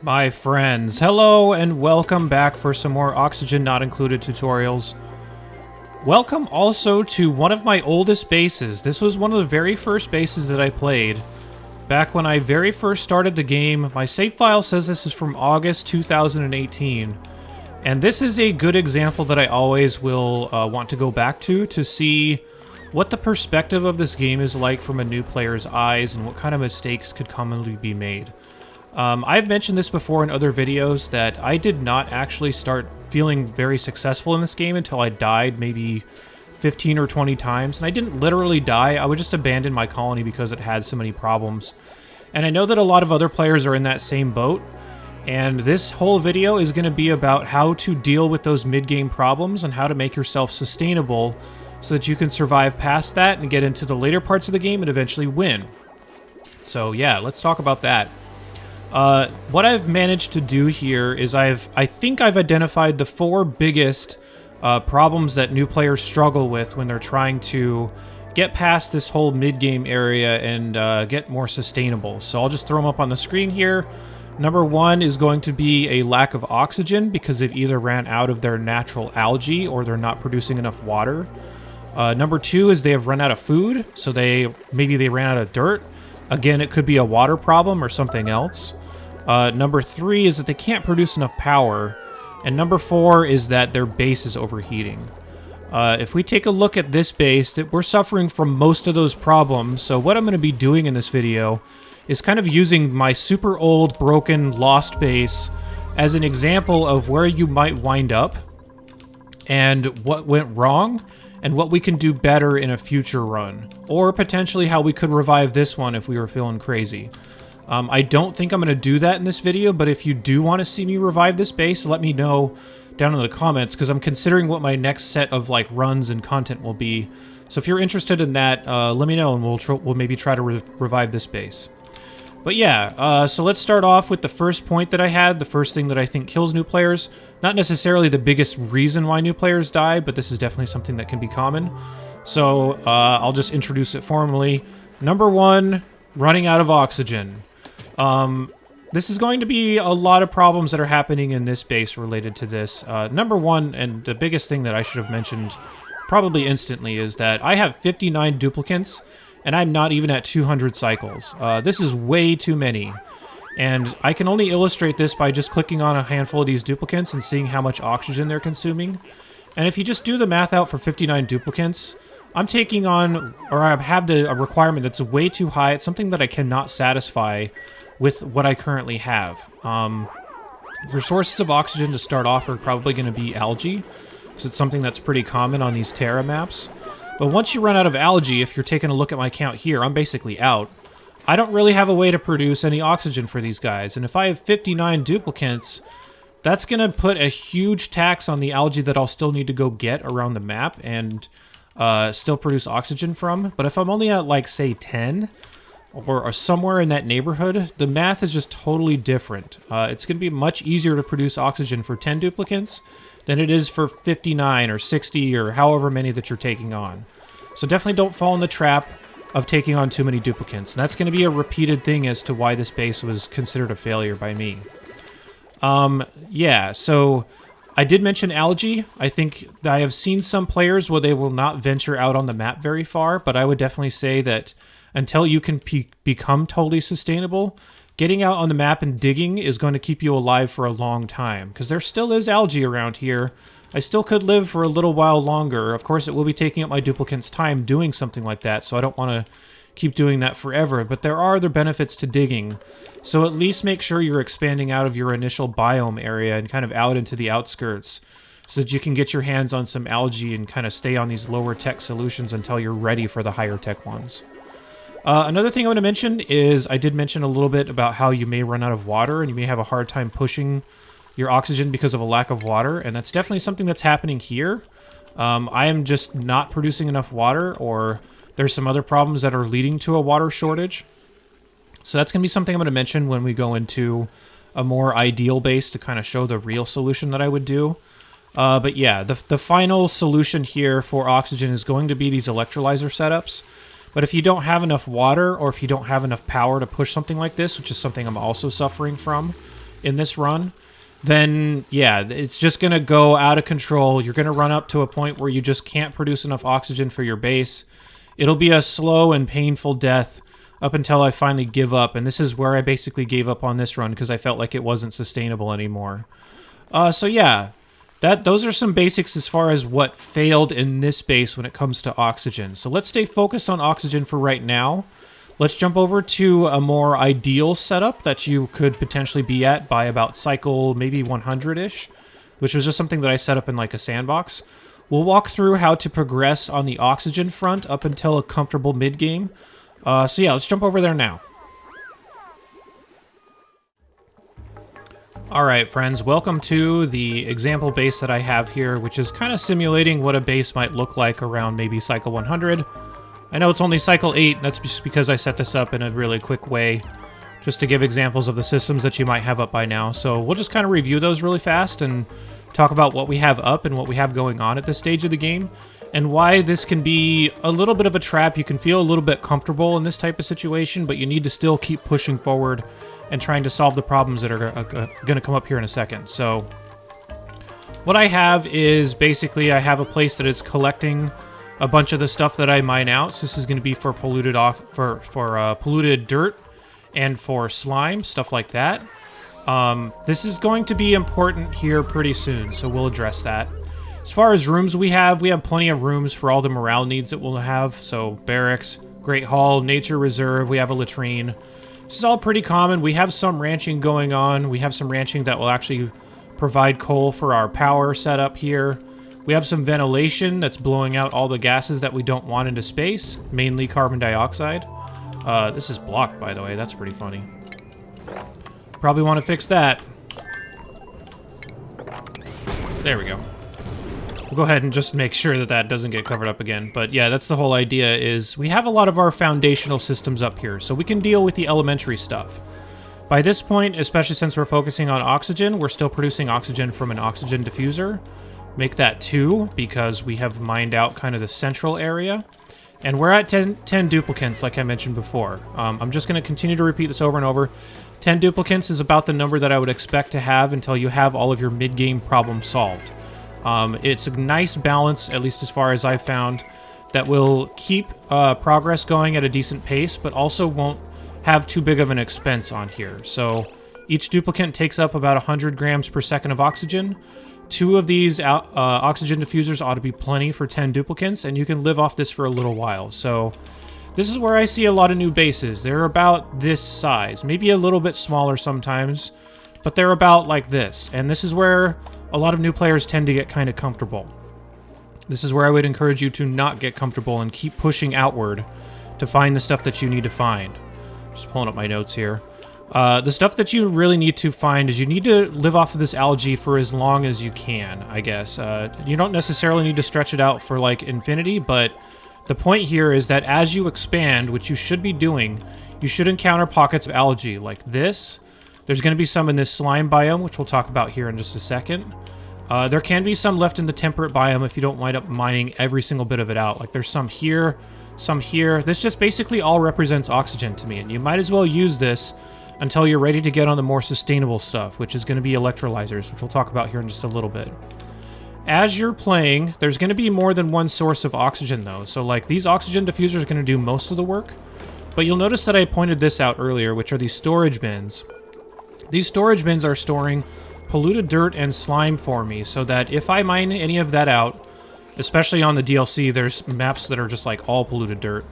My friends, hello and welcome back for some more Oxygen Not Included tutorials. Welcome also to one of my oldest bases. This was one of the very first bases that I played. Back when I very first started the game, my save file says this is from August 2018. And this is a good example that I always will want to go back to see what the perspective of this game is like from a new player's eyes and what kind of mistakes could commonly be made. I've mentioned this before in other videos that I did not actually start feeling very successful in this game until I died maybe 15 or 20 times. And I didn't literally die, I would just abandon my colony because it had so many problems. And I know that a lot of other players are in that same boat. And this whole video is going to be about how to deal with those mid-game problems and how to make yourself sustainable so that you can survive past that and get into the later parts of the game and eventually win. So yeah, let's talk about that. What I've managed to do here is I think I've identified the four biggest problems that new players struggle with when they're trying to get past this whole mid-game area and get more sustainable. So I'll just throw them up on the screen here. Number one is going to be a lack of oxygen because they've either ran out of their natural algae or they're not producing enough water. Number two is they have run out of food, so maybe they ran out of dirt. Again, it could be a water problem or something else. Number three is that they can't produce enough power. And number four is that their base is overheating. If we take a look at this base, we're suffering from most of those problems. So what I'm going to be doing in this video is kind of using my super old, broken, lost base as an example of where you might wind up and what went wrong and what we can do better in a future run. Or potentially how we could revive this one if we were feeling crazy. I don't think I'm going to do that in this video, but if you do want to see me revive this base, let me know down in the comments, because I'm considering what my next set of runs and content will be. So if you're interested in that, let me know, and we'll maybe try to revive this base. But yeah, so let's start off with the first point that I had, the first thing that I think kills new players. Not necessarily the biggest reason why new players die, but this is definitely something that can be common. So I'll just introduce it formally. Number one, running out of oxygen. This is going to be a lot of problems that are happening in this base related to this. Number one, and the biggest thing that I should have mentioned probably instantly, is that I have 59 duplicants, and I'm not even at 200 cycles. This is way too many. And I can only illustrate this by just clicking on a handful of these duplicants and seeing how much oxygen they're consuming. And if you just do the math out for 59 duplicants, I'm taking on, or I have a requirement that's way too high. It's something that I cannot satisfy with what I currently have. Your sources of oxygen to start off are probably going to be algae, because it's something that's pretty common on these Terra maps. But once you run out of algae, if you're taking a look at my count here, I'm basically out. I don't really have a way to produce any oxygen for these guys, and if I have 59 duplicants, that's going to put a huge tax on the algae that I'll still need to go get around the map and still produce oxygen from. But if I'm only at, say, 10, or somewhere in that neighborhood, the math is just totally different. It's going to be much easier to produce oxygen for 10 duplicants than it is for 59 or 60 or however many that you're taking on. So definitely don't fall in the trap of taking on too many duplicants. And that's going to be a repeated thing as to why this base was considered a failure by me. Yeah, so I did mention algae. I think I have seen some players where they will not venture out on the map very far, but I would definitely say that until you can become totally sustainable, getting out on the map and digging is going to keep you alive for a long time, because there still is algae around here. I still could live for a little while longer. Of course, it will be taking up my duplicant's time doing something like that, so I don't want to keep doing that forever, but there are other benefits to digging. So at least make sure you're expanding out of your initial biome area and kind of out into the outskirts, so that you can get your hands on some algae and kind of stay on these lower tech solutions until you're ready for the higher tech ones. Another thing I want to mention is I did mention a little bit about how you may run out of water and you may have a hard time pushing your oxygen because of a lack of water, and that's definitely something that's happening here. I am just not producing enough water, or there's some other problems that are leading to a water shortage. So that's going to be something I'm going to mention when we go into a more ideal base to kind of show the real solution that I would do. But yeah, the final solution here for oxygen is going to be these electrolyzer setups. But if you don't have enough water, or if you don't have enough power to push something like this, which is something I'm also suffering from, in this run, then yeah, it's just going to go out of control. You're going to run up to a point where you just can't produce enough oxygen for your base. It'll be a slow and painful death up until I finally give up, and this is where I basically gave up on this run because I felt like it wasn't sustainable anymore. So yeah, those are some basics as far as what failed in this base when it comes to oxygen. So let's stay focused on oxygen for right now. Let's jump over to a more ideal setup that you could potentially be at by about cycle maybe 100-ish, which was just something that I set up in like a sandbox. We'll walk through how to progress on the oxygen front up until a comfortable mid-game. So yeah, let's jump over there now. Alright friends, welcome to the example base that I have here, which is kind of simulating what a base might look like around maybe cycle 100. I know it's only cycle 8, that's just because I set this up in a really quick way, just to give examples of the systems that you might have up by now. So we'll just kind of review those really fast and talk about what we have up and what we have going on at this stage of the game, and why this can be a little bit of a trap. You can feel a little bit comfortable in this type of situation, but you need to still keep pushing forward and trying to solve the problems that are going to come up here in a second. So what I have is basically I have a place that is collecting a bunch of the stuff that I mine out. So this is going to be for polluted polluted dirt and for slime, stuff like that. This is going to be important here pretty soon, so we'll address that. As far as rooms we have plenty of rooms for all the morale needs that we'll have. So barracks, Great Hall, Nature Reserve, we have a latrine. This is all pretty common. We have some ranching going on. We have some ranching that will actually provide coal for our power setup here. We have some ventilation that's blowing out all the gases that we don't want into space, mainly carbon dioxide. This is blocked, by the way. That's pretty funny. Probably want to fix that. There we go. We'll go ahead and just make sure that that doesn't get covered up again. But yeah, that's the whole idea, is we have a lot of our foundational systems up here, so we can deal with the elementary stuff. By this point, especially since we're focusing on oxygen, we're still producing oxygen from an oxygen diffuser. Make that 2, because we have mined out kind of the central area. And we're at 10 duplicants, like I mentioned before. I'm just going to continue to repeat this over and over. 10 duplicants is about the number that I would expect to have until you have all of your mid-game problems solved. It's a nice balance, at least as far as I've found, that will keep progress going at a decent pace, but also won't have too big of an expense on here. So each duplicant takes up about 100 grams per second of oxygen. 2 of these oxygen diffusers ought to be plenty for 10 duplicants, and you can live off this for a little while. So this is where I see a lot of new bases. They're about this size, maybe a little bit smaller sometimes, but they're about like this. And this is where a lot of new players tend to get kind of comfortable. This is where I would encourage you to not get comfortable and keep pushing outward to find the stuff that you need to find. Just pulling up my notes here. The stuff that you really need to find is you need to live off of this algae for as long as you can, I guess. You don't necessarily need to stretch it out for, like, infinity, but the point here is that as you expand, which you should be doing, you should encounter pockets of algae like this. There's going to be some in this slime biome, which we'll talk about here in just a second. There can be some left in the temperate biome if you don't wind up mining every single bit of it out. Like, there's some here, some here. This just basically all represents oxygen to me, and you might as well use this until you're ready to get on the more sustainable stuff, which is going to be electrolyzers, which we'll talk about here in just a little bit. As you're playing, there's going to be more than one source of oxygen, though. So, like, these oxygen diffusers are going to do most of the work. But you'll notice that I pointed this out earlier, which are these storage bins. These storage bins are storing polluted dirt and slime for me, so that if I mine any of that out, especially on the DLC, there's maps that are just, like, all polluted dirt.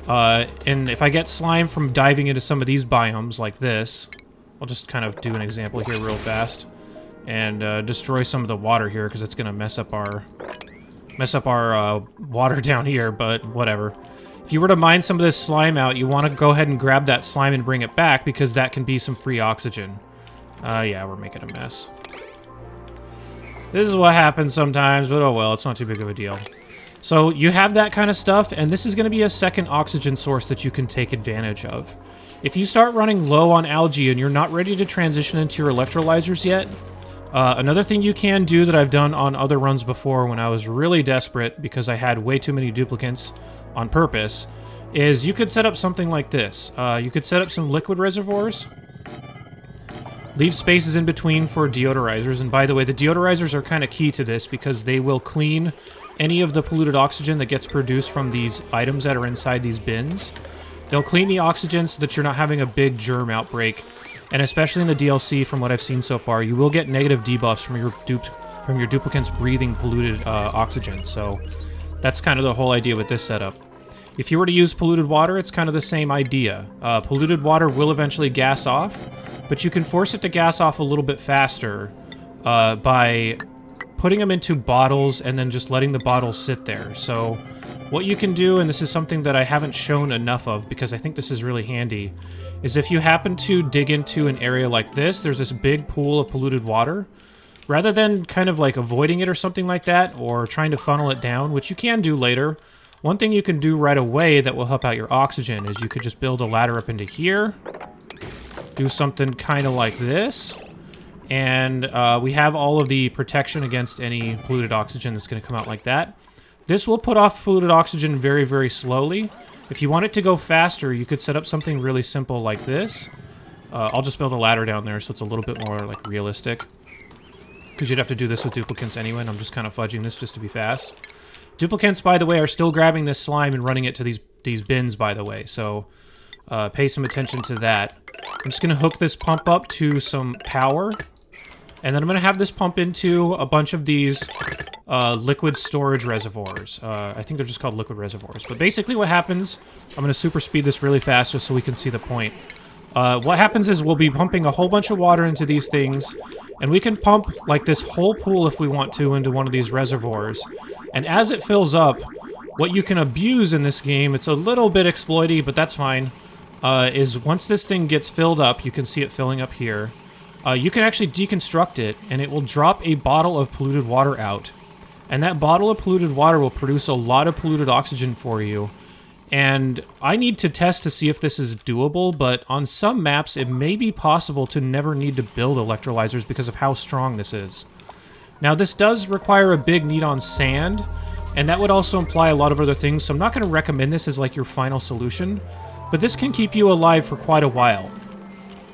And if I get slime from diving into some of these biomes like this, I'll just kind of do an example here real fast and destroy some of the water here because it's going to mess up our water down here, but whatever. If you were to mine some of this slime out, you want to go ahead and grab that slime and bring it back because that can be some free oxygen. Yeah, we're making a mess. This is what happens sometimes, but oh well, it's not too big of a deal. So you have that kind of stuff, and this is going to be a second oxygen source that you can take advantage of. If you start running low on algae and you're not ready to transition into your electrolyzers yet, another thing you can do that I've done on other runs before when I was really desperate because I had way too many duplicants on purpose, is you could set up something like this. You could set up some liquid reservoirs. Leave spaces in between for deodorizers. And by the way, the deodorizers are kind of key to this because they will clean any of the polluted oxygen that gets produced from these items that are inside these bins. They'll clean the oxygen so that you're not having a big germ outbreak. And especially in the DLC, from what I've seen so far, you will get negative debuffs from your duplicants breathing polluted oxygen. So that's kind of the whole idea with this setup. If you were to use polluted water, it's kind of the same idea. Polluted water will eventually gas off, but you can force it to gas off a little bit faster by putting them into bottles and then just letting the bottles sit there. So what you can do, and this is something that I haven't shown enough of because I think this is really handy, is if you happen to dig into an area like this, there's this big pool of polluted water. Rather than kind of like avoiding it or something like that, or trying to funnel it down, which you can do later, one thing you can do right away that will help out your oxygen is you could just build a ladder up into here, do something kind of like this, and we have all of the protection against any polluted oxygen that's going to come out like that. This will put off polluted oxygen very, very slowly. If you want it to go faster, you could set up something really simple like this. I'll just build a ladder down there so it's a little bit more like realistic. Because you'd have to do this with duplicants anyway, and I'm just kind of fudging this just to be fast. Duplicants, by the way, are still grabbing this slime and running it to these bins, by the way, so pay some attention to that. I'm just going to hook this pump up to some power, and then I'm going to have this pump into a bunch of these liquid storage reservoirs. I think they're just called liquid reservoirs. But basically what happens, I'm going to super speed this really fast just so we can see the point. What happens is we'll be pumping a whole bunch of water into these things, and we can pump like this whole pool if we want to into one of these reservoirs. And as it fills up, what you can abuse in this game, it's a little bit exploity, but that's fine, is once this thing gets filled up, you can see it filling up here, you can actually deconstruct it, and it will drop a bottle of polluted water out. And that bottle of polluted water will produce a lot of polluted oxygen for you. And I need to test to see if this is doable, but on some maps it may be possible to never need to build electrolyzers because of how strong this is. Now this does require a big need on sand, and that would also imply a lot of other things, so I'm not going to recommend this as like your final solution, but this can keep you alive for quite a while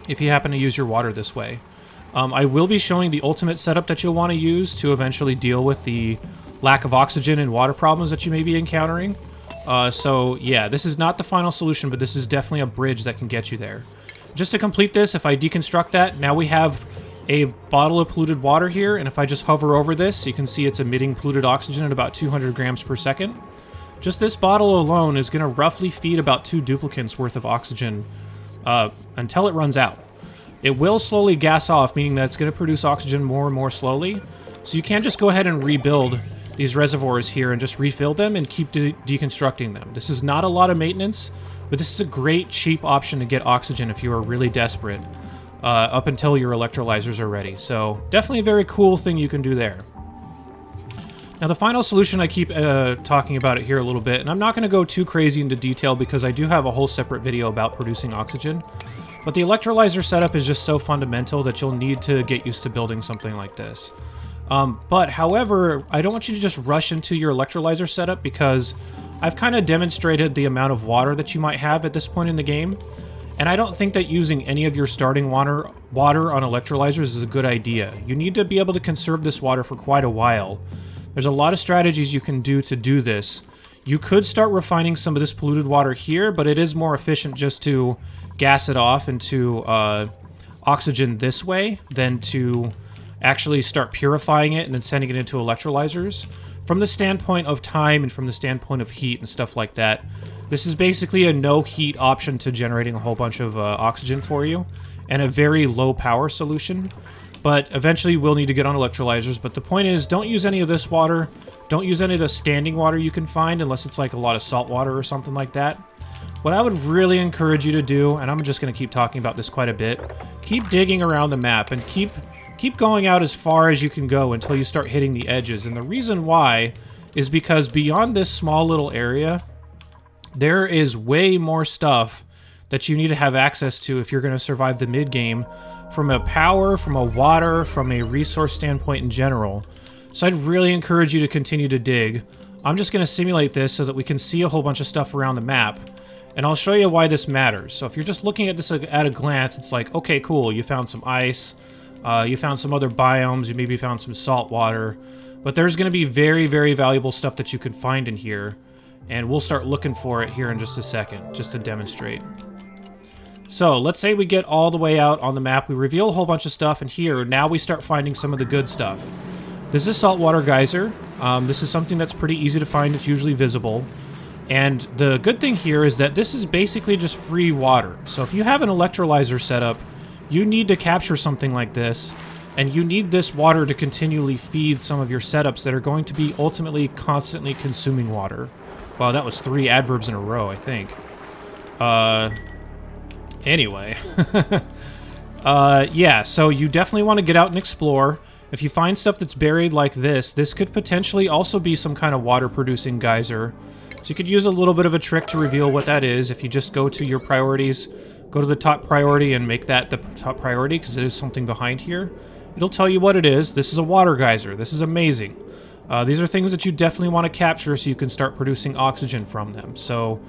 if you happen to use your water this way. I will be showing the ultimate setup that you'll want to use to eventually deal with the lack of oxygen and water problems that you may be encountering. So yeah, this is not the final solution, but this is definitely a bridge that can get you there. Just to complete this, if I deconstruct that, now we have a bottle of polluted water here, and if I just hover over this, you can see it's emitting polluted oxygen at about 200 grams per second. Just this bottle alone is going to roughly feed about 2 duplicants worth of oxygen until it runs out. It will slowly gas off, meaning that it's going to produce oxygen more and more slowly, so you can't just go ahead and rebuild these reservoirs here and just refill them and keep deconstructing them. This is not a lot of maintenance, but this is a great cheap option to get oxygen if you are really desperate, up until your electrolyzers are ready. So definitely a very cool thing you can do there. Now the final solution, I keep talking about it here a little bit, and I'm not going to go too crazy into detail because I do have a whole separate video about producing oxygen, but the electrolyzer setup is just so fundamental that you'll need to get used to building something like this. But however, I don't want you to just rush into your electrolyzer setup because I've kind of demonstrated the amount of water that you might have at this point in the game, and I don't think that using any of your starting water on electrolyzers is a good idea. You need to be able to conserve this water for quite a while. There's a lot of strategies you can do to do this. You could start refining some of this polluted water here, but it is more efficient just to gas it off into oxygen this way than to actually start purifying it and then sending it into electrolyzers. From the standpoint of time and from the standpoint of heat and stuff like that, this is basically a no heat option to generating a whole bunch of oxygen for you, and a very low power solution. But eventually we'll need to get on electrolyzers, but the point is, don't use any of this water, don't use any of the standing water you can find unless it's like a lot of salt water or something like that. What I would really encourage you to do, and I'm just going to keep talking about this quite a bit, keep digging around the map and keep going out as far as you can go until you start hitting the edges. And the reason why is because beyond this small little area, there is way more stuff that you need to have access to if you're going to survive the mid-game, from a power, from a water, from a resource standpoint in general. So I'd really encourage you to continue to dig. I'm just going to simulate this so that we can see a whole bunch of stuff around the map. And I'll show you why this matters. So if you're just looking at this at a glance, it's like, okay, cool, you found some ice, you found some other biomes, you maybe found some salt water, but there's going to be very, very valuable stuff that you can find in here, and we'll start looking for it here in just a second, just to demonstrate. So let's say we get all the way out on the map, we reveal a whole bunch of stuff, and here, now we start finding some of the good stuff. This is Saltwater Geyser. This is something that's pretty easy to find, it's usually visible. And the good thing here is that this is basically just free water. So if you have an electrolyzer set up, you need to capture something like this, and you need this water to continually feed some of your setups that are going to be ultimately constantly consuming water. Wow, that was 3 adverbs in a row, I think. Anyway. Yeah, so you definitely want to get out and explore. If you find stuff that's buried like this could potentially also be some kind of water-producing geyser. So you could use a little bit of a trick to reveal what that is. If you just go to your priorities, go to the top priority and make that the top priority, because it is something behind here. It'll tell you what it is. This is a water geyser. This is amazing. These are things that you definitely want to capture so you can start producing oxygen from them. So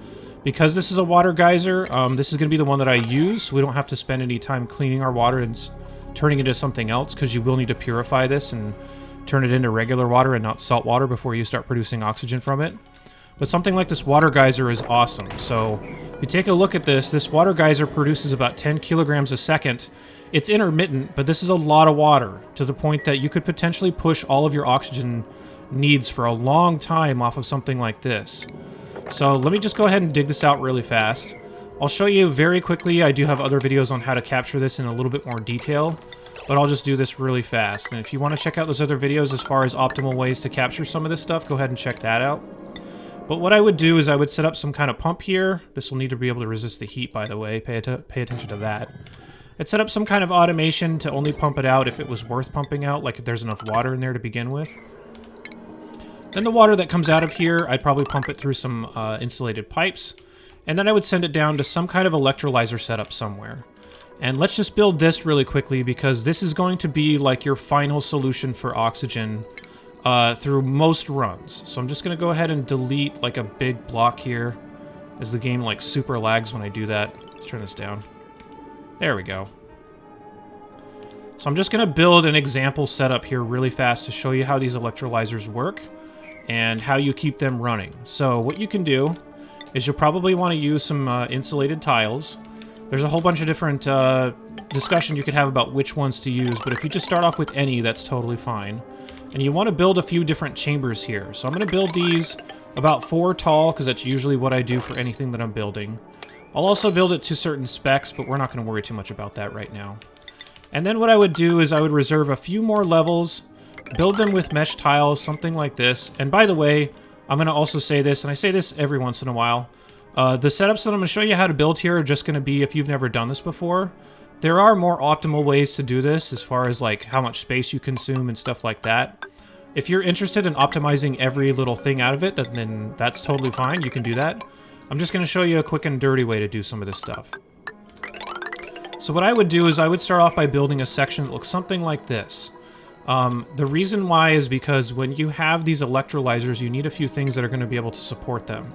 because this is a water geyser, this is going to be the one that I use. We don't have to spend any time cleaning our water and turning it into something else, because you will need to purify this and turn it into regular water and not salt water before you start producing oxygen from it. But something like this water geyser is awesome. So if you take a look at this water geyser produces about 10 kilograms a second. It's intermittent, but this is a lot of water, to the point that you could potentially push all of your oxygen needs for a long time off of something like this. So let me just go ahead and dig this out really fast. I'll show you very quickly. I do have other videos on how to capture this in a little bit more detail, but I'll just do this really fast. And if you want to check out those other videos as far as optimal ways to capture some of this stuff, go ahead and check that out. But what I would do is I would set up some kind of pump here. This will need to be able to resist the heat, by the way. Pay attention to that. I'd set up some kind of automation to only pump it out if it was worth pumping out, like if there's enough water in there to begin with. Then the water that comes out of here, I'd probably pump it through some insulated pipes. And then I would send it down to some kind of electrolyzer setup somewhere. And let's just build this really quickly, because this is going to be like your final solution for oxygen through most runs. So I'm just going to go ahead and delete like a big block here, as the game like super lags when I do that. Let's turn this down. There we go. So I'm just going to build an example setup here really fast to show you how these electrolyzers work and how you keep them running. So what you can do is you'll probably want to use some insulated tiles. There's a whole bunch of different discussion you could have about which ones to use, but if you just start off with any, that's totally fine. And you want to build a few different chambers here. So I'm going to build these about 4 tall, because that's usually what I do for anything that I'm building. I'll also build it to certain specs, but we're not going to worry too much about that right now. And then what I would do is I would reserve a few more levels, build them with mesh tiles, something like this. And by the way, I'm going to also say this, and I say this every once in a while, the setups that I'm going to show you how to build here are just going to be if you've never done this before. There are more optimal ways to do this as far as like how much space you consume and stuff like that. If you're interested in optimizing every little thing out of it, then that's totally fine. You can do that. I'm just going to show you a quick and dirty way to do some of this stuff. So what I would do is I would start off by building a section that looks something like this. The reason why is because when you have these electrolyzers, you need a few things that are going to be able to support them.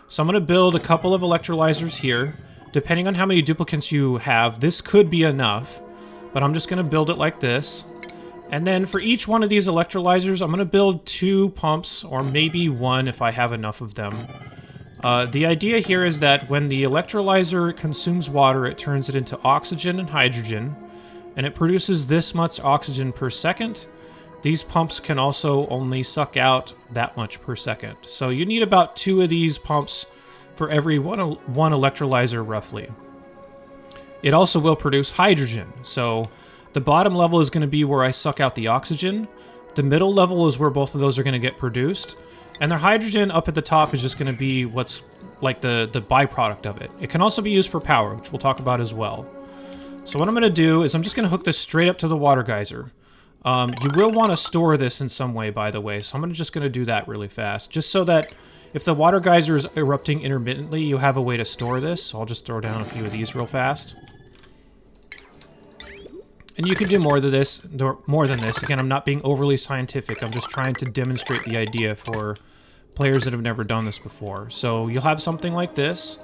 So I'm going to build a couple of electrolyzers here. Depending on how many duplicates you have, this could be enough, but I'm just going to build it like this. And then for each one of these electrolyzers, I'm going to build 2 pumps, or maybe 1 if I have enough of them. The idea here is that when the electrolyzer consumes water, it turns it into oxygen and hydrogen, and it produces this much oxygen per second. These pumps can also only suck out that much per second. So you need about 2 of these pumps for every one electrolyzer, roughly. It also will produce hydrogen. So the bottom level is going to be where I suck out the oxygen. The middle level is where both of those are going to get produced. And the hydrogen up at the top is just going to be what's like the byproduct of it. It can also be used for power, which we'll talk about as well. So what I'm going to do is I'm just going to hook this straight up to the water geyser. You will want to store this in some way, by the way, so I'm just going to do that really fast, just so that if the water geyser is erupting intermittently, you have a way to store this. So I'll just throw down a few of these real fast. And you can do more than this. Again, I'm not being overly scientific. I'm just trying to demonstrate the idea for players that have never done this before. So you'll have something like this.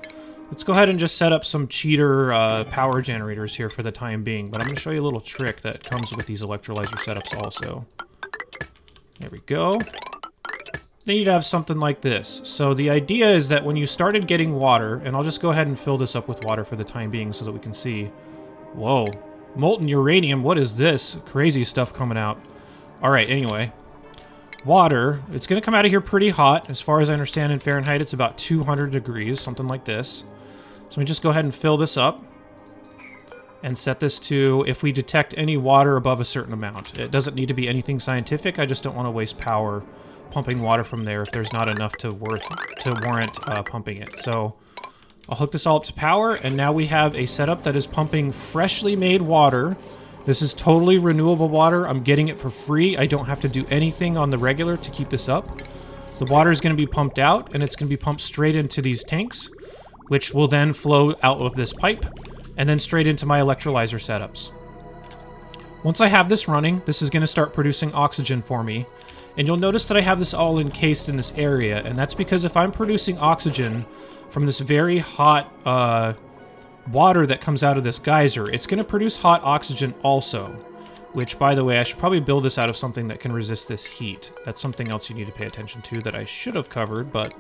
Let's go ahead and just set up some cheater power generators here for the time being, but I'm going to show you a little trick that comes with these electrolyzer setups also. There we go. Then you'd have something like this. So the idea is that when you started getting water, and I'll just go ahead and fill this up with water for the time being so that we can see. Whoa. Molten uranium, what is this? Crazy stuff coming out. Alright, anyway. Water, it's going to come out of here pretty hot. As far as I understand in Fahrenheit, it's about 200 degrees, something like this. So we just go ahead and fill this up. And set this to if we detect any water above a certain amount. It doesn't need to be anything scientific, I just don't want to waste power pumping water from there if there's not enough to warrant pumping it. So I'll hook this all up to power, and now we have a setup that is pumping freshly made water. This is totally renewable water. I'm getting it for free. I don't have to do anything on the regular to keep this up. The water is going to be pumped out, and it's going to be pumped straight into these tanks, which will then flow out of this pipe, and then straight into my electrolyzer setups. Once I have this running, this is going to start producing oxygen for me. And you'll notice that I have this all encased in this area, and that's because if I'm producing oxygen from this very hot water that comes out of this geyser, it's going to produce hot oxygen also. Which, by the way, I should probably build this out of something that can resist this heat. That's something else you need to pay attention to that I should have covered, but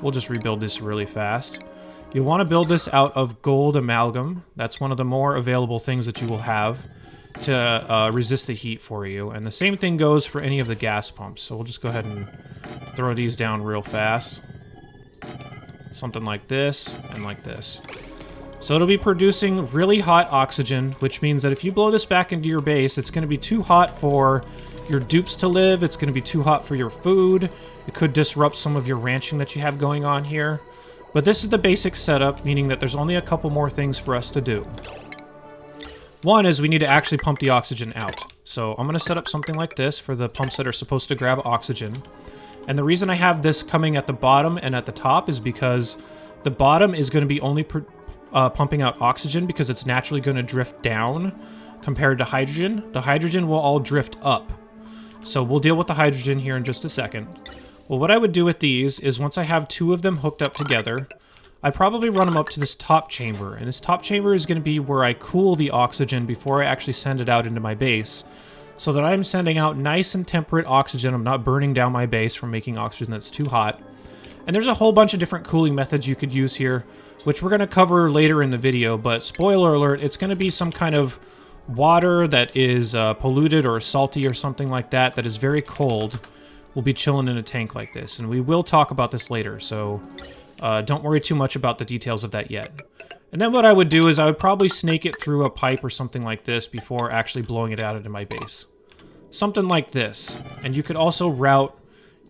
we'll just rebuild this really fast. You'll want to build this out of gold amalgam. That's one of the more available things that you will have to resist the heat for you. And the same thing goes for any of the gas pumps. So we'll just go ahead and throw these down real fast. Something like this and like this. So it'll be producing really hot oxygen, which means that if you blow this back into your base, it's going to be too hot for your dupes to live. It's going to be too hot for your food. It could disrupt some of your ranching that you have going on here. But this is the basic setup, meaning that there's only a couple more things for us to do. One is we need to actually pump the oxygen out. So I'm going to set up something like this for the pumps that are supposed to grab oxygen. And the reason I have this coming at the bottom and at the top is because the bottom is going to be only pumping out oxygen because it's naturally going to drift down compared to hydrogen. The hydrogen will all drift up. So we'll deal with the hydrogen here in just a second. Well, what I would do with these is once I have two of them hooked up together, I probably run them up to this top chamber. And this top chamber is going to be where I cool the oxygen before I actually send it out into my base. So that I'm sending out nice and temperate oxygen. I'm not burning down my base from making oxygen that's too hot. And there's a whole bunch of different cooling methods you could use here, which we're going to cover later in the video. But spoiler alert, it's going to be some kind of water that is polluted or salty or something like that that is very cold. Will be chilling in a tank like this, and we will talk about this later, so don't worry too much about the details of that yet. And then what I would do is I would probably snake it through a pipe or something like this before actually blowing it out into my base. Something like this. And you could also route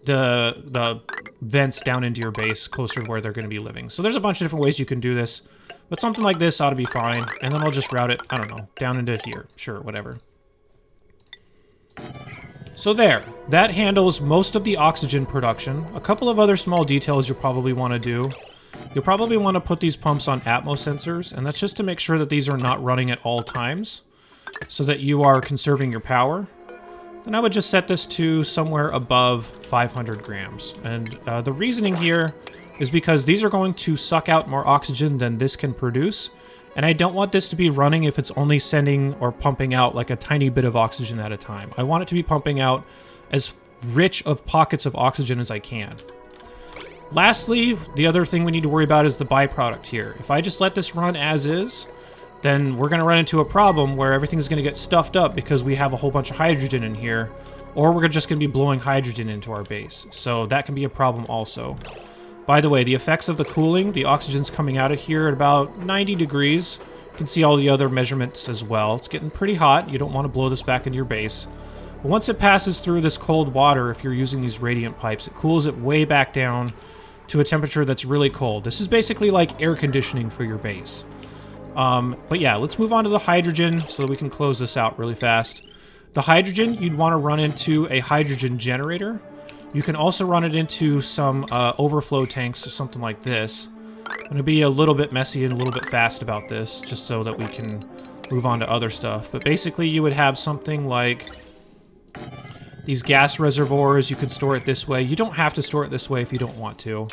the vents down into your base closer to where they're going to be living. So there's a bunch of different ways you can do this, but something like this ought to be fine. And then I'll just route it, I don't know, down into here. Sure, whatever. So there, that handles most of the oxygen production. A couple of other small details you'll probably want to do. You'll probably want to put these pumps on Atmos sensors, and that's just to make sure that these are not running at all times, so that you are conserving your power. Then I would just set this to somewhere above 500 grams. And the reasoning here is because these are going to suck out more oxygen than this can produce. And I don't want this to be running if it's only sending or pumping out like a tiny bit of oxygen at a time. I want it to be pumping out as rich of pockets of oxygen as I can. Lastly, the other thing we need to worry about is the byproduct here. If I just let this run as is, then we're going to run into a problem where everything's going to get stuffed up because we have a whole bunch of hydrogen in here, or we're just going to be blowing hydrogen into our base. So that can be a problem also. By the way, the effects of the cooling, the oxygen's coming out of here at about 90 degrees. You can see all the other measurements as well. It's getting pretty hot. You don't want to blow this back into your base. But once it passes through this cold water, if you're using these radiant pipes, it cools it way back down to a temperature that's really cold. This is basically like air conditioning for your base. But yeah, let's move on to the hydrogen so that we can close this out really fast. The hydrogen, you'd want to run into a hydrogen generator. You can also run it into some overflow tanks or something like this. I'm going to be a little bit messy and a little bit fast about this, just so that we can move on to other stuff. But basically, you would have something like these gas reservoirs. You could store it this way. You don't have to store it this way if you don't want to.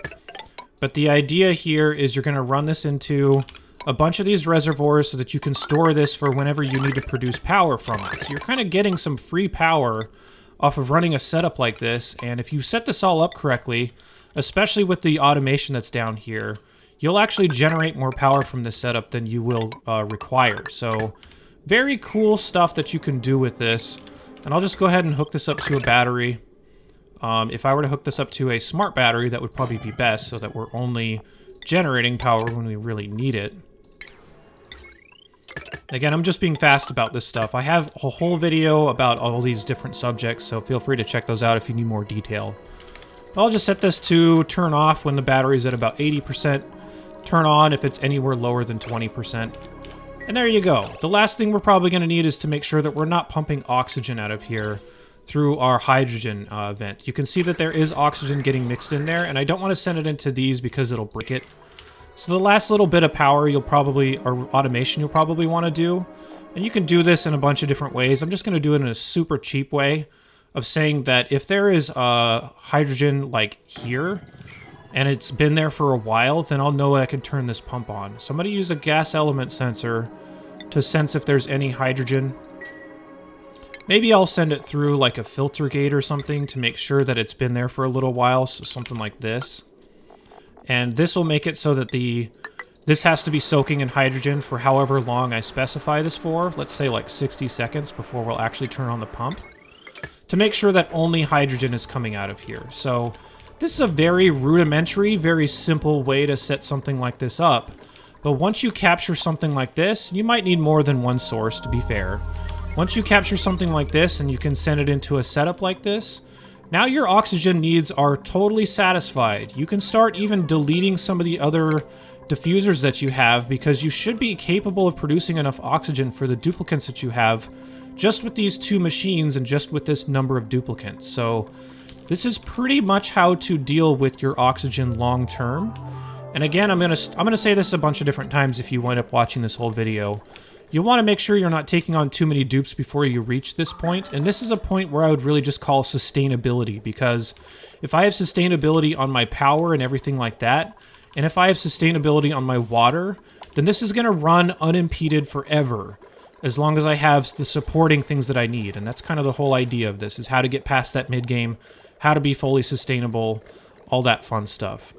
But the idea here is you're going to run this into a bunch of these reservoirs so that you can store this for whenever you need to produce power from it. So you're kind of getting some free power off of running a setup like this, and if you set this all up correctly, especially with the automation that's down here, you'll actually generate more power from this setup than you will require. So very cool stuff that you can do with this. And I'll just go ahead and hook this up to a battery. If I were to hook this up to a smart battery, that would probably be best, so that we're only generating power when we really need it. Again, I'm just being fast about this stuff. I have a whole video about all these different subjects, so feel free to check those out if you need more detail. I'll just set this to turn off when the battery's at about 80%, turn on if it's anywhere lower than 20%. And there you go. The last thing we're probably going to need is to make sure that we're not pumping oxygen out of here through our hydrogen vent. You can see that there is oxygen getting mixed in there, and I don't want to send it into these because it'll break it. So the last little bit of power or automation you'll probably want to do, and you can do this in a bunch of different ways. I'm just going to do it in a super cheap way of saying that if there is hydrogen like here, and it's been there for a while, then I'll know I can turn this pump on. So I'm going to use a gas element sensor to sense if there's any hydrogen. Maybe I'll send it through like a filter gate or something to make sure that it's been there for a little while, so something like this. And this will make it so that this has to be soaking in hydrogen for however long I specify this for. Let's say like 60 seconds before we'll actually turn on the pump, to make sure that only hydrogen is coming out of here. So this is a very rudimentary, very simple way to set something like this up. But once you capture something like this, you might need more than one source, to be fair. Once you capture something like this and you can send it into a setup like this, now your oxygen needs are totally satisfied. You can start even deleting some of the other diffusers that you have, because you should be capable of producing enough oxygen for the duplicates that you have just with these two machines and just with this number of duplicates. So this is pretty much how to deal with your oxygen long term. And again, I'm gonna say this a bunch of different times if you wind up watching this whole video. You'll want to make sure you're not taking on too many dupes before you reach this point, and this is a point where I would really just call sustainability, because if I have sustainability on my power and everything like that, and if I have sustainability on my water, then this is going to run unimpeded forever, as long as I have the supporting things that I need. And that's kind of the whole idea of this, is how to get past that mid-game, how to be fully sustainable, all that fun stuff.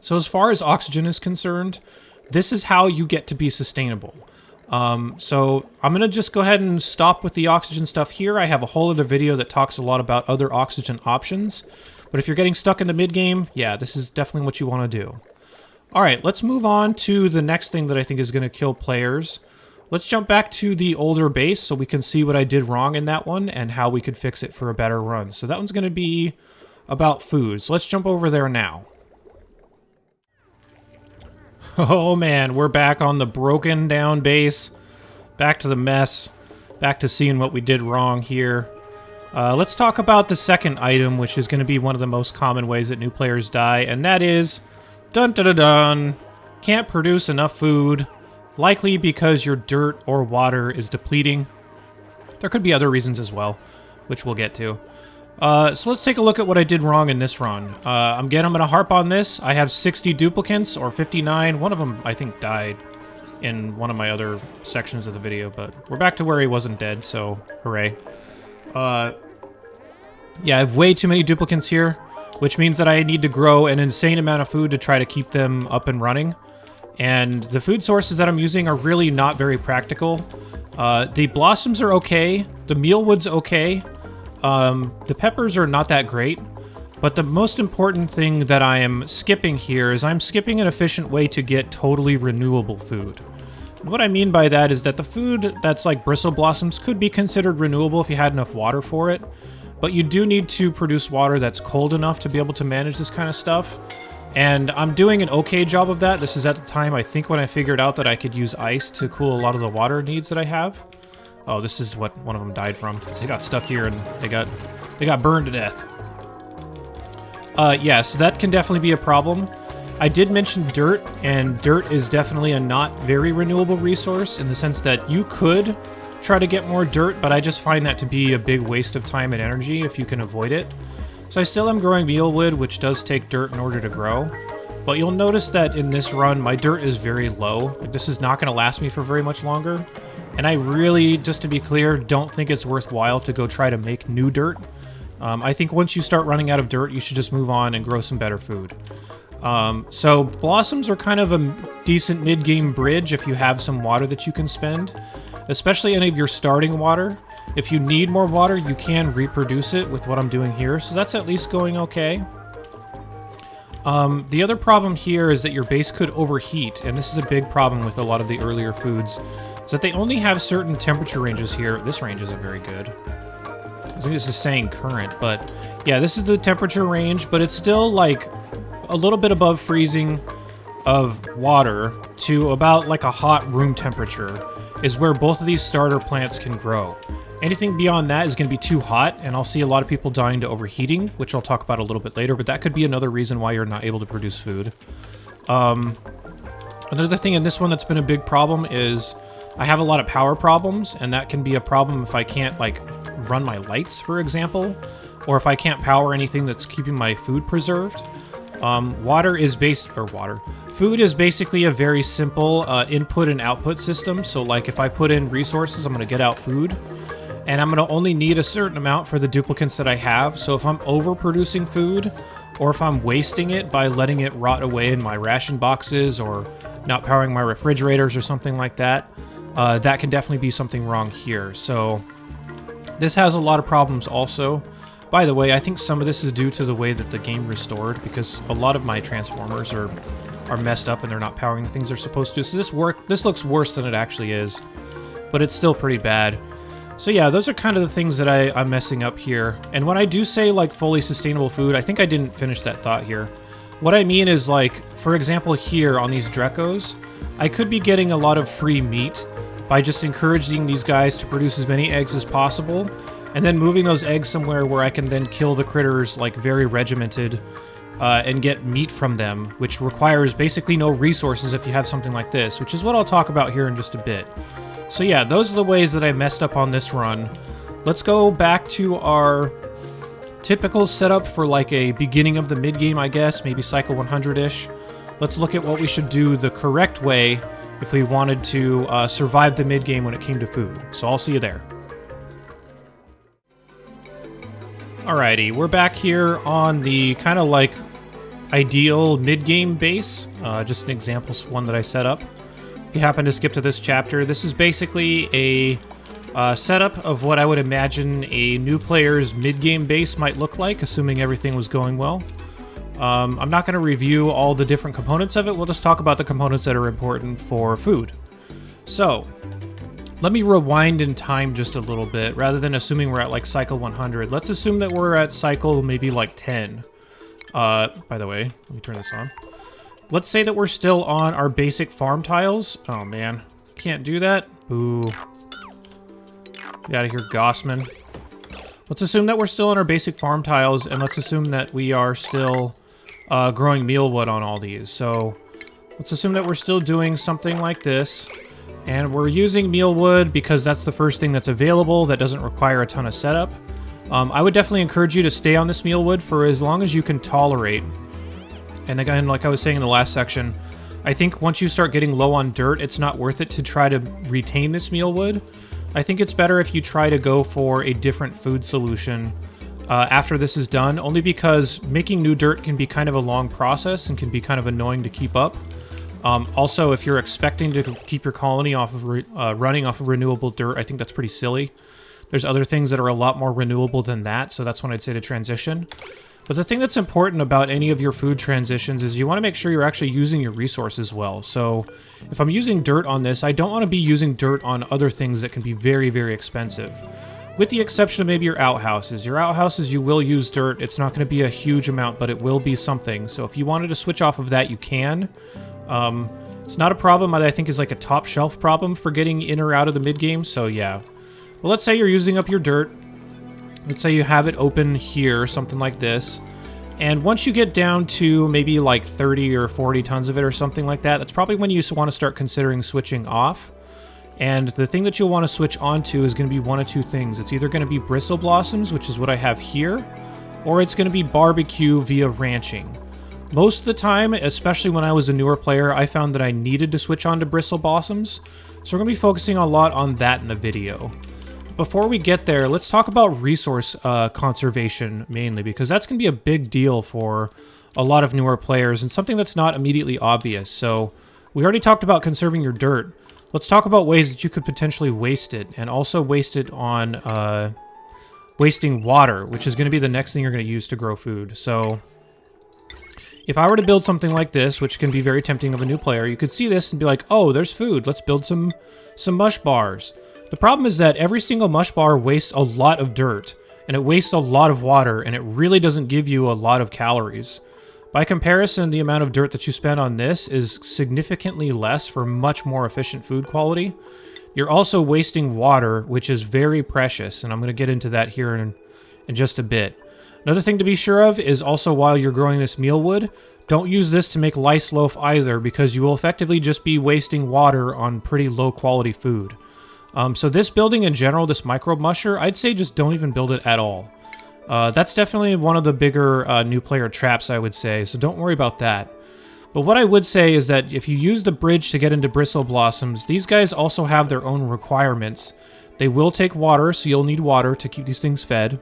So as far as oxygen is concerned, this is how you get to be sustainable. So I'm going to just go ahead and stop with the oxygen stuff here. I have a whole other video that talks a lot about other oxygen options. But if you're getting stuck in the mid-game, yeah, this is definitely what you want to do. Alright, let's move on to the next thing that I think is going to kill players. Let's jump back to the older base so we can see what I did wrong in that one and how we could fix it for a better run. So that one's going to be about food. So let's jump over there now. Oh man, we're back on the broken down base. Back to the mess. Back to seeing what we did wrong here. Let's talk about the second item, which is going to be one of the most common ways that new players die, and that is, dun dun dun dun, can't produce enough food, likely because your dirt or water is depleting. There could be other reasons as well, which we'll get to. So let's take a look at what I did wrong in this run. I'm going to harp on this. I have 60 duplicates, or 59. One of them, I think, died in one of my other sections of the video, but we're back to where he wasn't dead, so hooray. Yeah, I have way too many duplicates here, which means that I need to grow an insane amount of food to try to keep them up and running. And the food sources that I'm using are really not very practical. The blossoms are okay. The mealwood's okay. The peppers are not that great, but the most important thing that I am skipping here is I'm skipping an efficient way to get totally renewable food. And what I mean by that is that the food that's like bristle blossoms could be considered renewable if you had enough water for it, but you do need to produce water that's cold enough to be able to manage this kind of stuff. And I'm doing an okay job of that. This is at the time, I think, when I figured out that I could use ice to cool a lot of the water needs that I have. Oh, this is what one of them died from. They got stuck here and they got burned to death. Yeah, so that can definitely be a problem. I did mention dirt, and dirt is definitely a not very renewable resource in the sense that you could try to get more dirt, but I just find that to be a big waste of time and energy if you can avoid it. So I still am growing mealwood, which does take dirt in order to grow. But you'll notice that in this run, my dirt is very low. Like, this is not going to last me for very much longer. And I really, just to be clear, don't think it's worthwhile to go try to make new dirt. I think once you start running out of dirt, you should just move on and grow some better food. So blossoms are kind of a decent mid-game bridge if you have some water that you can spend. Especially any of your starting water. If you need more water, you can reproduce it with what I'm doing here. So that's at least going okay. The other problem here is that your base could overheat, and this is a big problem with a lot of the earlier foods, is that they only have certain temperature ranges here. This range isn't very good. I think this is saying current, but yeah, this is the temperature range, but it's still like a little bit above freezing of water to about like a hot room temperature is where both of these starter plants can grow. Anything beyond that is going to be too hot, and I'll see a lot of people dying to overheating, which I'll talk about a little bit later, but that could be another reason why you're not able to produce food. Another thing in this one that's been a big problem is I have a lot of power problems, and that can be a problem if I can't, like, run my lights, for example, or if I can't power anything that's keeping my food preserved. Food is basically a very simple input and output system, so like if I put in resources, I'm going to get out food. And I'm going to only need a certain amount for the duplicates that I have. So if I'm overproducing food, or if I'm wasting it by letting it rot away in my ration boxes, or not powering my refrigerators or something like that, that can definitely be something wrong here. So this has a lot of problems also. By the way, I think some of this is due to the way that the game restored, because a lot of my transformers are messed up and they're not powering the things they're supposed to. So this looks worse than it actually is, but it's still pretty bad. So yeah, those are kind of the things that I'm messing up here. And when I do say, like, fully sustainable food, I think I didn't finish that thought here. What I mean is, like, for example here on these Drekos, I could be getting a lot of free meat by just encouraging these guys to produce as many eggs as possible, and then moving those eggs somewhere where I can then kill the critters, like, very regimented, and get meat from them, which requires basically no resources if you have something like this, which is what I'll talk about here in just a bit. So yeah, those are the ways that I messed up on this run. Let's go back to our typical setup for like a beginning of the mid-game, I guess, maybe cycle 100-ish. Let's look at what we should do the correct way if we wanted to survive the mid-game when it came to food. So I'll see you there. Alrighty, we're back here on the kind of like ideal mid-game base. Just an example one that I set up. If you happen to skip to this chapter, this is basically a setup of what I would imagine a new player's mid-game base might look like, assuming everything was going well. I'm not going to review all the different components of it. We'll just talk about the components that are important for food. So, let me rewind in time just a little bit. Rather than assuming we're at like cycle 100, let's assume that we're at cycle maybe like 10. By the way, let me turn this on. Let's say that we're still on our basic farm tiles. Oh man, can't do that. Boo. Get out of here, Gossman. Let's assume that we're still on our basic farm tiles, and let's assume that we are still growing mealwood on all these. So let's assume that we're still doing something like this, and we're using mealwood because that's the first thing that's available that doesn't require a ton of setup. I would definitely encourage you to stay on this mealwood for as long as you can tolerate. And again, like I was saying in the last section, I think once you start getting low on dirt, it's not worth it to try to retain this mealwood. I think it's better if you try to go for a different food solution after this is done, only because making new dirt can be kind of a long process and can be kind of annoying to keep up. Also, if you're expecting to keep your colony off of running off of renewable dirt, I think that's pretty silly. There's other things that are a lot more renewable than that, so that's when I'd say to transition. But the thing that's important about any of your food transitions is you want to make sure you're actually using your resources well. So if I'm using dirt on this, I don't want to be using dirt on other things that can be very, very expensive. With the exception of maybe your outhouses. Your outhouses, you will use dirt. It's not going to be a huge amount, but it will be something. So if you wanted to switch off of that, you can. It's not a problem that I think is like a top shelf problem for getting in or out of the mid-game, so yeah. Well, let's say you're using up your dirt. Let's say you have it open here, something like this. And once you get down to maybe like 30 or 40 tons of it or something like that, that's probably when you want to start considering switching off. And the thing that you'll want to switch onto is going to be one of two things. It's either going to be bristle blossoms, which is what I have here, or it's going to be barbecue via ranching. Most of the time, especially when I was a newer player, I found that I needed to switch on to Bristle Blossoms, so we're going to be focusing a lot on that in the video. Before we get there, let's talk about resource conservation mainly, because that's going to be a big deal for a lot of newer players and something that's not immediately obvious. So we already talked about conserving your dirt. Let's talk about ways that you could potentially waste it, and also waste it on wasting water, which is going to be the next thing you're going to use to grow food. So if I were to build something like this, which can be very tempting of a new player, you could see this and be like, oh, there's food. Let's build some mush bars. The problem is that every single mush bar wastes a lot of dirt, and it wastes a lot of water, and it really doesn't give you a lot of calories. By comparison, the amount of dirt that you spend on this is significantly less for much more efficient food quality. You're also wasting water, which is very precious, and I'm going to get into that here in just a bit. Another thing to be sure of is also while you're growing this mealwood, don't use this to make lice loaf either, because you will effectively just be wasting water on pretty low quality food. So this building in general, this microbe musher, I'd say just don't even build it at all. That's definitely one of the bigger new player traps, I would say, so don't worry about that. But what I would say is that if you use the bridge to get into Bristle Blossoms, these guys also have their own requirements. They will take water, so you'll need water to keep these things fed.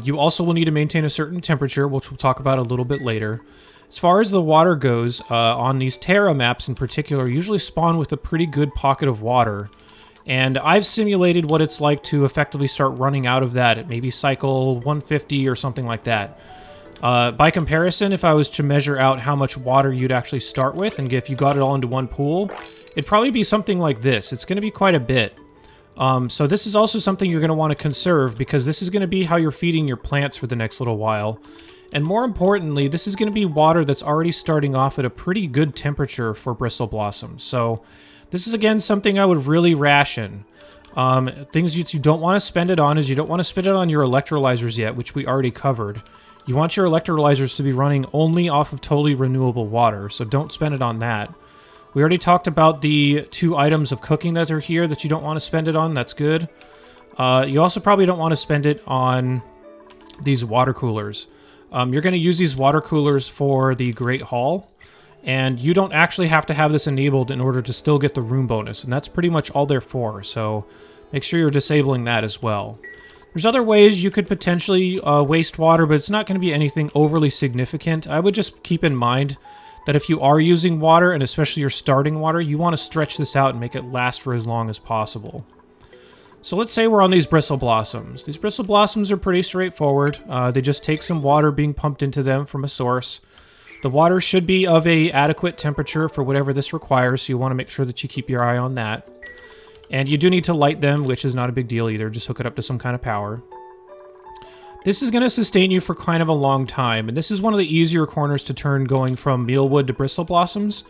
You also will need to maintain a certain temperature, which we'll talk about a little bit later. As far as the water goes, on these Terra maps in particular, usually spawn with a pretty good pocket of water. And I've simulated what it's like to effectively start running out of that at maybe cycle 150 or something like that. By comparison, if I was to measure out how much water you'd actually start with, and if you got it all into one pool, it'd probably be something like this. It's going to be quite a bit. So this is also something you're going to want to conserve, because this is going to be how you're feeding your plants for the next little while. And more importantly, this is going to be water that's already starting off at a pretty good temperature for Bristle Blossoms. So this is, again, something I would really ration. Things you don't want to spend it on is you don't want to spend it on your electrolyzers yet, which we already covered. You want your electrolyzers to be running only off of totally renewable water, so don't spend it on that. We already talked about the 2 items of cooking that are here that you don't want to spend it on. That's good. You also probably don't want to spend it on these water coolers. You're going to use these water coolers for the Great Hall, and you don't actually have to have this enabled in order to still get the room bonus, and that's pretty much all they're for, so make sure you're disabling that as well. There's other ways you could potentially waste water, but it's not going to be anything overly significant. I would just keep in mind that if you are using water, and especially your starting water, you want to stretch this out and make it last for as long as possible. So let's say we're on these Bristle Blossoms. These Bristle Blossoms are pretty straightforward. They just take some water being pumped into them from a source. The water should be of a adequate temperature for whatever this requires, so you want to make sure that you keep your eye on that. And you do need to light them, which is not a big deal either. Just hook it up to some kind of power. This is going to sustain you for kind of a long time, and this is one of the easier corners to turn going from Mealwood to Bristle Blossoms.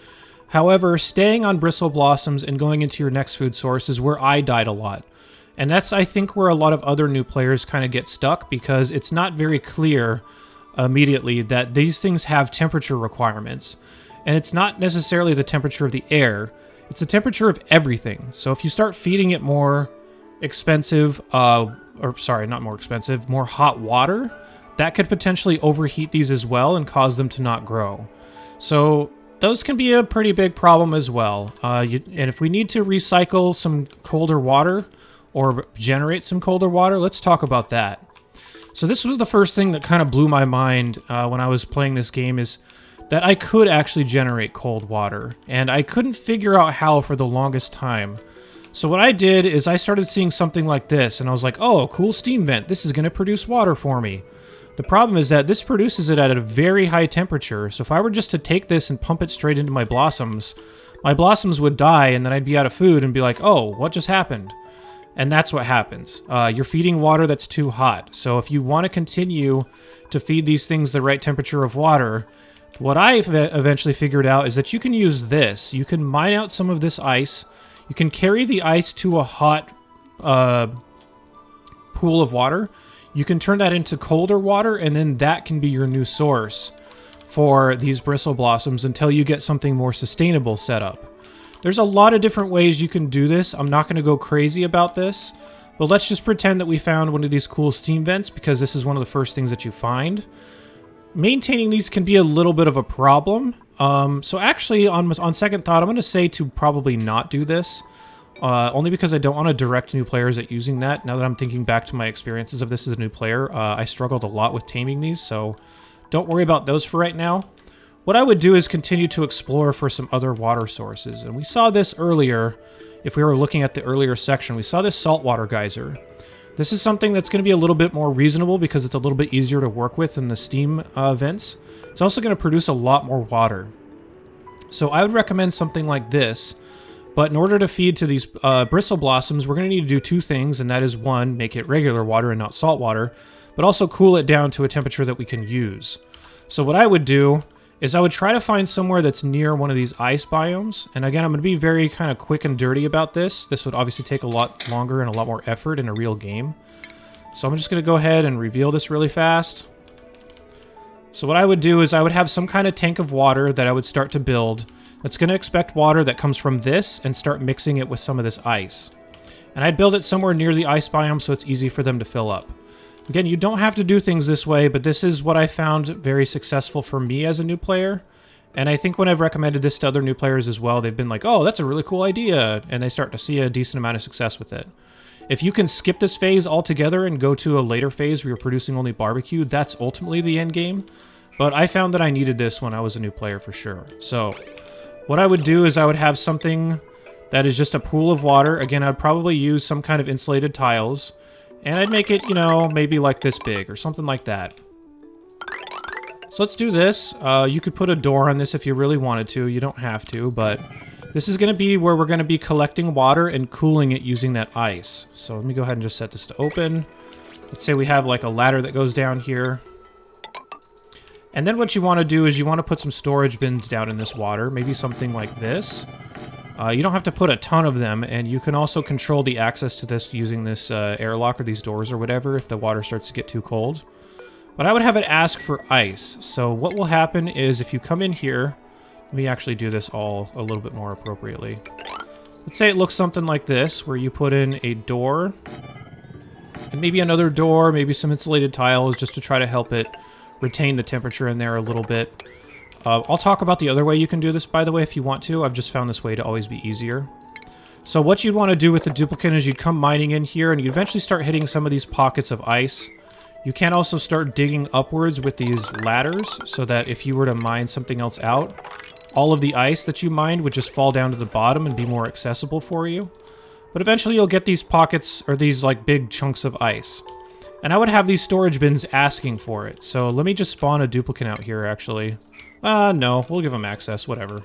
However, staying on Bristle Blossoms and going into your next food source is where I died a lot. And that's, I think, where a lot of other new players kind of get stuck, because it's not very clear immediately that these things have temperature requirements. And it's not necessarily the temperature of the air, it's the temperature of everything. So if you start feeding it more expensive, more hot water, that could potentially overheat these as well and cause them to not grow. So those can be a pretty big problem as well. And if we need to recycle some colder water or generate some colder water, let's talk about that. So this was the first thing that kind of blew my mind when I was playing this game, is that I could actually generate cold water, and I couldn't figure out how for the longest time. So what I did is I started seeing something like this, and I was like, oh, cool steam vent, this is going to produce water for me. The problem is that this produces it at a very high temperature, so if I were just to take this and pump it straight into my blossoms would die, and then I'd be out of food and be like, oh, what just happened? And that's what happens. You're feeding water that's too hot. So if you want to continue to feed these things the right temperature of water, what I eventually figured out is that you can use this. You can mine out some of this ice. You can carry the ice to a hot pool of water. You can turn that into colder water, and then that can be your new source for these Bristle Blossoms until you get something more sustainable set up. There's a lot of different ways you can do this. I'm not going to go crazy about this, but let's just pretend that we found one of these cool steam vents, because this is one of the first things that you find. maintaining these can be a little bit of a problem. So actually, on second thought, I'm going to say to probably not do this. Only because I don't want to direct new players at using that. Now that I'm thinking back to my experiences of this as a new player, I struggled a lot with taming these, so don't worry about those for right now. What I would do is continue to explore for some other water sources. And we saw this earlier, if we were looking at the earlier section, we saw this saltwater geyser. This is something that's going to be a little bit more reasonable because it's a little bit easier to work with than the steam vents. It's also going to produce a lot more water. So I would recommend something like this. But in order to feed to these bristle blossoms, we're going to need to do two things, and that is, one, make it regular water and not salt water, but also cool it down to a temperature that we can use. So what I would do is I would try to find somewhere that's near one of these ice biomes. And again, I'm going to be very kind of quick and dirty about this. This would obviously take a lot longer and a lot more effort in a real game. So I'm just going to go ahead and reveal this really fast. So what I would do is I would have some kind of tank of water that I would start to build. That's going to expect water that comes from this and start mixing it with some of this ice. And I'd build it somewhere near the ice biome so it's easy for them to fill up. Again, you don't have to do things this way, but this is what I found very successful for me as a new player. And I think when I've recommended this to other new players as well, they've been like, oh, that's a really cool idea. And they start to see a decent amount of success with it. If you can skip this phase altogether and go to a later phase where you're producing only barbecue, that's ultimately the end game. But I found that I needed this when I was a new player for sure. So what I would do is I would have something that is just a pool of water. Again, I'd probably use some kind of insulated tiles. And I'd make it, you know, maybe like this big or something like that. So let's do this. You could put a door on this if you really wanted to. You don't have to, but this is going to be where we're going to be collecting water and cooling it using that ice. So let me go ahead and just set this to open. Let's say we have like a ladder that goes down here. And then what you want to do is you want to put some storage bins down in this water. Maybe something like this. You don't have to put a ton of them, and you can also control the access to this using this airlock or these doors or whatever if the water starts to get too cold. But I would have it ask for ice. So what will happen is if you come in here, let me actually do this all a little bit more appropriately. Let's say it looks something like this, where you put in a door, and maybe another door, maybe some insulated tiles just to try to help it retain the temperature in there a little bit. I'll talk about the other way you can do this, by the way, if you want to. I've just found this way to always be easier. So what you'd want to do with the duplicate is you'd come mining in here, and you'd eventually start hitting some of these pockets of ice. You can also start digging upwards with these ladders, so that if you were to mine something else out, all of the ice that you mined would just fall down to the bottom and be more accessible for you. But eventually you'll get these pockets, or these like big chunks of ice. And I would have these storage bins asking for it. So let me just spawn a duplicate out here, actually. No, we'll give them access, whatever.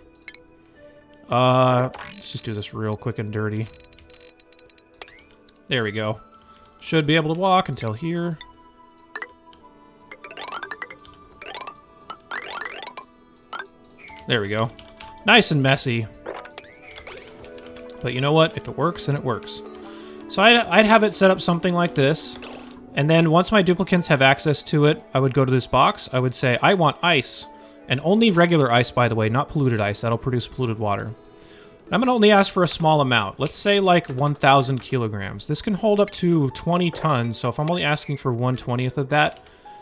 Let's just do this real quick and dirty. There we go. Should be able to walk until here. There we go. Nice and messy. But you know what? If it works, then it works. So I'd have it set up something like this. And then once my duplicates have access to it, I would go to this box. I would say, I want ice. And only regular ice, by the way, not polluted ice. That'll produce polluted water. I'm going to only ask for a small amount. Let's say like 1,000 kilograms. This can hold up to 20 tons, so if I'm only asking for 1/20th of that,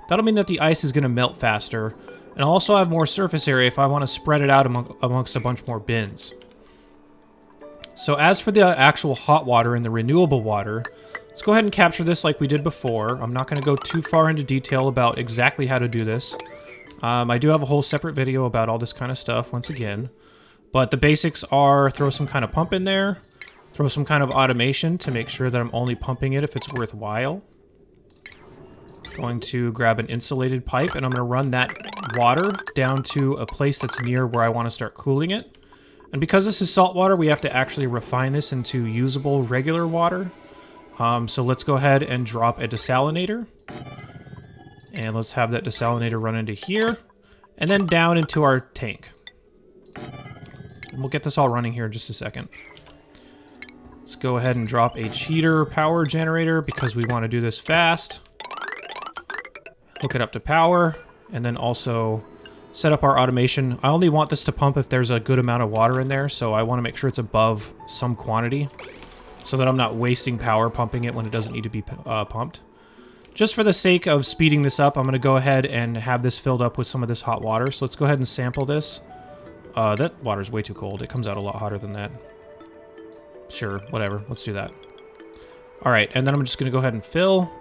that'll mean that the ice is going to melt faster. And I'll also have more surface area if I want to spread it out amongst a bunch more bins. So as for the actual hot water and the renewable water, let's go ahead and capture this like we did before. I'm not going to go too far into detail about exactly how to do this. I do have a whole separate video about all this kind of stuff, once again. But the basics are throw some kind of pump in there, throw some kind of automation to make sure that I'm only pumping it if it's worthwhile. Going to grab an insulated pipe, and I'm going to run that water down to a place that's near where I want to start cooling it. And because this is salt water, we have to actually refine this into usable regular water. So let's go ahead and drop a desalinator. And let's have that desalinator run into here. And then down into our tank. And we'll get this all running here in just a second. Let's go ahead and drop a cheater power generator because we want to do this fast. Hook it up to power. And then also set up our automation. I only want this to pump if there's a good amount of water in there. So I want to make sure it's above some quantity, so that I'm not wasting power pumping it when it doesn't need to be pumped. Just for the sake of speeding this up, I'm going to go ahead and have this filled up with some of this hot water. So let's go ahead and sample this. That water's way too cold. It comes out a lot hotter than that. Sure, whatever. Let's do that. Alright, and then I'm just going to go ahead and fill.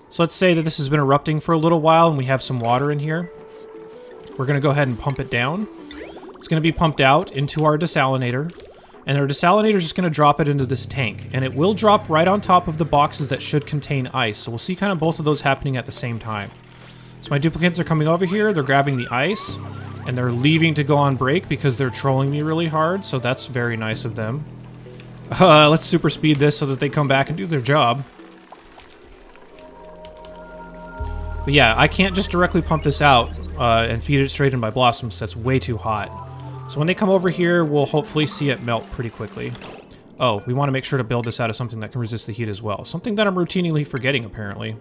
So let's say that this has been erupting for a little while and we have some water in here. We're going to go ahead and pump it down. It's going to be pumped out into our desalinator. And our desalinator is just going to drop it into this tank. And it will drop right on top of the boxes that should contain ice. So we'll see kind of both of those happening at the same time. So my duplicates are coming over here. They're grabbing the ice. And they're leaving to go on break because they're trolling me really hard. So that's very nice of them. Let's super speed this so that they come back and do their job. But yeah, I can't just directly pump this out and feed it straight in my blossoms. That's way too hot. So when they come over here, we'll hopefully see it melt pretty quickly. Oh, we want to make sure to build this out of something that can resist the heat as well. Something that I'm routinely forgetting, apparently.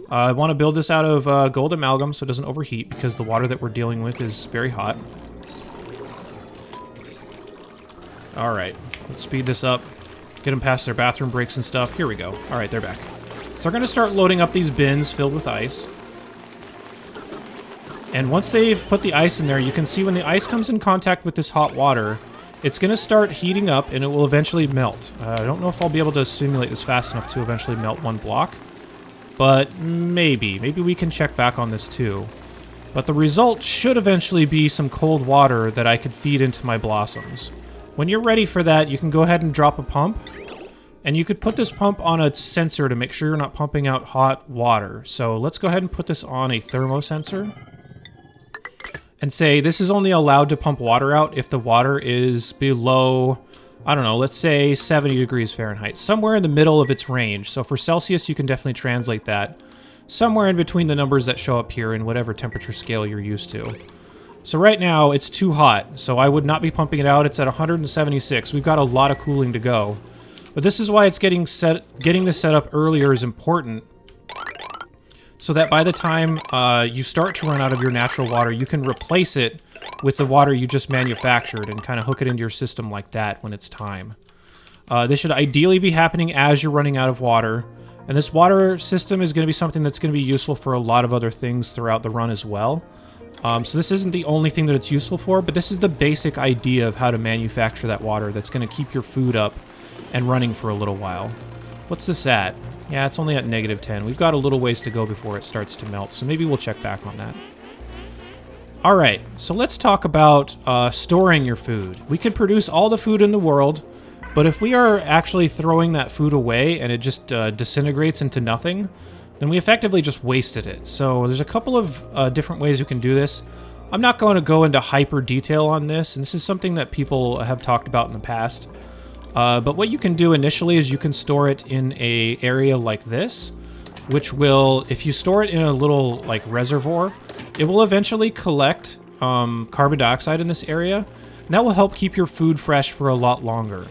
I want to build this out of gold amalgam so it doesn't overheat, because the water that we're dealing with is very hot. Alright, let's speed this up. Get them past their bathroom breaks and stuff. Here we go. Alright, they're back. So we're going to start loading up these bins filled with ice. And once they've put the ice in there, you can see when the ice comes in contact with this hot water, it's going to start heating up and it will eventually melt. I don't know if I'll be able to simulate this fast enough to eventually melt one block. But maybe. Maybe we can check back on this too. But the result should eventually be some cold water that I could feed into my blossoms. When you're ready for that, you can go ahead and drop a pump. And you could put this pump on a sensor to make sure you're not pumping out hot water. So let's go ahead and put this on a thermosensor. And say this is only allowed to pump water out if the water is below, I don't know, let's say 70 degrees Fahrenheit. Somewhere in the middle of its range. So for Celsius, you can definitely translate that. Somewhere in between the numbers that show up here in whatever temperature scale you're used to. So right now, it's too hot. So I would not be pumping it out. It's at 176. We've got a lot of cooling to go. But this is why it's getting this set up earlier is important. So that by the time you start to run out of your natural water, you can replace it with the water you just manufactured and kind of hook it into your system like that when it's time. This should ideally be happening as you're running out of water. And this water system is going to be something that's going to be useful for a lot of other things throughout the run as well. So this isn't the only thing that it's useful for, but this is the basic idea of how to manufacture that water that's going to keep your food up and running for a little while. What's this at? Yeah, it's only at -10. We've got a little ways to go before it starts to melt, so maybe we'll check back on that. Alright, so let's talk about storing your food. We could produce all the food in the world, but if we are actually throwing that food away and it just disintegrates into nothing, then we effectively just wasted it. So there's a couple of different ways you can do this. I'm not going to go into hyper detail on this, and this is something that people have talked about in the past. But what you can do initially is you can store it in a area like this, which will, if you store it in a little like reservoir, it will eventually collect carbon dioxide in this area, and that will help keep your food fresh for a lot longer.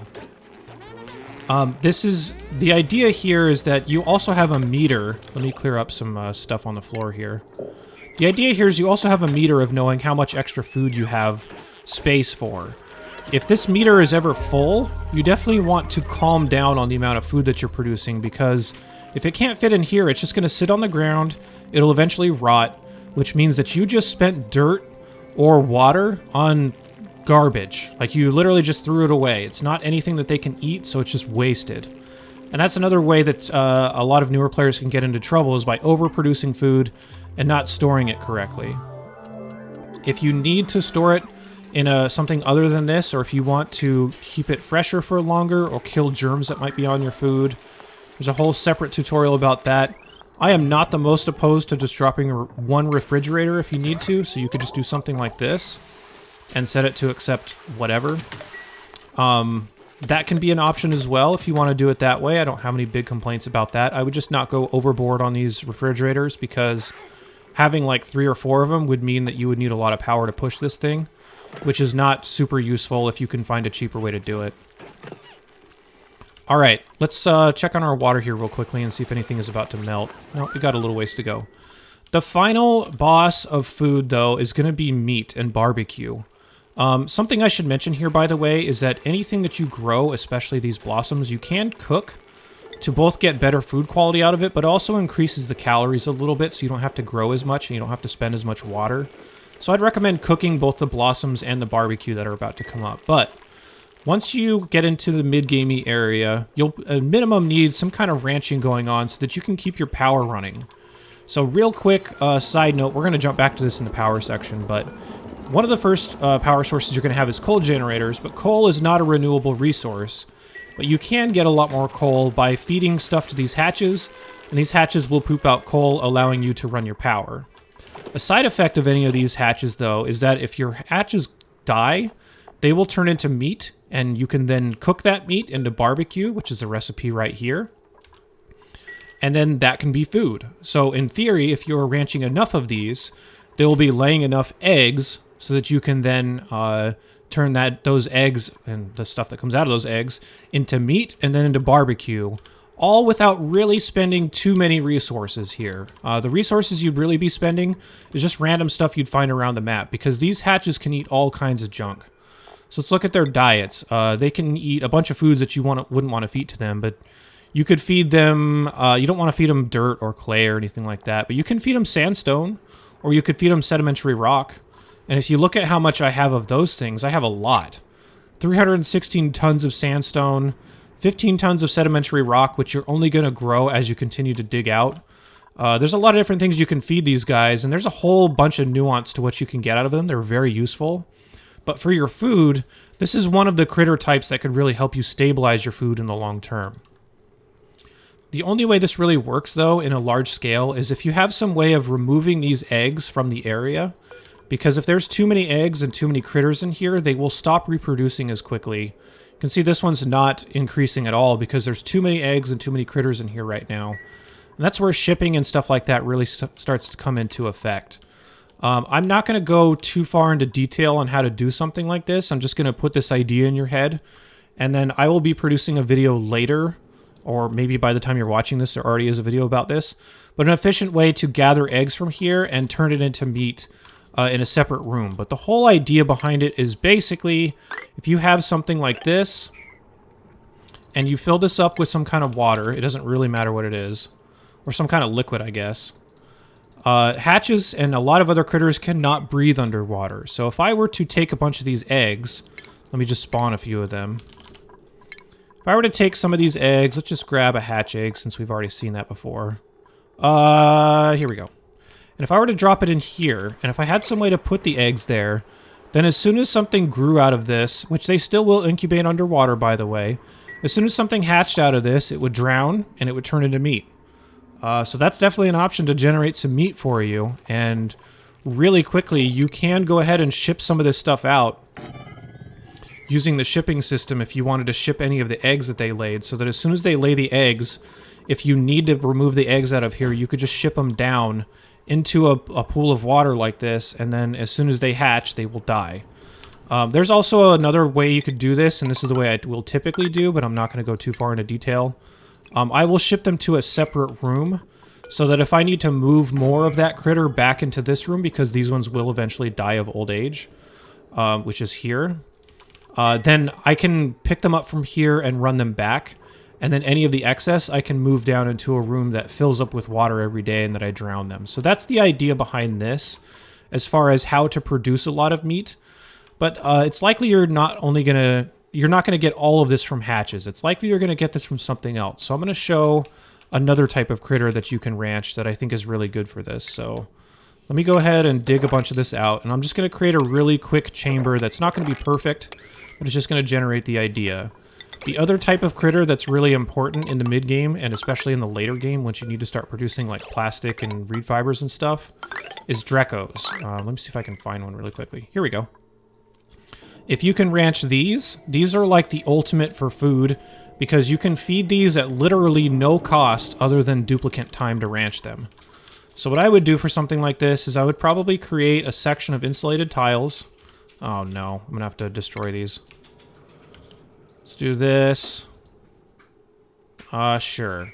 The idea here is that you also have a meter. Let me clear up some stuff on the floor here. The idea here is you also have a meter of knowing how much extra food you have space for. If this meter is ever full, you definitely want to calm down on the amount of food that you're producing, because if it can't fit in here, it's just going to sit on the ground, it'll eventually rot, which means that you just spent dirt or water on garbage. Like, you literally just threw it away. It's not anything that they can eat, so it's just wasted. And that's another way that a lot of newer players can get into trouble, is by overproducing food and not storing it correctly. If you need to store it in something other than this, or if you want to keep it fresher for longer or kill germs that might be on your food, there's a whole separate tutorial about that. I am not the most opposed to just dropping one refrigerator if you need to, so you could just do something like this and set it to accept whatever. That can be an option as well if you want to do it that way. I don't have any big complaints about that. I would just not go overboard on these refrigerators, because having like 3 or 4 of them would mean that you would need a lot of power to push this thing, which is not super useful if you can find a cheaper way to do it. Alright, let's check on our water here real quickly and see if anything is about to melt. Well, we got a little ways to go. The final boss of food, though, is going to be meat and barbecue. Something I should mention here, by the way, is that anything that you grow, especially these blossoms, you can cook. to both get better food quality out of it, but also increases the calories a little bit so you don't have to grow as much and you don't have to spend as much water. So I'd recommend cooking both the blossoms and the barbecue that are about to come up. But once you get into the mid-gamey area, you'll at minimum need some kind of ranching going on so that you can keep your power running. So real quick side note, we're going to jump back to this in the power section, but one of the first power sources you're going to have is coal generators, but coal is not a renewable resource. But you can get a lot more coal by feeding stuff to these hatches, and these hatches will poop out coal, allowing you to run your power. A side effect of any of these hatches, though, is that if your hatches die, they will turn into meat, and you can then cook that meat into barbecue, which is the recipe right here. And then that can be food. So in theory, if you're ranching enough of these, they will be laying enough eggs so that you can then turn those eggs and the stuff that comes out of those eggs into meat and then into barbecue, all without really spending too many resources here. The resources you'd really be spending is just random stuff you'd find around the map, because these hatches can eat all kinds of junk. So let's look at their diets. They can eat a bunch of foods that you wouldn't want to feed to them, but you could feed them, you don't want to feed them dirt or clay or anything like that, but you can feed them sandstone, or you could feed them sedimentary rock. And if you look at how much I have of those things, I have a lot. 316 tons of sandstone, 15 tons of sedimentary rock, which you're only going to grow as you continue to dig out. There's a lot of different things you can feed these guys, and there's a whole bunch of nuance to what you can get out of them. They're very useful. But for your food, this is one of the critter types that could really help you stabilize your food in the long term. The only way this really works, though, in a large scale, is if you have some way of removing these eggs from the area. Because if there's too many eggs and too many critters in here, they will stop reproducing as quickly. You can see this one's not increasing at all because there's too many eggs and too many critters in here right now. And that's where shipping and stuff like that really starts to come into effect. I'm not going to go too far into detail on how to do something like this. I'm just going to put this idea in your head. And then I will be producing a video later, or maybe by the time you're watching this, there already is a video about this. But an efficient way to gather eggs from here and turn it into meat in a separate room. But the whole idea behind it is basically, if you have something like this, and you fill this up with some kind of water, it doesn't really matter what it is, or some kind of liquid, I guess. Hatches and a lot of other critters cannot breathe underwater. So if I were to take a bunch of these eggs, let me just spawn a few of them. If I were to take some of these eggs, let's just grab a hatch egg since we've already seen that before. Here we go. And if I were to drop it in here, and if I had some way to put the eggs there, then as soon as something grew out of this, which they still will incubate underwater, by the way, as soon as something hatched out of this, it would drown, and it would turn into meat. So that's definitely an option to generate some meat for you, and really quickly, you can go ahead and ship some of this stuff out using the shipping system if you wanted to ship any of the eggs that they laid, so that as soon as they lay the eggs, if you need to remove the eggs out of here, you could just ship them down into a pool of water like this, and then as soon as they hatch, they will die. There's also another way you could do this, and this is the way I will typically do, but I'm not going to go too far into detail. I will ship them to a separate room, so that if I need to move more of that critter back into this room, because these ones will eventually die of old age, which is here, then I can pick them up from here and run them back. And then any of the excess, I can move down into a room that fills up with water every day and that I drown them. So that's the idea behind this, as far as how to produce a lot of meat. But it's likely you're not gonna get all of this from hatches. It's likely you're gonna get this from something else. So I'm gonna show another type of critter that you can ranch that I think is really good for this. So let me go ahead and dig a bunch of this out, and I'm just gonna create a really quick chamber that's not gonna be perfect, but it's just gonna generate the idea. The other type of critter that's really important in the mid-game, and especially in the later game, once you need to start producing like plastic and reed fibers and stuff, is Drekos. Let me see if I can find one really quickly. Here we go. If you can ranch these are like the ultimate for food, because you can feed these at literally no cost other than duplicate time to ranch them. So what I would do for something like this is I would probably create a section of insulated tiles. Oh no, I'm gonna have to destroy these. Let's do this. Sure.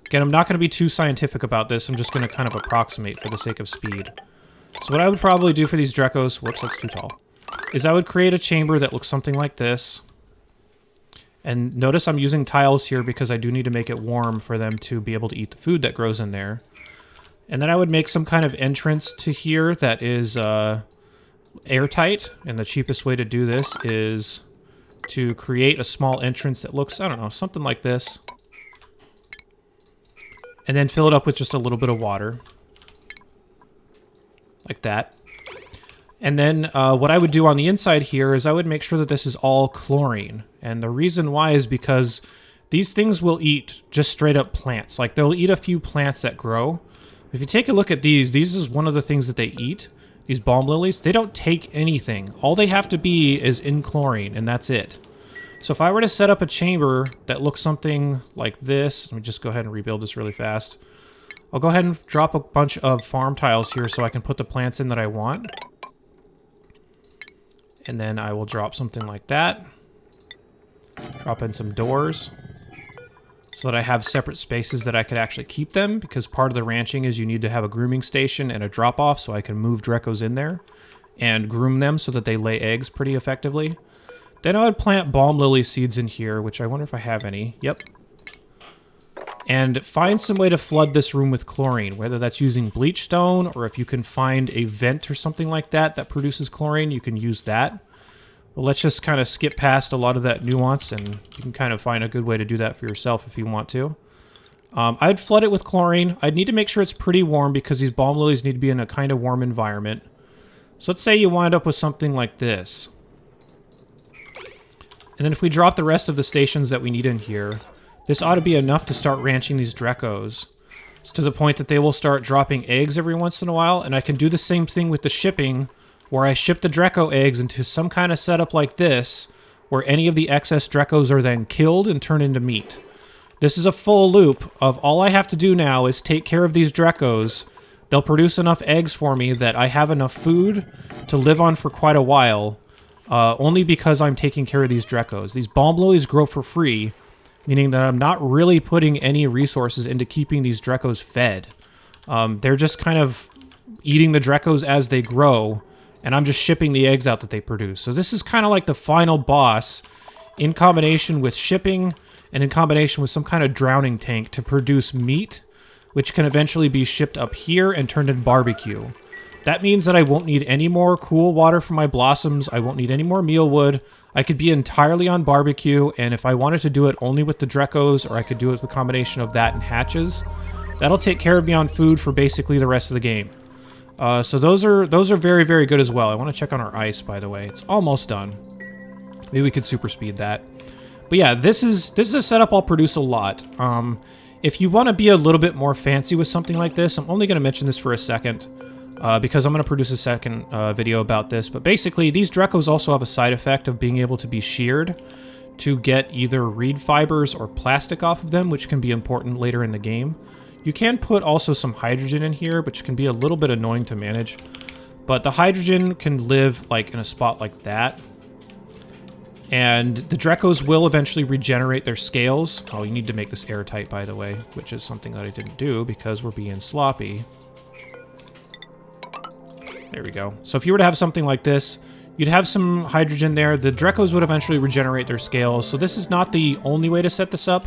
Again, I'm not going to be too scientific about this. I'm just going to kind of approximate for the sake of speed. So what I would probably do for these Drekos... Whoops, that's too tall. Is I would create a chamber that looks something like this. And notice I'm using tiles here because I do need to make it warm for them to be able to eat the food that grows in there. And then I would make some kind of entrance to here that is airtight. And the cheapest way to do this is to create a small entrance that looks, I don't know, something like this. And then fill it up with just a little bit of water. Like that. And then what I would do on the inside here is I would make sure that this is all chlorine. And the reason why is because these things will eat just straight up plants. Like they'll eat a few plants that grow. If you take a look at these is one of the things that they eat. These balm lilies, they don't take anything. All they have to be is in chlorine, and that's it. So if I were to set up a chamber that looks something like this, let me just go ahead and rebuild this really fast. I'll go ahead and drop a bunch of farm tiles here so I can put the plants in that I want. And then I will drop something like that. Drop in some doors. So that I have separate spaces that I could actually keep them. Because part of the ranching is you need to have a grooming station and a drop-off so I can move Drekos in there. And groom them so that they lay eggs pretty effectively. Then I would plant balm lily seeds in here, which I wonder if I have any. Yep. And find some way to flood this room with chlorine, whether that's using bleach stone, or if you can find a vent or something like that that produces chlorine, you can use that. But let's just kind of skip past a lot of that nuance, and you can kind of find a good way to do that for yourself if you want to. I'd flood it with chlorine. I'd need to make sure it's pretty warm because these balm lilies need to be in a kind of warm environment. So let's say you wind up with something like this. And then if we drop the rest of the stations that we need in here, this ought to be enough to start ranching these Drekos. It's to the point that they will start dropping eggs every once in a while, and I can do the same thing with the shipping, where I ship the Dreko eggs into some kind of setup like this, where any of the excess Drekos are then killed and turned into meat. This is a full loop of all I have to do now is take care of these Drekos. They'll produce enough eggs for me that I have enough food to live on for quite a while, only because I'm taking care of these Drekos. These balm lilies grow for free, meaning that I'm not really putting any resources into keeping these Drekos fed. They're just kind of eating the Drekos as they grow, and I'm just shipping the eggs out that they produce. So this is kind of like the final boss in combination with shipping and in combination with some kind of drowning tank to produce meat, which can eventually be shipped up here and turned into barbecue. That means that I won't need any more cool water for my blossoms. I won't need any more mealwood. I could be entirely on barbecue, and if I wanted to do it only with the Drekos, or I could do it with a combination of that and hatches, that'll take care of me on food for basically the rest of the game. So those are very, very good as well. I want to check on our ice, by the way. It's almost done. Maybe we could super speed that. But yeah, this is a setup I'll produce a lot. If you want to be a little bit more fancy with something like this, I'm only going to mention this for a second. Because I'm going to produce a second video about this. But basically, these Drekos also have a side effect of being able to be sheared to get either reed fibers or plastic off of them, which can be important later in the game. You can put also some hydrogen in here, which can be a little bit annoying to manage. But the hydrogen can live like in a spot like that. And the Drekos will eventually regenerate their scales. Oh, you need to make this airtight, by the way, which is something that I didn't do because we're being sloppy. There we go. So if you were to have something like this, you'd have some hydrogen there. The Drekos would eventually regenerate their scales. So this is not the only way to set this up.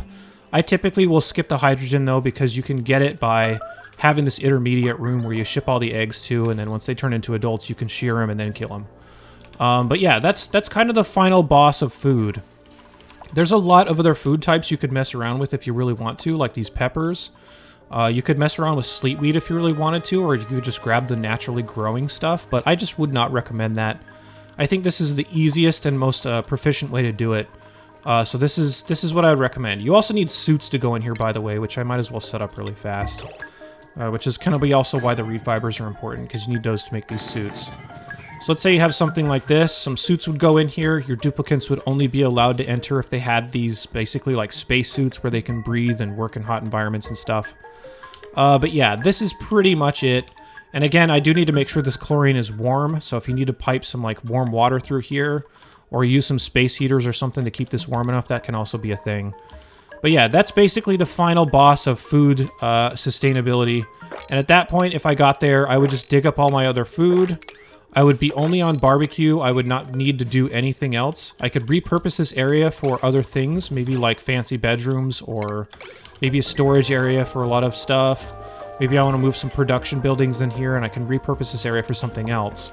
I typically will skip the hydrogen, though, because you can get it by having this intermediate room where you ship all the eggs to, and then once they turn into adults, you can shear them and then kill them. But yeah, that's kind of the final boss of food. There's a lot of other food types you could mess around with if you really want to, like these peppers. You could mess around with sleetweed if you really wanted to, or you could just grab the naturally growing stuff, but I just would not recommend that. I think this is the easiest and most proficient way to do it. So this is what I would recommend. You also need suits to go in here, by the way, which I might as well set up really fast. Which is kind of also why the reed fibers are important, because you need those to make these suits. So let's say you have something like this. Some suits would go in here. Your duplicants would only be allowed to enter if they had these basically like space suits where they can breathe and work in hot environments and stuff. But yeah, this is pretty much it. And again, I do need to make sure this chlorine is warm. So if you need to pipe some like warm water through here, or use some space heaters or something to keep this warm enough, that can also be a thing. But yeah, that's basically the final boss of food sustainability. And at that point, if I got there, I would just dig up all my other food. I would be only on barbecue. I would not need to do anything else. I could repurpose this area for other things, maybe like fancy bedrooms or maybe a storage area for a lot of stuff. Maybe I want to move some production buildings in here and I can repurpose this area for something else.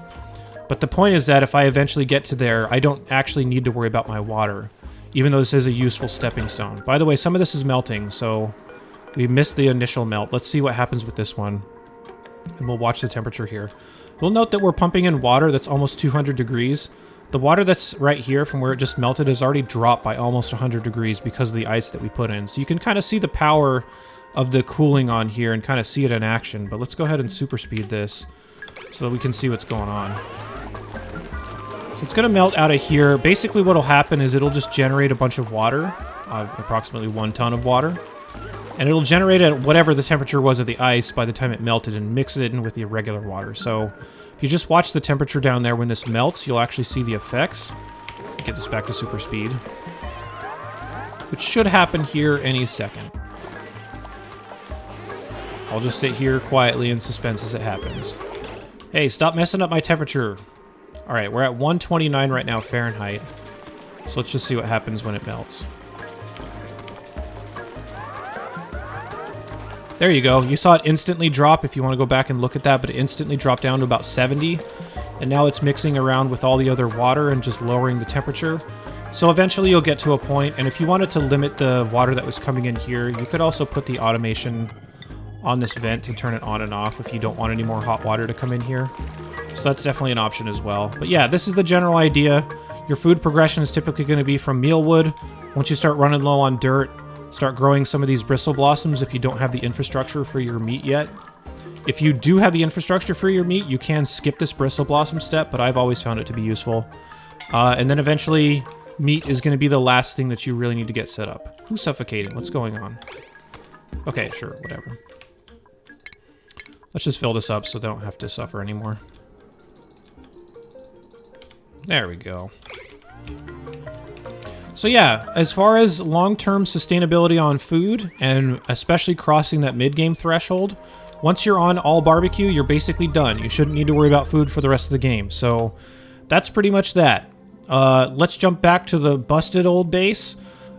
But the point is that if I eventually get to there, I don't actually need to worry about my water, even though this is a useful stepping stone. By the way, some of this is melting, so we missed the initial melt. Let's see what happens with this one. And we'll watch the temperature here. We'll note that we're pumping in water that's almost 200 degrees. The water that's right here from where it just melted has already dropped by almost 100 degrees because of the ice that we put in. So you can kind of see the power of the cooling on here and kind of see it in action. But let's go ahead and super speed this so that we can see what's going on. So it's going to melt out of here. Basically what will happen is it'll just generate a bunch of water, approximately 1 ton of water. And it'll generate at whatever the temperature was of the ice by the time it melted and mix it in with the irregular water. So if you just watch the temperature down there when this melts, you'll actually see the effects. Get this back to super speed, which should happen here any second. I'll just sit here quietly in suspense as it happens. Hey, stop messing up my temperature. All right, we're at 129 right now Fahrenheit. So let's just see what happens when it melts. There you go. You saw it instantly drop if you want to go back and look at that, but it instantly dropped down to about 70. And now it's mixing around with all the other water and just lowering the temperature. So eventually you'll get to a point, and if you wanted to limit the water that was coming in here, you could also put the automation on this vent to turn it on and off if you don't want any more hot water to come in here. So that's definitely an option as well. But yeah, this is the general idea. Your food progression is typically going to be from mealwood. Once you start running low on dirt, start growing some of these bristle blossoms if you don't have the infrastructure for your meat yet. If you do have the infrastructure for your meat, you can skip this bristle blossom step, but I've always found it to be useful. And then eventually, meat is going to be the last thing that you really need to get set up. Who's suffocating? What's going on? Okay, sure, whatever. Let's just fill this up so they don't have to suffer anymore. There we go. So yeah, as far as long-term sustainability on food, and especially crossing that mid-game threshold, once you're on all barbecue, you're basically done. You shouldn't need to worry about food for the rest of the game. So that's pretty much that. Let's jump back to the busted old base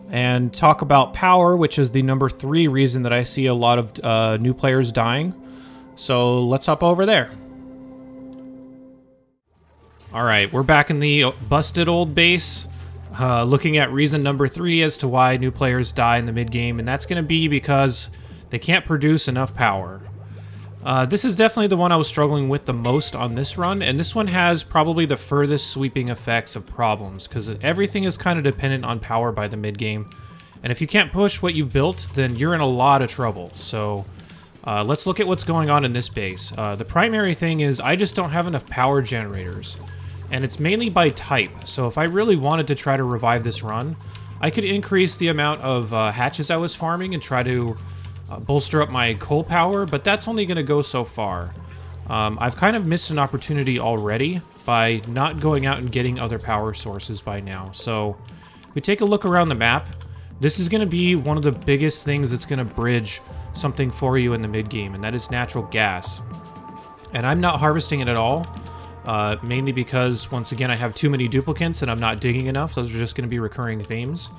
and talk about power, which is the number 3 reason that I see a lot of new players dying. So let's hop over there. All right, we're back in the busted old base. Looking at reason number 3 as to why new players die in the mid-game, and that's going to be because they can't produce enough power. This is definitely the one I was struggling with the most on this run, and this one has probably the furthest sweeping effects of problems, because everything is kind of dependent on power by the mid-game, and if you can't push what you've built, then you're in a lot of trouble. So let's look at what's going on in this base. The primary thing is I just don't have enough power generators. And it's mainly by type, so if I really wanted to try to revive this run, I could increase the amount of hatches I was farming and try to bolster up my coal power, but that's only going to go so far. I've kind of missed an opportunity already by not going out and getting other power sources by now. So if we take a look around the map, this is going to be one of the biggest things that's going to bridge something for you in the mid-game, and that is natural gas. And I'm not harvesting it at all. Mainly because, once again, I have too many duplicates and I'm not digging enough. Those are just going to be recurring themes.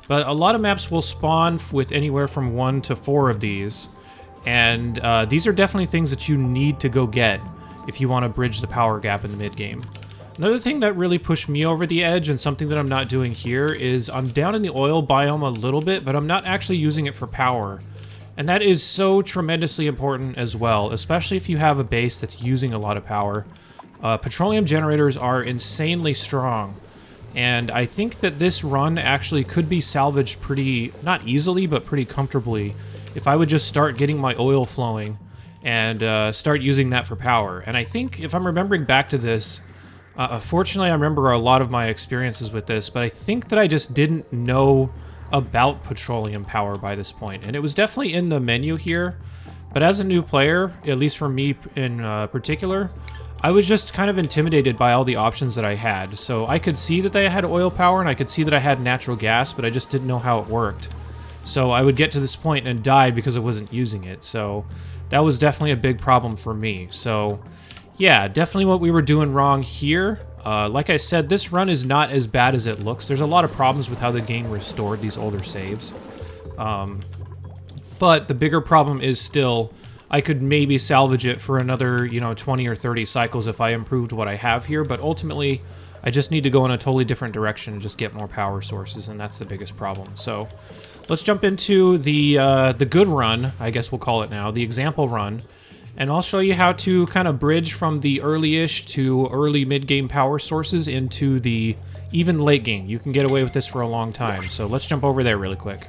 But a lot of maps will spawn with anywhere from 1 to 4 of these. And these are definitely things that you need to go get if you want to bridge the power gap in the mid-game. Another thing that really pushed me over the edge, and something that I'm not doing here, is I'm down in the oil biome a little bit, but I'm not actually using it for power. And that is so tremendously important as well, especially if you have a base that's using a lot of power. Petroleum generators are insanely strong, and I think that this run actually could be salvaged pretty, not easily, but pretty comfortably, if I would just start getting my oil flowing and start using that for power. And I think, if I'm remembering back to this, fortunately I remember a lot of my experiences with this, but I think that I just didn't know about petroleum power by this point, and it was definitely in the menu here, but as a new player, at least for me in particular, I was just kind of intimidated by all the options that I had. So I could see that I had oil power and I could see that I had natural gas, but I just didn't know how it worked. So I would get to this point and die because I wasn't using it. So that was definitely a big problem for me. So yeah, definitely what we were doing wrong here. Like I said, this run is not as bad as it looks. There's a lot of problems with how the game restored these older saves. But the bigger problem is still, I could maybe salvage it for another, 20 or 30 cycles if I improved what I have here, but ultimately, I just need to go in a totally different direction and just get more power sources, and that's the biggest problem. So, let's jump into the good run, I guess we'll call it now, the example run, and I'll show you how to kind of bridge from the early-ish to early mid-game power sources into the even late game. You can get away with this for a long time, so let's jump over there really quick.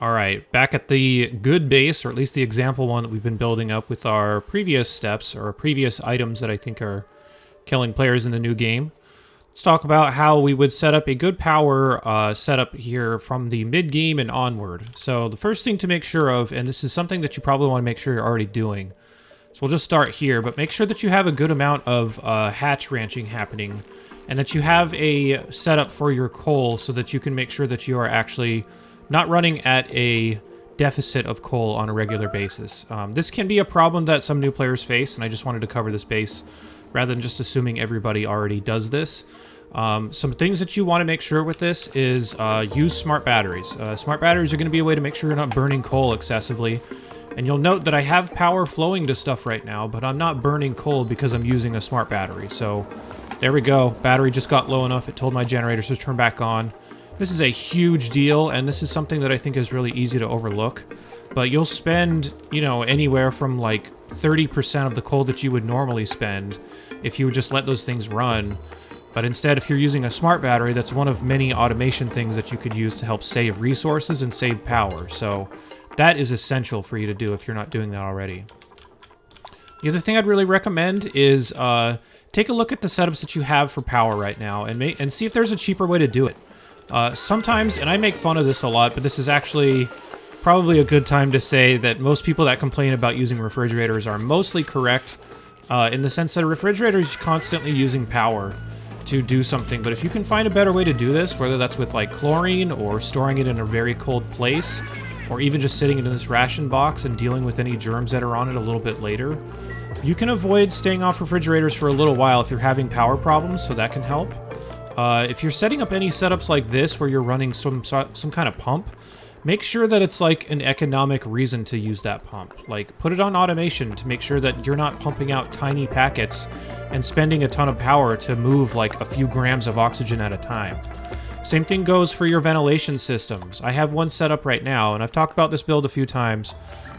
Alright, back at the good base, or at least the example one that we've been building up with our previous steps, or previous items that I think are killing players in the new game. Let's talk about how we would set up a good power setup here from the mid-game and onward. So the first thing to make sure of, and this is something that you probably want to make sure you're already doing, so we'll just start here, but make sure that you have a good amount of hatch ranching happening, and that you have a setup for your coal so that you can make sure that you are actually not running at a deficit of coal on a regular basis. This can be a problem that some new players face, and I just wanted to cover this base rather than just assuming everybody already does this. Some things that you want to make sure with this is use smart batteries. Smart batteries are going to be a way to make sure you're not burning coal excessively. And you'll note that I have power flowing to stuff right now, but I'm not burning coal because I'm using a smart battery. So there we go. Battery just got low enough. It told my generators to turn back on. This is a huge deal, and this is something that I think is really easy to overlook. But you'll spend, anywhere from like 30% of the coal that you would normally spend if you would just let those things run. But instead, if you're using a smart battery, that's one of many automation things that you could use to help save resources and save power. So that is essential for you to do if you're not doing that already. The other thing I'd really recommend is take a look at the setups that you have for power right now and see if there's a cheaper way to do it. Sometimes, and I make fun of this a lot, but this is actually probably a good time to say that most people that complain about using refrigerators are mostly correct, in the sense that a refrigerator is constantly using power to do something, but if you can find a better way to do this, whether that's with like chlorine or storing it in a very cold place, or even just sitting it in this ration box and dealing with any germs that are on it a little bit later, you can avoid staying off refrigerators for a little while if you're having power problems, so that can help. If you're setting up any setups like this where you're running some kind of pump, make sure that it's like an economic reason to use that pump. Like, put it on automation to make sure that you're not pumping out tiny packets and spending a ton of power to move like a few grams of oxygen at a time. Same thing goes for your ventilation systems. I have one set up right now, and I've talked about this build a few times.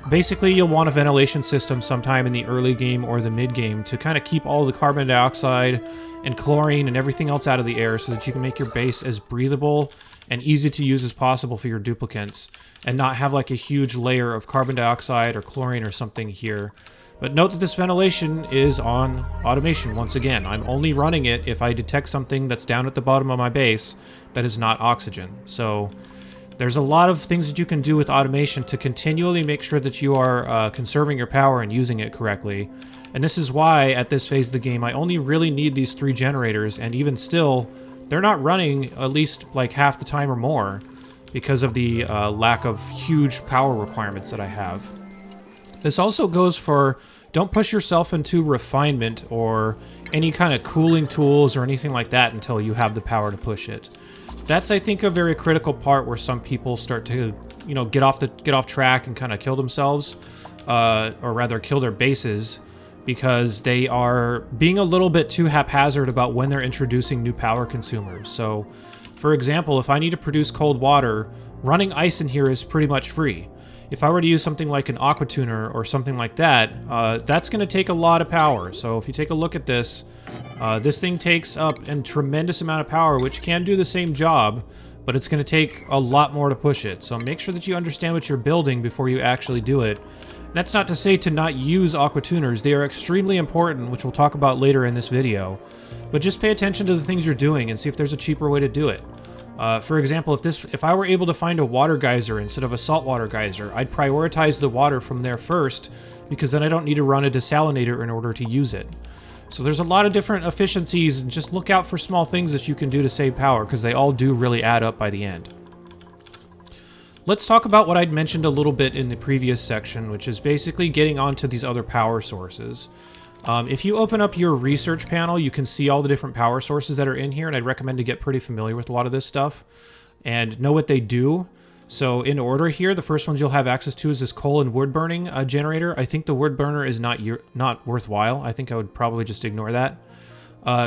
Basically, you'll want a ventilation system sometime in the early game or the mid game to kind of keep all the carbon dioxide and chlorine and everything else out of the air so that you can make your base as breathable and easy to use as possible for your duplicants and not have like a huge layer of carbon dioxide or chlorine or something here. But note that this ventilation is on automation once again. I'm only running it if I detect something that's down at the bottom of my base that is not oxygen. So there's a lot of things that you can do with automation to continually make sure that you are conserving your power and using it correctly. And this is why, at this phase of the game, I only really need these 3 generators, and even still, they're not running at least like half the time or more because of the lack of huge power requirements that I have. This also goes for, don't push yourself into refinement or any kind of cooling tools or anything like that until you have the power to push it. That's, I think, a very critical part where some people start to, get off track and kind of kill themselves, or rather kill their bases, because they are being a little bit too haphazard about when they're introducing new power consumers. So, for example, if I need to produce cold water, running ice in here is pretty much free. If I were to use something like an aqua tuner or something like that, that's going to take a lot of power. So if you take a look at this, this thing takes up a tremendous amount of power, which can do the same job, but it's going to take a lot more to push it. So make sure that you understand what you're building before you actually do it. That's not to say to not use aqua tuners. They are extremely important, which we'll talk about later in this video. But just pay attention to the things you're doing and see if there's a cheaper way to do it. For example, if I were able to find a water geyser instead of a saltwater geyser, I'd prioritize the water from there first, because then I don't need to run a desalinator in order to use it. So there's a lot of different efficiencies, and just look out for small things that you can do to save power, because they all do really add up by the end. let's talk about what I'd mentioned a little bit in the previous section, which is basically getting onto these other power sources. If you open up your research panel, you can see all the different power sources that are in here, and I'd recommend to get pretty familiar with a lot of this stuff and know what they do. So in order here, the first ones you'll have access to is this coal and wood burning generator. I think the wood burner is not worthwhile. I think I would probably just ignore that.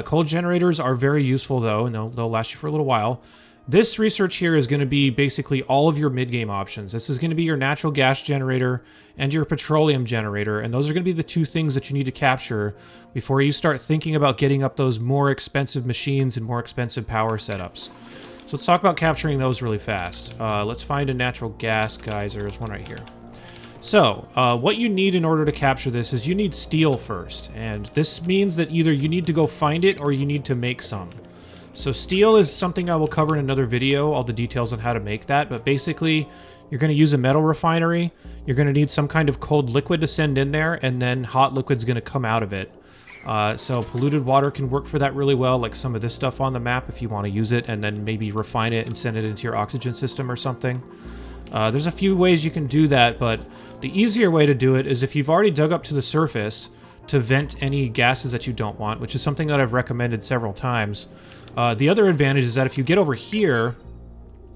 Coal generators are very useful though, and they'll last you for a little while. This research here is going to be basically all of your mid-game options. This is going to be your natural gas generator and your petroleum generator, and those are going to be the two things that you need to capture before you start thinking about getting up those more expensive machines and more expensive power setups. So let's talk about capturing those really fast. Let's find a natural gas geyser. There's one right here. So, what you need in order to capture this is you need steel first, and this means that either you need to go find it or you need to make some. So steel is something I will cover in another video, all the details on how to make that, but basically you're going to use a metal refinery, you're going to need some kind of cold liquid to send in there, and then hot liquid's going to come out of it. So polluted water can work for that really well, like some of this stuff on the map if you want to use it, and then maybe refine it and send it into your oxygen system or something. There's a few ways you can do that, but the easier way to do it is if you've already dug up to the surface to vent any gases that you don't want, which is something that I've recommended several times. The other advantage is that if you get over here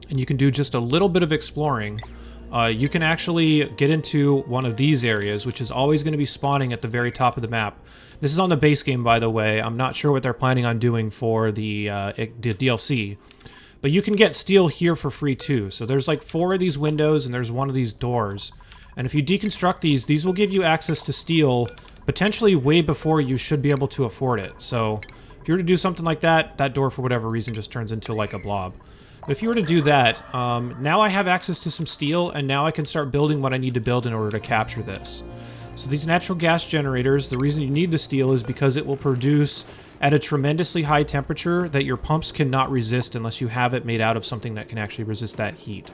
and you can do just a little bit of exploring, you can actually get into one of these areas, which is always going to be spawning at the very top of the map. This is on the base game, by the way. I'm not sure what they're planning on doing for the DLC. But you can get steel here for free too. So there's like 4 of these windows and there's one of these doors. And if you deconstruct these will give you access to steel potentially way before you should be able to afford it. So if you were to do something like that, that door for whatever reason just turns into like a blob. But if you were to do that, now I have access to some steel, and now I can start building what I need to build in order to capture this. So these natural gas generators, the reason you need the steel is because it will produce at a tremendously high temperature that your pumps cannot resist unless you have it made out of something that can actually resist that heat.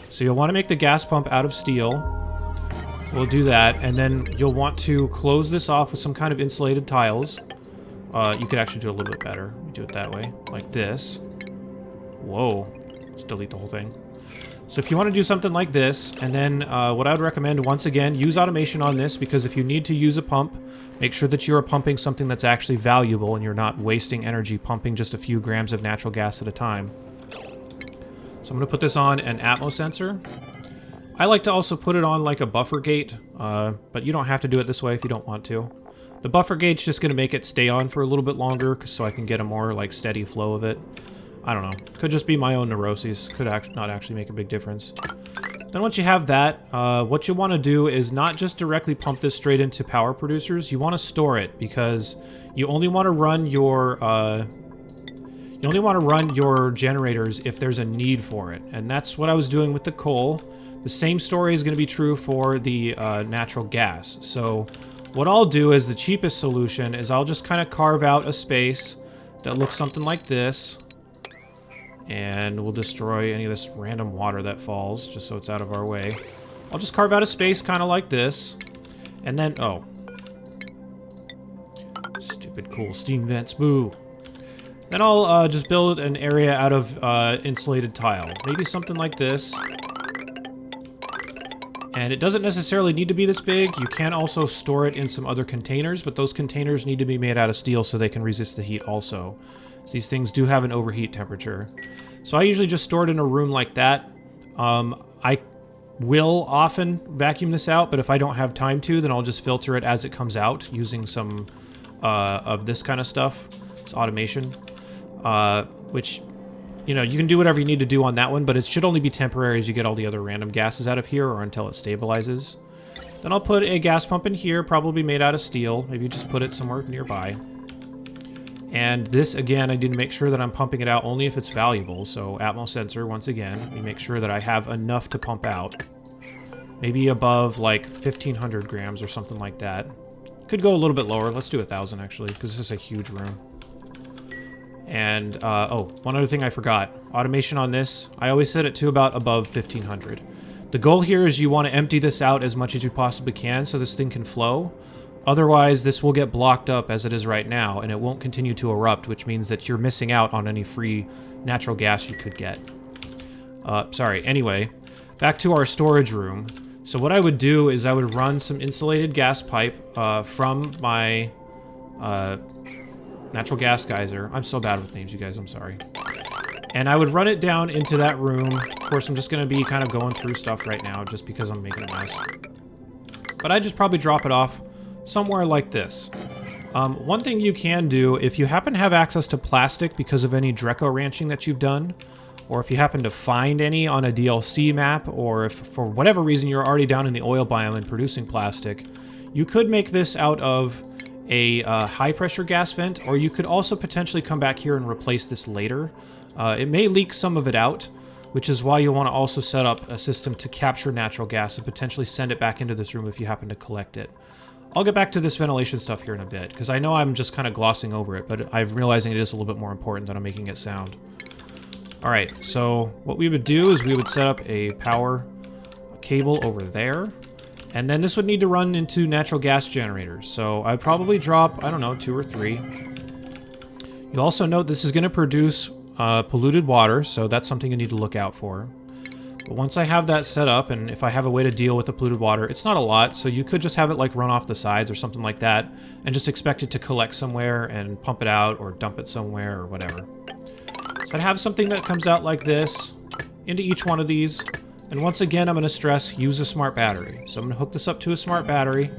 So you'll want to make the gas pump out of steel. We'll do that, and then you'll want to close this off with some kind of insulated tiles. You could actually do it a little bit better. You do it that way, like this. Whoa. Let's delete the whole thing. So if you want to do something like this, and then what I would recommend, once again, use automation on this, because if you need to use a pump, make sure that you are pumping something that's actually valuable and you're not wasting energy pumping just a few grams of natural gas at a time. So I'm going to put this on an Atmos sensor. I like to also put it on like a buffer gate, but you don't have to do it this way if you don't want to. The buffer gate's just going to make it stay on for a little bit longer so I can get a more like steady flow of it. I don't know. Could just be my own neuroses. Could not actually make a big difference. Then once you have that, what you want to do is not just directly pump this straight into power producers. You want to store it because you only want to run your generators if there's a need for it, and that's what I was doing with the coal. The same story is going to be true for the natural gas. So what I'll do as the cheapest solution is I'll just kind of carve out a space that looks something like this. And we'll destroy any of this random water that falls, just so it's out of our way. I'll just carve out a space kind of like this. And then, oh. Stupid cool steam vents, boo. Then I'll just build an area out of insulated tile. Maybe something like this. And it doesn't necessarily need to be this big. You can also store it in some other containers, but those containers need to be made out of steel so they can resist the heat also. So these things do have an overheat temperature. So I usually just store it in a room like that. I will often vacuum this out, but if I don't have time to, then I'll just filter it as it comes out using some of this kind of stuff. It's automation, which, you know, you can do whatever you need to do on that one, but it should only be temporary as you get all the other random gases out of here or until it stabilizes. Then I'll put a gas pump in here, probably made out of steel. Maybe just put it somewhere nearby. And this, again, I need to make sure that I'm pumping it out only if it's valuable. So Atmos sensor, once again, let me make sure that I have enough to pump out. Maybe above like 1,500 grams or something like that. Could go a little bit lower. Let's do 1,000 actually, because this is a huge room. And, oh, one other thing I forgot. Automation on this, I always set it to about above 1,500. The goal here is you want to empty this out as much as you possibly can so this thing can flow. Otherwise, this will get blocked up as it is right now, and it won't continue to erupt, which means that you're missing out on any free natural gas you could get. Sorry, anyway. back to our storage room. So what I would do is I would run some insulated gas pipe from my natural gas geyser. I'm so bad with names, you guys. I'm sorry. And I would run it down into that room. Of course, I'm just going to be kind of going through stuff right now just because I'm making a mess. But I just probably drop it off somewhere like this. One thing you can do, if you happen to have access to plastic because of any Dreco ranching that you've done, or if you happen to find any on a DLC map, or if for whatever reason you're already down in the oil biome and producing plastic, you could make this out of a high-pressure gas vent, or you could also potentially come back here and replace this later. It may leak some of it out, which is why you want to also set up a system to capture natural gas and potentially send it back into this room if you happen to collect it. I'll get back to this ventilation stuff here in a bit, because I know I'm just kind of glossing over it, but I'm realizing it is a little bit more important than I'm making it sound. Alright, so what we would do is we would set up a power cable over there, and then this would need to run into natural gas generators. So I'd probably drop, I don't know, 2 or 3. You'll also note this is going to produce polluted water, so that's something you need to look out for. But once I have that set up, and if I have a way to deal with the polluted water, it's not a lot, so you could just have it like run off the sides or something like that, and just expect it to collect somewhere and pump it out or dump it somewhere or whatever. So I'd have something that comes out like this into each one of these, and once again I'm going to stress use a smart battery. So I'm going to hook this up to a smart battery,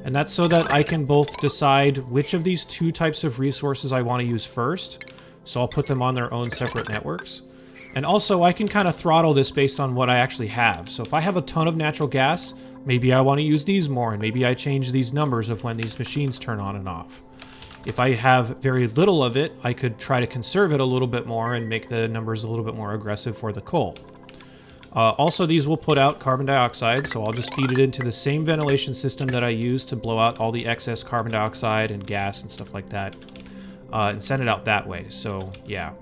and that's so that I can both decide which of these 2 types of resources I want to use first, so I'll put them on their own separate networks. And also I can kind of throttle this based on what I actually have. So if I have a ton of natural gas, maybe I want to use these more, and maybe I change these numbers of when these machines turn on and off. If I have very little of it, I could try to conserve it a little bit more and make the numbers a little bit more aggressive for the coal. Also, these will put out carbon dioxide, so I'll just feed it into the same ventilation system that I use to blow out all the excess carbon dioxide and gas and stuff like that, and send it out that way. So, yeah.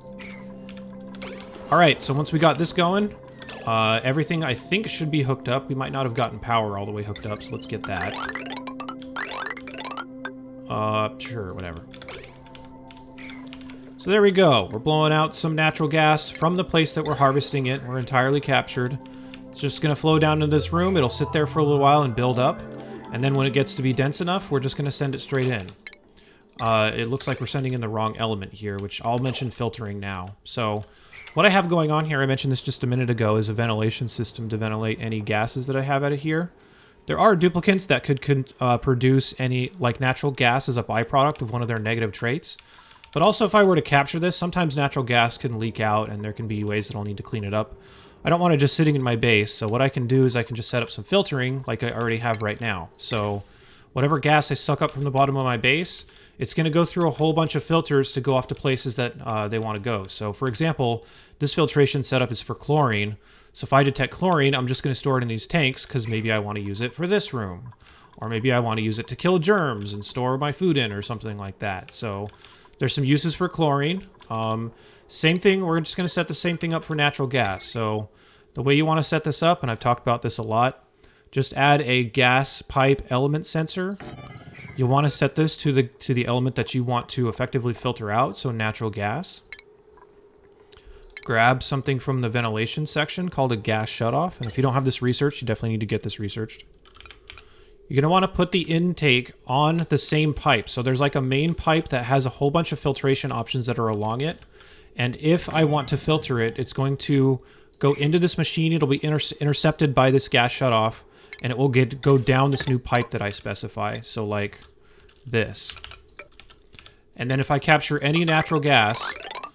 Alright, so once we got this going, everything I think should be hooked up. We might not have gotten power all the way hooked up, so let's get that. Sure, whatever. So there we go. We're blowing out some natural gas from the place that we're harvesting it. We're entirely captured. It's just going to flow down into this room. It'll sit there for a little while and build up. And then when it gets to be dense enough, we're just going to send it straight in. It looks like we're sending in the wrong element here, which I'll mention filtering now. So what I have going on here, I mentioned this just a minute ago, is a ventilation system to ventilate any gases that I have out of here. There are duplicants that could produce any, like, natural gas as a byproduct of one of their negative traits. But also, if I were to capture this, sometimes natural gas can leak out, and there can be ways that I'll need to clean it up. I don't want it just sitting in my base, so what I can do is I can just set up some filtering, like I already have right now. So whatever gas I suck up from the bottom of my base, it's going to go through a whole bunch of filters to go off to places that they want to go. So, for example, this filtration setup is for chlorine. So if I detect chlorine, I'm just going to store it in these tanks because maybe I want to use it for this room. Or maybe I want to use it to kill germs and store my food in or something like that. So there's some uses for chlorine. Same thing, we're just going to set the same thing up for natural gas. So the way you want to set this up, and I've talked about this a lot, just add a gas pipe element sensor. You'll want to set this to the element that you want to effectively filter out, so natural gas. Grab something from the ventilation section called a gas shutoff. And if you don't have this researched, you definitely need to get this researched. You're going to want to put the intake on the same pipe. So there's like a main pipe that has a whole bunch of filtration options that are along it. And if I want to filter it, it's going to go into this machine. It'll be intercepted by this gas shutoff. And it will go down this new pipe that I specify. So like this. And then if I capture any natural gas,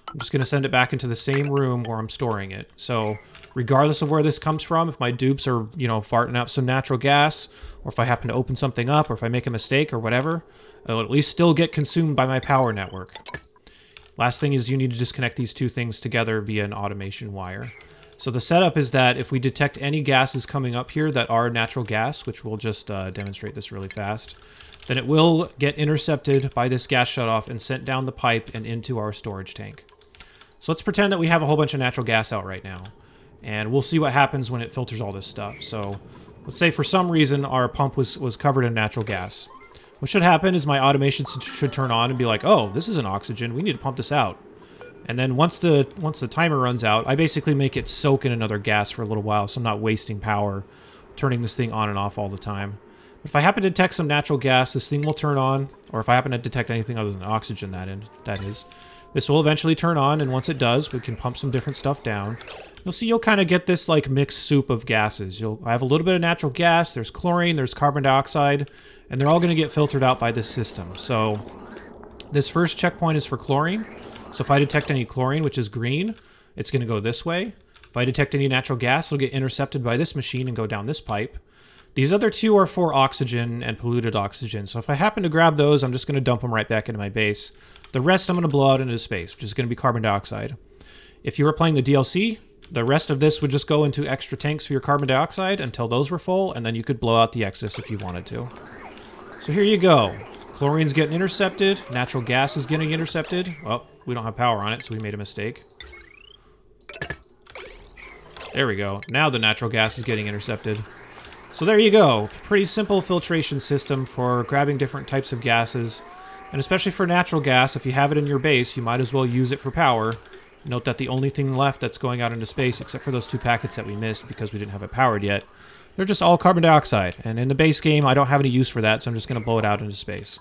I'm just going to send it back into the same room where I'm storing it. So regardless of where this comes from, if my dupes are, you know, farting out some natural gas, or if I happen to open something up, or if I make a mistake or whatever, it'll at least still get consumed by my power network. Last thing is you need to disconnect these 2 things together via an automation wire. So the setup is that if we detect any gases coming up here that are natural gas, which we'll just demonstrate this really fast, then it will get intercepted by this gas shutoff and sent down the pipe and into our storage tank. So let's pretend that we have a whole bunch of natural gas out right now. And we'll see what happens when it filters all this stuff. So let's say for some reason our pump was covered in natural gas. What should happen is my automation should turn on and be like, oh, this isn't oxygen. We need to pump this out. And then once the timer runs out, I basically make it soak in another gas for a little while, so I'm not wasting power turning this thing on and off all the time. If I happen to detect some natural gas, this thing will turn on, or if I happen to detect anything other than oxygen, that is. This will eventually turn on, and once it does, we can pump some different stuff down. You'll see you'll kind of get this like mixed soup of gases. I have a little bit of natural gas, there's chlorine, there's carbon dioxide, and they're all going to get filtered out by this system. So this first checkpoint is for chlorine. So if I detect any chlorine, which is green, it's going to go this way. If I detect any natural gas, it'll get intercepted by this machine and go down this pipe. These other two are for oxygen and polluted oxygen. So if I happen to grab those, I'm just going to dump them right back into my base. The rest I'm going to blow out into space, which is going to be carbon dioxide. If you were playing the DLC, the rest of this would just go into extra tanks for your carbon dioxide until those were full, and then you could blow out the excess if you wanted to. So here you go. Chlorine's getting intercepted. Natural gas is getting intercepted. Oh, we don't have power on it, so we made a mistake. There we go. Now the natural gas is getting intercepted. So there you go. Pretty simple filtration system for grabbing different types of gases. And especially for natural gas, if you have it in your base, you might as well use it for power. Note that the only thing left that's going out into space, except for those 2 packets that we missed because we didn't have it powered yet, they're just all carbon dioxide. And in the base game, I don't have any use for that, so I'm just going to blow it out into space.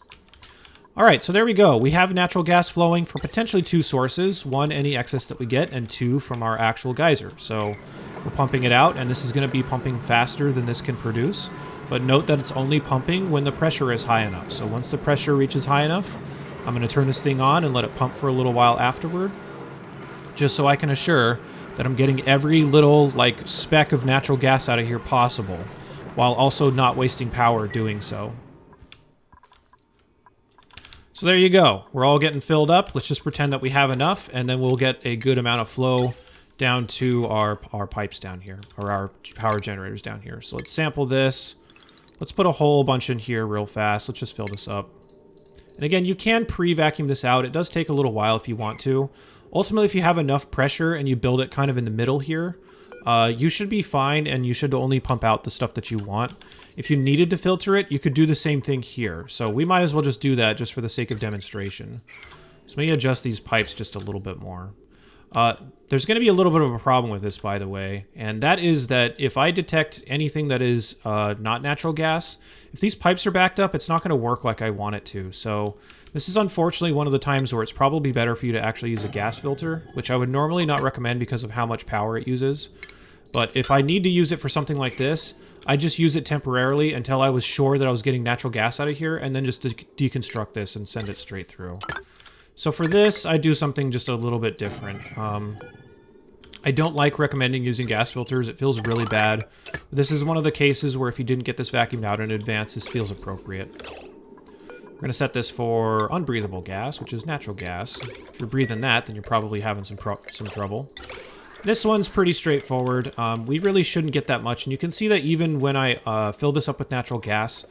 Alright, so there we go. We have natural gas flowing from potentially 2 sources. 1, any excess that we get, and 2, from our actual geyser. So we're pumping it out, and this is going to be pumping faster than this can produce. But note that it's only pumping when the pressure is high enough. So once the pressure reaches high enough, I'm going to turn this thing on and let it pump for a little while afterward, just so I can assure that I'm getting every little, like, speck of natural gas out of here possible, while also not wasting power doing so. So there you go. We're all getting filled up. Let's just pretend that we have enough, and then we'll get a good amount of flow down to our pipes down here, or our power generators down here. So let's sample this. Let's put a whole bunch in here real fast. Let's just fill this up. And again, you can pre-vacuum this out. It does take a little while if you want to. Ultimately, if you have enough pressure and you build it kind of in the middle here, you should be fine, and you should only pump out the stuff that you want. If you needed to filter it, you could do the same thing here. So we might as well just do that just for the sake of demonstration. So let me adjust these pipes just a little bit more. There's going to be a little bit of a problem with this, by the way, and that is that if I detect anything that is not natural gas, if these pipes are backed up, it's not going to work like I want it to. So this is unfortunately one of the times where it's probably better for you to actually use a gas filter, which I would normally not recommend because of how much power it uses. But if I need to use it for something like this, I just use it temporarily until I was sure that I was getting natural gas out of here, and then just deconstruct this and send it straight through. So for this, I do something just a little bit different. I don't like recommending using gas filters. It feels really bad. This is one of the cases where if you didn't get this vacuumed out in advance, this feels appropriate. We're going to set this for unbreathable gas, which is natural gas. If you're breathing that, then you're probably having some trouble. This one's pretty straightforward. We really shouldn't get that much, and you can see that even when I fill this up with natural gas,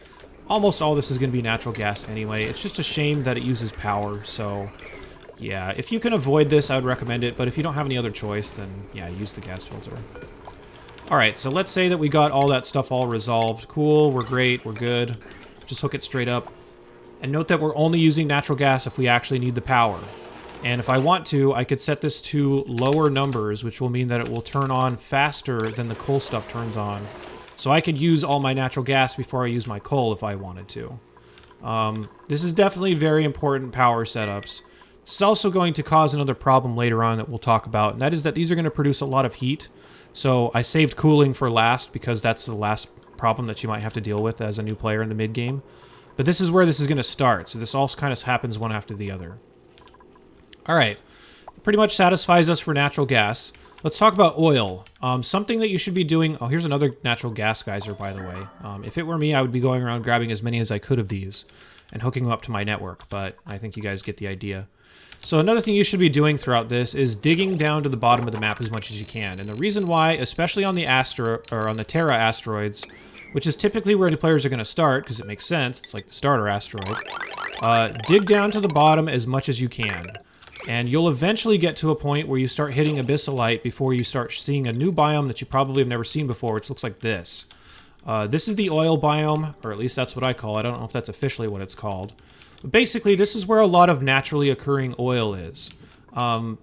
almost all this is going to be natural gas anyway. It's just a shame that it uses power, so yeah, if you can avoid this, I would recommend it, but if you don't have any other choice, then yeah, use the gas filter. Alright, so let's say that we got all that stuff all resolved. Cool, we're great, we're good. Just hook it straight up. And note that we're only using natural gas if we actually need the power. And if I want to, I could set this to lower numbers, which will mean that it will turn on faster than the coal stuff turns on. So I could use all my natural gas before I use my coal if I wanted to. This is definitely very important power setups. This is also going to cause another problem later on that we'll talk about, and that is that these are going to produce a lot of heat. So I saved cooling for last because that's the last problem that you might have to deal with as a new player in the mid-game. But this is where this is going to start, so this all kind of happens one after the other. Alright, pretty much satisfies us for natural gas. Let's talk about oil. Something that you should be doing... Oh, here's another natural gas geyser, by the way. If it were me, I would be going around grabbing as many as I could of these and hooking them up to my network, but I think you guys get the idea. So another thing you should be doing throughout this is digging down to the bottom of the map as much as you can. And the reason why, especially on the on the Terra asteroids, which is typically where the players are going to start, because it makes sense, it's like the starter asteroid, dig down to the bottom as much as you can. And you'll eventually get to a point where you start hitting abyssalite before you start seeing a new biome that you probably have never seen before, which looks like this. This is the oil biome, or at least that's what I call it. I don't know if that's officially what it's called. But basically, this is where a lot of naturally occurring oil is.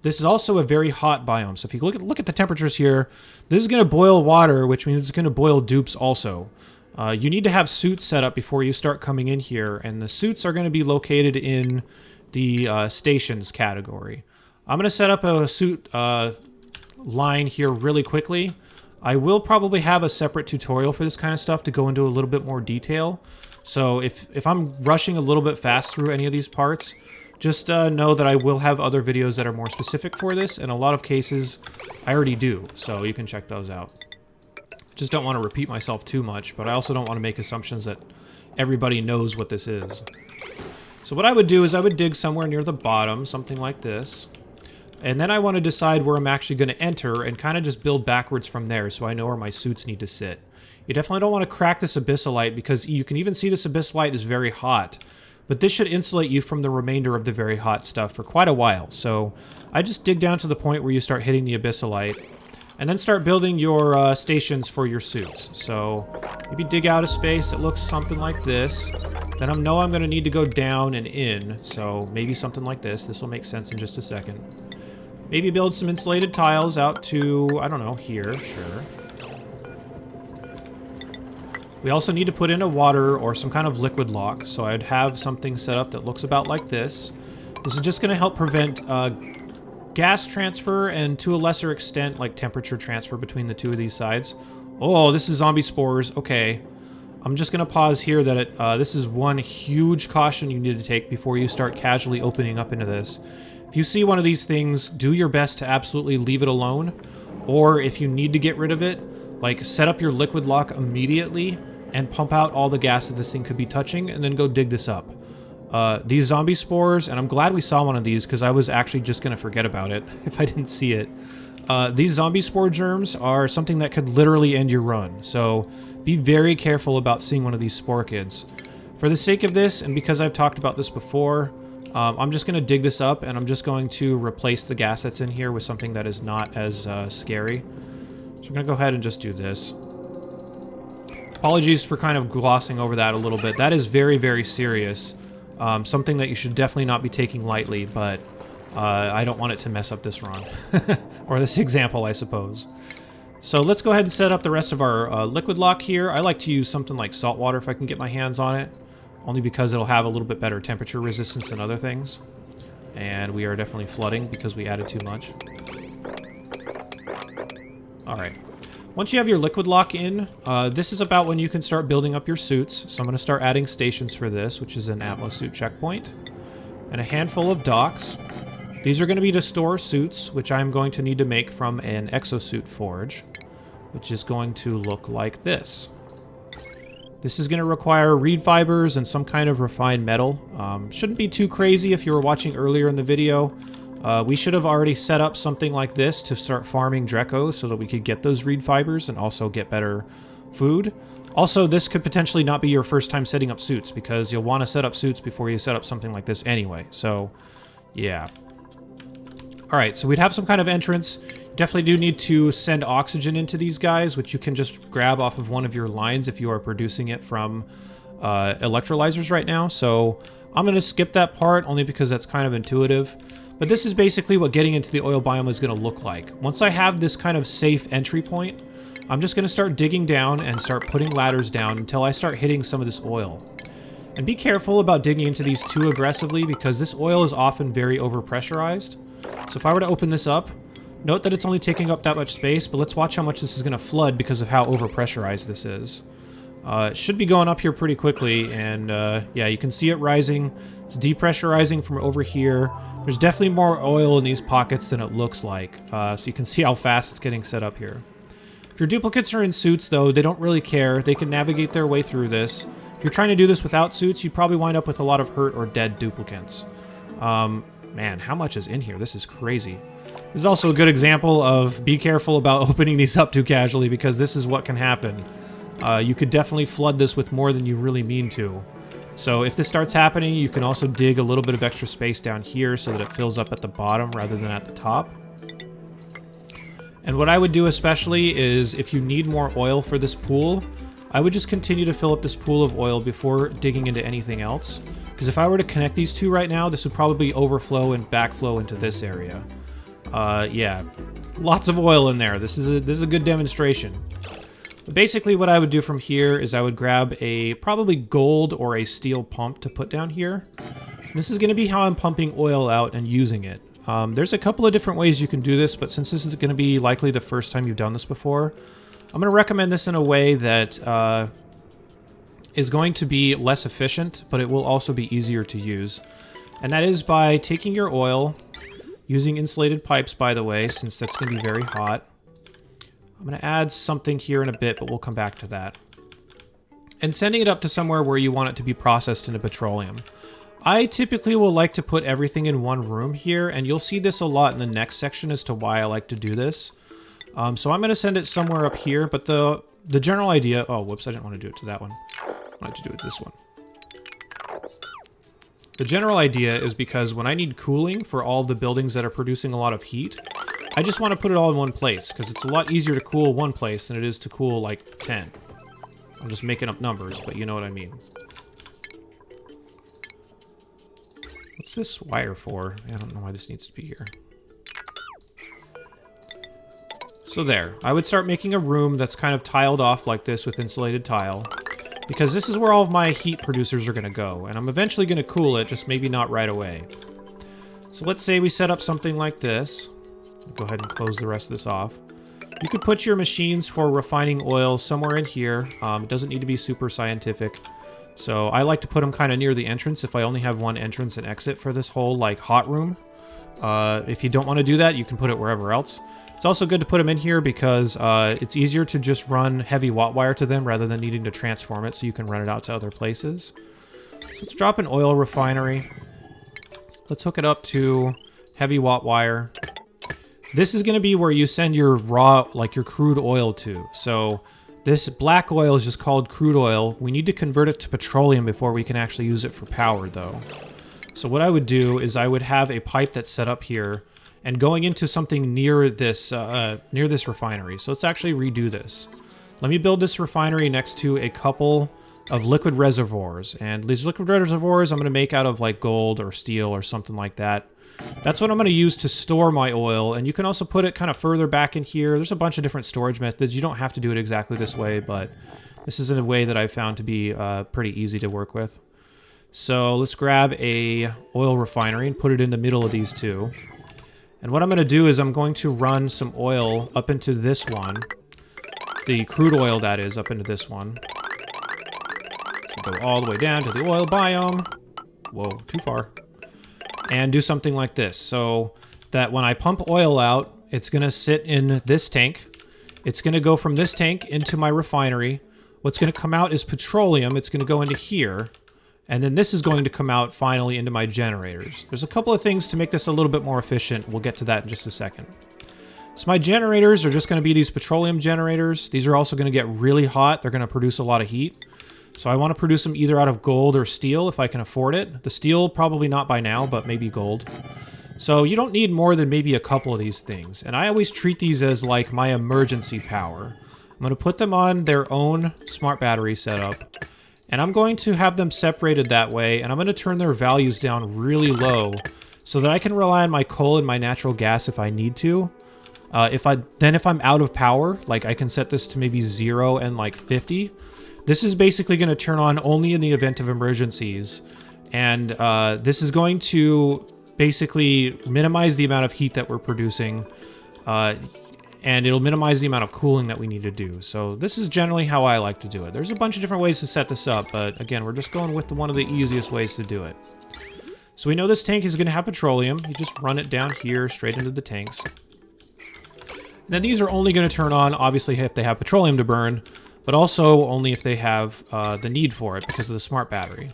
This is also a very hot biome. So if you look at the temperatures here, this is going to boil water, which means it's going to boil dupes also. You need to have suits set up before you start coming in here, and the suits are going to be located in the stations category. I'm going to set up a suit line here really quickly. I will probably have a separate tutorial for this kind of stuff to go into a little bit more detail. So if I'm rushing a little bit fast through any of these parts, just know that I will have other videos that are more specific for this. In a lot of cases, I already do, so you can check those out. Just don't want to repeat myself too much, but I also don't want to make assumptions that everybody knows what this is. So what I would do is I would dig somewhere near the bottom, something like this. And then I want to decide where I'm actually going to enter and kind of just build backwards from there so I know where my suits need to sit. You definitely don't want to crack this abyssalite because you can even see this abyssalite is very hot. But this should insulate you from the remainder of the very hot stuff for quite a while. So I just dig down to the point where you start hitting the abyssalite and then start building your stations for your suits. So maybe dig out a space that looks something like this. Then I know I'm going to need to go down and in. So maybe something like this. This will make sense in just a second. Maybe build some insulated tiles out to, I don't know, here, sure. We also need to put in a water or some kind of liquid lock, so I'd have something set up that looks about like this. This is just going to help prevent gas transfer and, to a lesser extent, like temperature transfer between the two of these sides. Oh, this is zombie spores. Okay. I'm just going to pause here that this is one huge caution you need to take before you start casually opening up into this. If you see one of these things, do your best to absolutely leave it alone. Or if you need to get rid of it, like set up your liquid lock immediately and pump out all the gas that this thing could be touching and then go dig this up. These zombie spores, and I'm glad we saw one of these because I was actually just going to forget about it if I didn't see it. These zombie spore germs are something that could literally end your run. So be very careful about seeing one of these spore kids. For the sake of this, and because I've talked about this before, I'm just going to dig this up, and I'm just going to replace the gas that's in here with something that is not as scary. So we're going to go ahead and just do this. Apologies for kind of glossing over that a little bit. That is very, very serious. Something that you should definitely not be taking lightly, but I don't want it to mess up this run. Or this example, I suppose. So let's go ahead and set up the rest of our liquid lock here. I like to use something like salt water if I can get my hands on it. Only because it'll have a little bit better temperature resistance than other things. And we are definitely flooding because we added too much. Alright. Once you have your liquid lock in, this is about when you can start building up your suits. So I'm going to start adding stations for this, which is an Atmos suit checkpoint. And a handful of docks. These are going to be to store suits, which I'm going to need to make from an exosuit forge. Which is going to look like this. This is going to require reed fibers and some kind of refined metal. Shouldn't be too crazy if you were watching earlier in the video. We should have already set up something like this to start farming Dreco so that we could get those reed fibers and also get better food. Also, this could potentially not be your first time setting up suits because you'll want to set up suits before you set up something like this anyway. So, yeah. Alright, so we'd have some kind of entrance. Definitely do need to send oxygen into these guys, which you can just grab off of one of your lines if you are producing it from electrolyzers right now. So I'm going to skip that part only because that's kind of intuitive. But this is basically what getting into the oil biome is going to look like. Once I have this kind of safe entry point, I'm just going to start digging down and start putting ladders down until I start hitting some of this oil. And be careful about digging into these too aggressively because this oil is often very overpressurized. So if I were to open this up, note that it's only taking up that much space, but let's watch how much this is going to flood because of how overpressurized this is. It should be going up here pretty quickly, and yeah, you can see it rising. It's depressurizing from over here. There's definitely more oil in these pockets than it looks like, so you can see how fast it's getting set up here. If your duplicates are in suits, though, they don't really care. They can navigate their way through this. If you're trying to do this without suits, you'd probably wind up with a lot of hurt or dead duplicates. Man, how much is in here? This is crazy. This is also a good example of be careful about opening these up too casually because this is what can happen. You could definitely flood this with more than you really mean to. So if this starts happening, you can also dig a little bit of extra space down here so that it fills up at the bottom rather than at the top. And what I would do especially is if you need more oil for this pool, I would just continue to fill up this pool of oil before digging into anything else. Because if I were to connect these two right now, this would probably overflow and backflow into this area. Yeah, lots of oil in there. This is a good demonstration. But basically what I would do from here is I would grab a probably gold or a steel pump to put down here. This is going to be how I'm pumping oil out and using it. There's a couple of different ways you can do this, but since this is going to be likely the first time you've done this before, I'm going to recommend this in a way that is going to be less efficient, but it will also be easier to use. And that is by taking your oil, using insulated pipes, by the way, since that's going to be very hot. I'm going to add something here in a bit, but we'll come back to that. And sending it up to somewhere where you want it to be processed into petroleum. I typically will like to put everything in one room here, and you'll see this a lot in the next section as to why I like to do this. So I'm going to send it somewhere up here, but the general idea... Oh, whoops, I didn't want to do it to that one. I like to do it this one. The general idea is because when I need cooling for all the buildings that are producing a lot of heat, I just want to put it all in one place, because it's a lot easier to cool one place than it is to cool, like, 10. I'm just making up numbers, but you know what I mean. What's this wire for? I don't know why this needs to be here. So there. I would start making a room that's kind of tiled off like this with insulated tile. Because this is where all of my heat producers are going to go. And I'm eventually going to cool it, just maybe not right away. So let's say we set up something like this. Go ahead and close the rest of this off. You could put your machines for refining oil somewhere in here. It doesn't need to be super scientific. So I like to put them kind of near the entrance if I only have one entrance and exit for this whole, like, hot room. If you don't want to do that, you can put it wherever else. It's also good to put them in here because it's easier to just run heavy watt wire to them rather than needing to transform it so you can run it out to other places. So let's drop an oil refinery. Let's hook it up to heavy watt wire. This is going to be where you send your raw, like your crude oil to. So this black oil is just called crude oil. We need to convert it to petroleum before we can actually use it for power, though. So what I would do is I would have a pipe that's set up here and going into something near this refinery. So let's actually redo this. Let me build this refinery next to a couple of liquid reservoirs. And these liquid reservoirs I'm going to make out of like gold or steel or something like that. That's what I'm going to use to store my oil. And you can also put it kind of further back in here. There's a bunch of different storage methods. You don't have to do it exactly this way, but this is in a way that I've found to be pretty easy to work with. So let's grab a oil refinery and put it in the middle of these two. And what I'm going to do is I'm going to run some oil up into this one. The crude oil, that is, up into this one. So go all the way down to the oil biome. Whoa, too far. And do something like this. So that when I pump oil out, it's going to sit in this tank. It's going to go from this tank into my refinery. What's going to come out is petroleum. It's going to go into here. And then this is going to come out finally into my generators. There's a couple of things to make this a little bit more efficient. We'll get to that in just a second. So my generators are just going to be these petroleum generators. These are also going to get really hot. They're going to produce a lot of heat. So I want to produce them either out of gold or steel if I can afford it. The steel, probably not by now, but maybe gold. So you don't need more than maybe a couple of these things. And I always treat these as like my emergency power. I'm going to put them on their own smart battery setup. And I'm going to have them separated that way, and I'm going to turn their values down really low so that I can rely on my coal and my natural gas if I need to. If I'm out of power, like I can set this to maybe 0 and like 50. This is basically going to turn on only in the event of emergencies. And this is going to basically minimize the amount of heat that we're producing. And it'll minimize the amount of cooling that we need to do. So this is generally how I like to do it. There's a bunch of different ways to set this up, but again, we're just going with one of the easiest ways to do it. So we know this tank is going to have petroleum. You just run it down here straight into the tanks. Now these are only going to turn on, obviously, if they have petroleum to burn, but also only if they have the need for it because of the smart battery.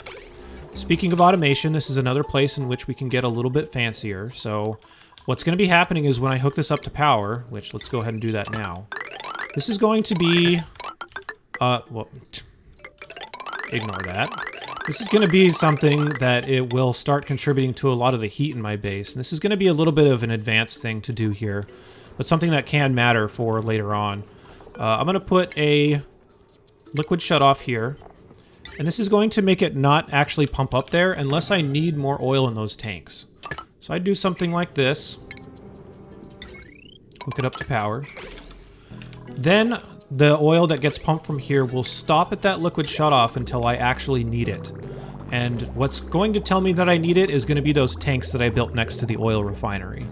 Speaking of automation, this is another place in which we can get a little bit fancier. So what's going to be happening is when I hook this up to power, which let's go ahead and do that now. This is going to be, well, ignore that. This is going to be something that it will start contributing to a lot of the heat in my base. And this is going to be a little bit of an advanced thing to do here, but something that can matter for later on. I'm going to put a liquid shutoff here. And this is going to make it not actually pump up there unless I need more oil in those tanks. So I do something like this. Hook it up to power. Then the oil that gets pumped from here will stop at that liquid shutoff until I actually need it. And what's going to tell me that I need it is going to be those tanks that I built next to the oil refinery.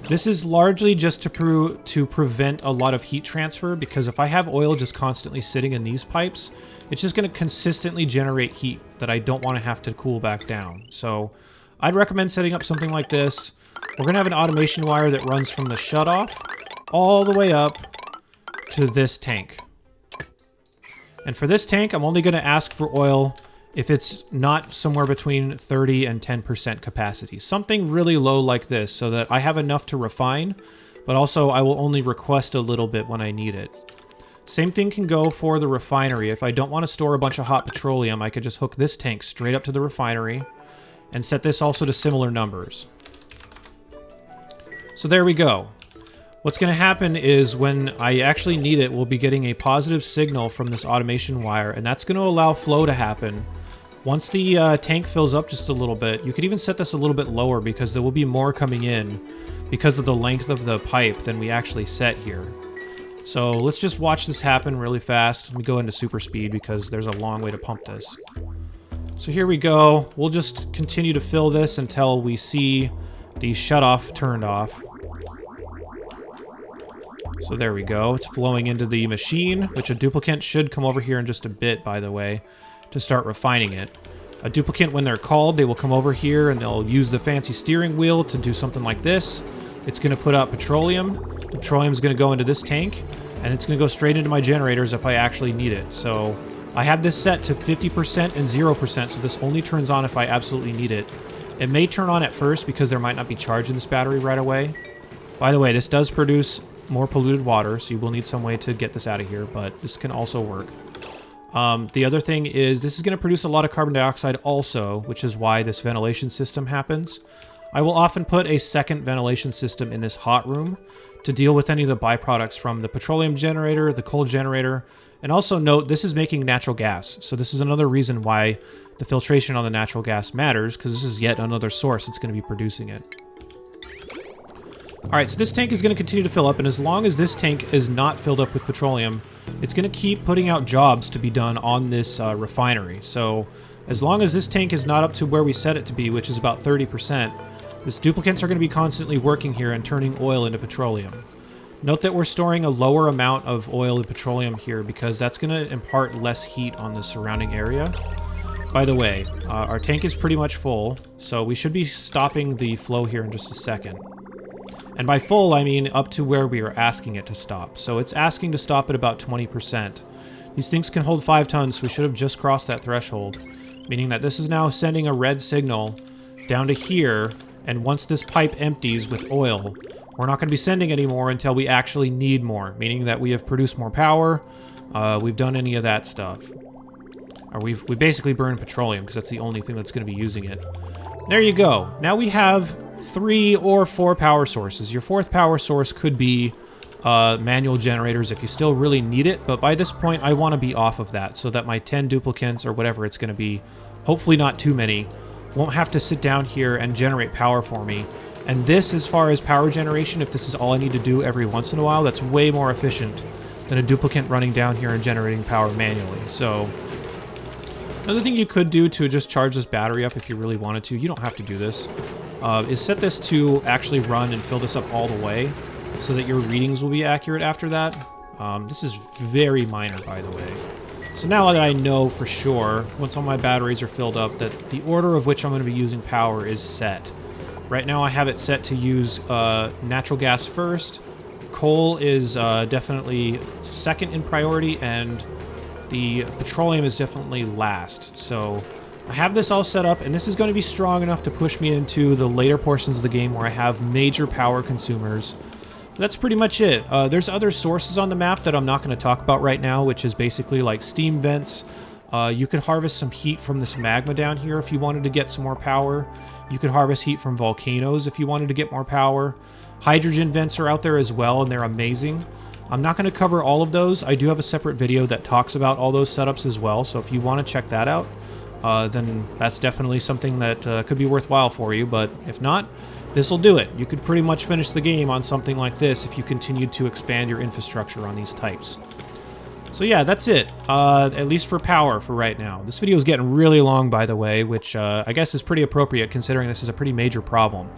This is largely just to prevent a lot of heat transfer, because if I have oil just constantly sitting in these pipes, it's just going to consistently generate heat that I don't want to have to cool back down. So I'd recommend setting up something like this. We're going to have an automation wire that runs from the shutoff all the way up to this tank. And for this tank, I'm only going to ask for oil if it's not somewhere between 30 and 10% capacity. Something really low like this, so that I have enough to refine, but also I will only request a little bit when I need it. Same thing can go for the refinery. If I don't want to store a bunch of hot petroleum, I could just hook this tank straight up to the refinery and set this also to similar numbers. So there we go. What's going to happen is when I actually need it, we'll be getting a positive signal from this automation wire, and that's going to allow flow to happen. Once the tank fills up just a little bit, you could even set this a little bit lower because there will be more coming in because of the length of the pipe than we actually set here. So let's just watch this happen really fast. Let me go into super speed because there's a long way to pump this. So here we go. We'll just continue to fill this until we see the shutoff turned off. So there we go. It's flowing into the machine, which a duplicant should come over here in just a bit, by the way, to start refining it. A duplicant, when they're called, they will come over here and they'll use the fancy steering wheel to do something like this. It's going to put out petroleum. The petroleum is going to go into this tank, and it's going to go straight into my generators if I actually need it. So I have this set to 50% and 0%, so this only turns on if I absolutely need it. It may turn on at first because there might not be charge in this battery right away. By the way, this does produce more polluted water, so you will need some way to get this out of here, but this can also work. The other thing is this is going to produce a lot of carbon dioxide also, which is why this ventilation system happens. I will often put a second ventilation system in this hot room to deal with any of the byproducts from the petroleum generator, the coal generator, and also note this is making natural gas, so this is another reason why the filtration on the natural gas matters, because this is yet another source that's going to be producing it. Alright, so this tank is going to continue to fill up, and as long as this tank is not filled up with petroleum, it's going to keep putting out jobs to be done on this refinery. So as long as this tank is not up to where we set it to be, which is about 30%, these duplicants are going to be constantly working here and turning oil into petroleum. Note that we're storing a lower amount of oil and petroleum here because that's going to impart less heat on the surrounding area. By the way, our tank is pretty much full, so we should be stopping the flow here in just a second. And by full, I mean up to where we are asking it to stop. So it's asking to stop at about 20%. These things can hold 5 tons, so we should have just crossed that threshold, meaning that this is now sending a red signal down to here, and once this pipe empties with oil, we're not going to be sending any more until we actually need more, meaning that we have produced more power, we've done any of that stuff. Or we basically burned petroleum, because that's the only thing that's going to be using it. There you go. Now we have 3 or 4 power sources. Your 4th power source could be manual generators if you still really need it, but by this point I want to be off of that so that my 10 duplicants or whatever it's going to be, hopefully not too many, won't have to sit down here and generate power for me. And this, as far as power generation, if this is all I need to do every once in a while, that's way more efficient than a duplicant running down here and generating power manually. So another thing you could do to just charge this battery up if you really wanted to, you don't have to do this, is set this to actually run and fill this up all the way so that your readings will be accurate after that. This is very minor, by the way. So now that I know for sure, once all my batteries are filled up, that the order of which I'm going to be using power is set. Right now I have it set to use natural gas first, coal is definitely second in priority, and the petroleum is definitely last. So I have this all set up, and this is going to be strong enough to push me into the later portions of the game where I have major power consumers. That's pretty much it. There's other sources on the map that I'm not going to talk about right now, which is basically like steam vents. You could harvest some heat from this magma down here if you wanted to get some more power. You could harvest heat from volcanoes if you wanted to get more power. Hydrogen vents are out there as well, and they're amazing. I'm not going to cover all of those. I do have a separate video that talks about all those setups as well, so if you want to check that out, then that's definitely something that could be worthwhile for you, but if not, this will do it. You could pretty much finish the game on something like this if you continue to expand your infrastructure on these types. So yeah, that's it, at least for power for right now. This video is getting really long, by the way, which I guess is pretty appropriate considering this is a pretty major problem.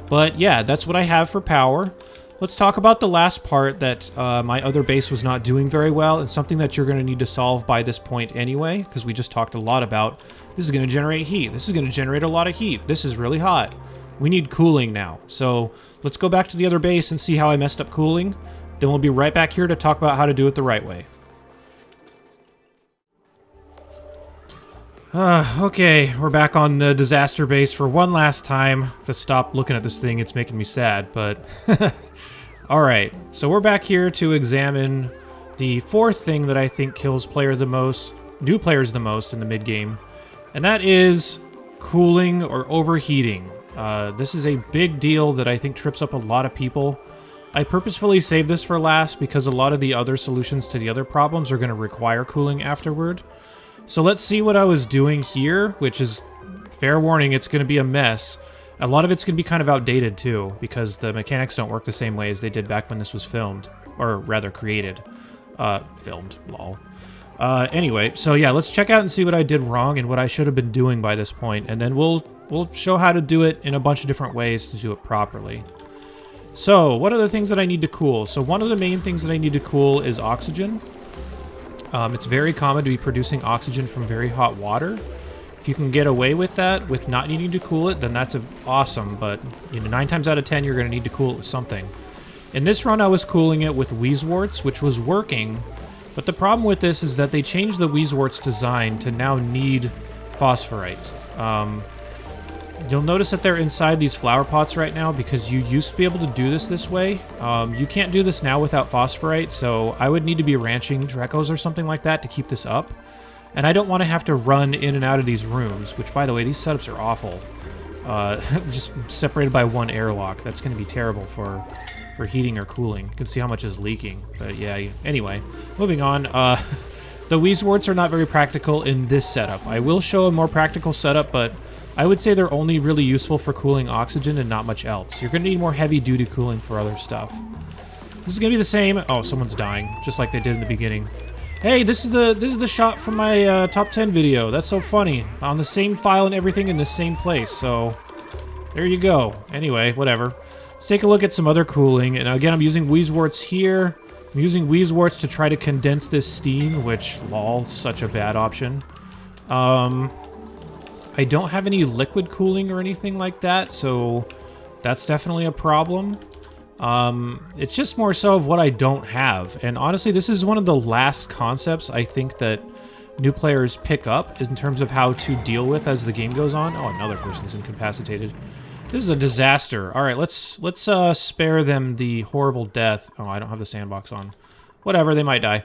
But yeah, that's what I have for power. Let's talk about the last part that my other base was not doing very well, and something that you're going to need to solve by this point anyway, because we just talked a lot about this is going to generate heat. This is going to generate a lot of heat. This is really hot. We need cooling now. So let's go back to the other base and see how I messed up cooling. Then we'll be right back here to talk about how to do it the right way. Okay, we're back on the disaster base for one last time. To stop looking at this thing, it's making me sad, but... Alright, so we're back here to examine the fourth thing that I think kills new players the most in the mid-game, and that is cooling or overheating. This is a big deal that I think trips up a lot of people. I purposefully saved this for last because a lot of the other solutions to the other problems are going to require cooling afterward. So let's see what I was doing here, which is, fair warning, it's going to be a mess. A lot of it's going to be kind of outdated, too, because the mechanics don't work the same way as they did back when this was filmed. Or, rather, created. Filmed, lol. Anyway, so yeah, let's check out and see what I did wrong and what I should have been doing by this point, and then we'll show how to do it in a bunch of different ways to do it properly. So, what are the things that I need to cool? So one of the main things that I need to cool is oxygen. It's very common to be producing oxygen from very hot water. If you can get away with that, with not needing to cool it, then that's awesome, but 9 times out of 10 you're going to need to cool it with something. In this run I was cooling it with Wheezeworts, which was working, but the problem with this is that they changed the Wheezeworts design to now need phosphorite. You'll notice that they're inside these flower pots right now because you used to be able to do this way. You can't do this now without phosphorite, so I would need to be ranching Drekos or something like that to keep this up. And I don't want to have to run in and out of these rooms, which, by the way, these setups are awful. Just separated by one airlock. That's going to be terrible for heating or cooling. You can see how much is leaking. But yeah, anyway, moving on. The Wheezeworts are not very practical in this setup. I will show a more practical setup, but I would say they're only really useful for cooling oxygen and not much else. You're going to need more heavy-duty cooling for other stuff. This is going to be the same... Oh, someone's dying, just like they did in the beginning. Hey, this is the shot from my top 10 video. That's so funny. On the same file and everything in the same place, so... There you go. Anyway, whatever. Let's take a look at some other cooling. And again, I'm using Wheezeworts here. I'm using Wheezeworts to try to condense this steam, which, lol, such a bad option. I don't have any liquid cooling or anything like that, so that's definitely a problem. It's just more so of what I don't have. And honestly, this is one of the last concepts I think that new players pick up in terms of how to deal with as the game goes on. Oh, another person's incapacitated. This is a disaster. All right, let's spare them the horrible death. Oh, I don't have the sandbox on. Whatever, they might die.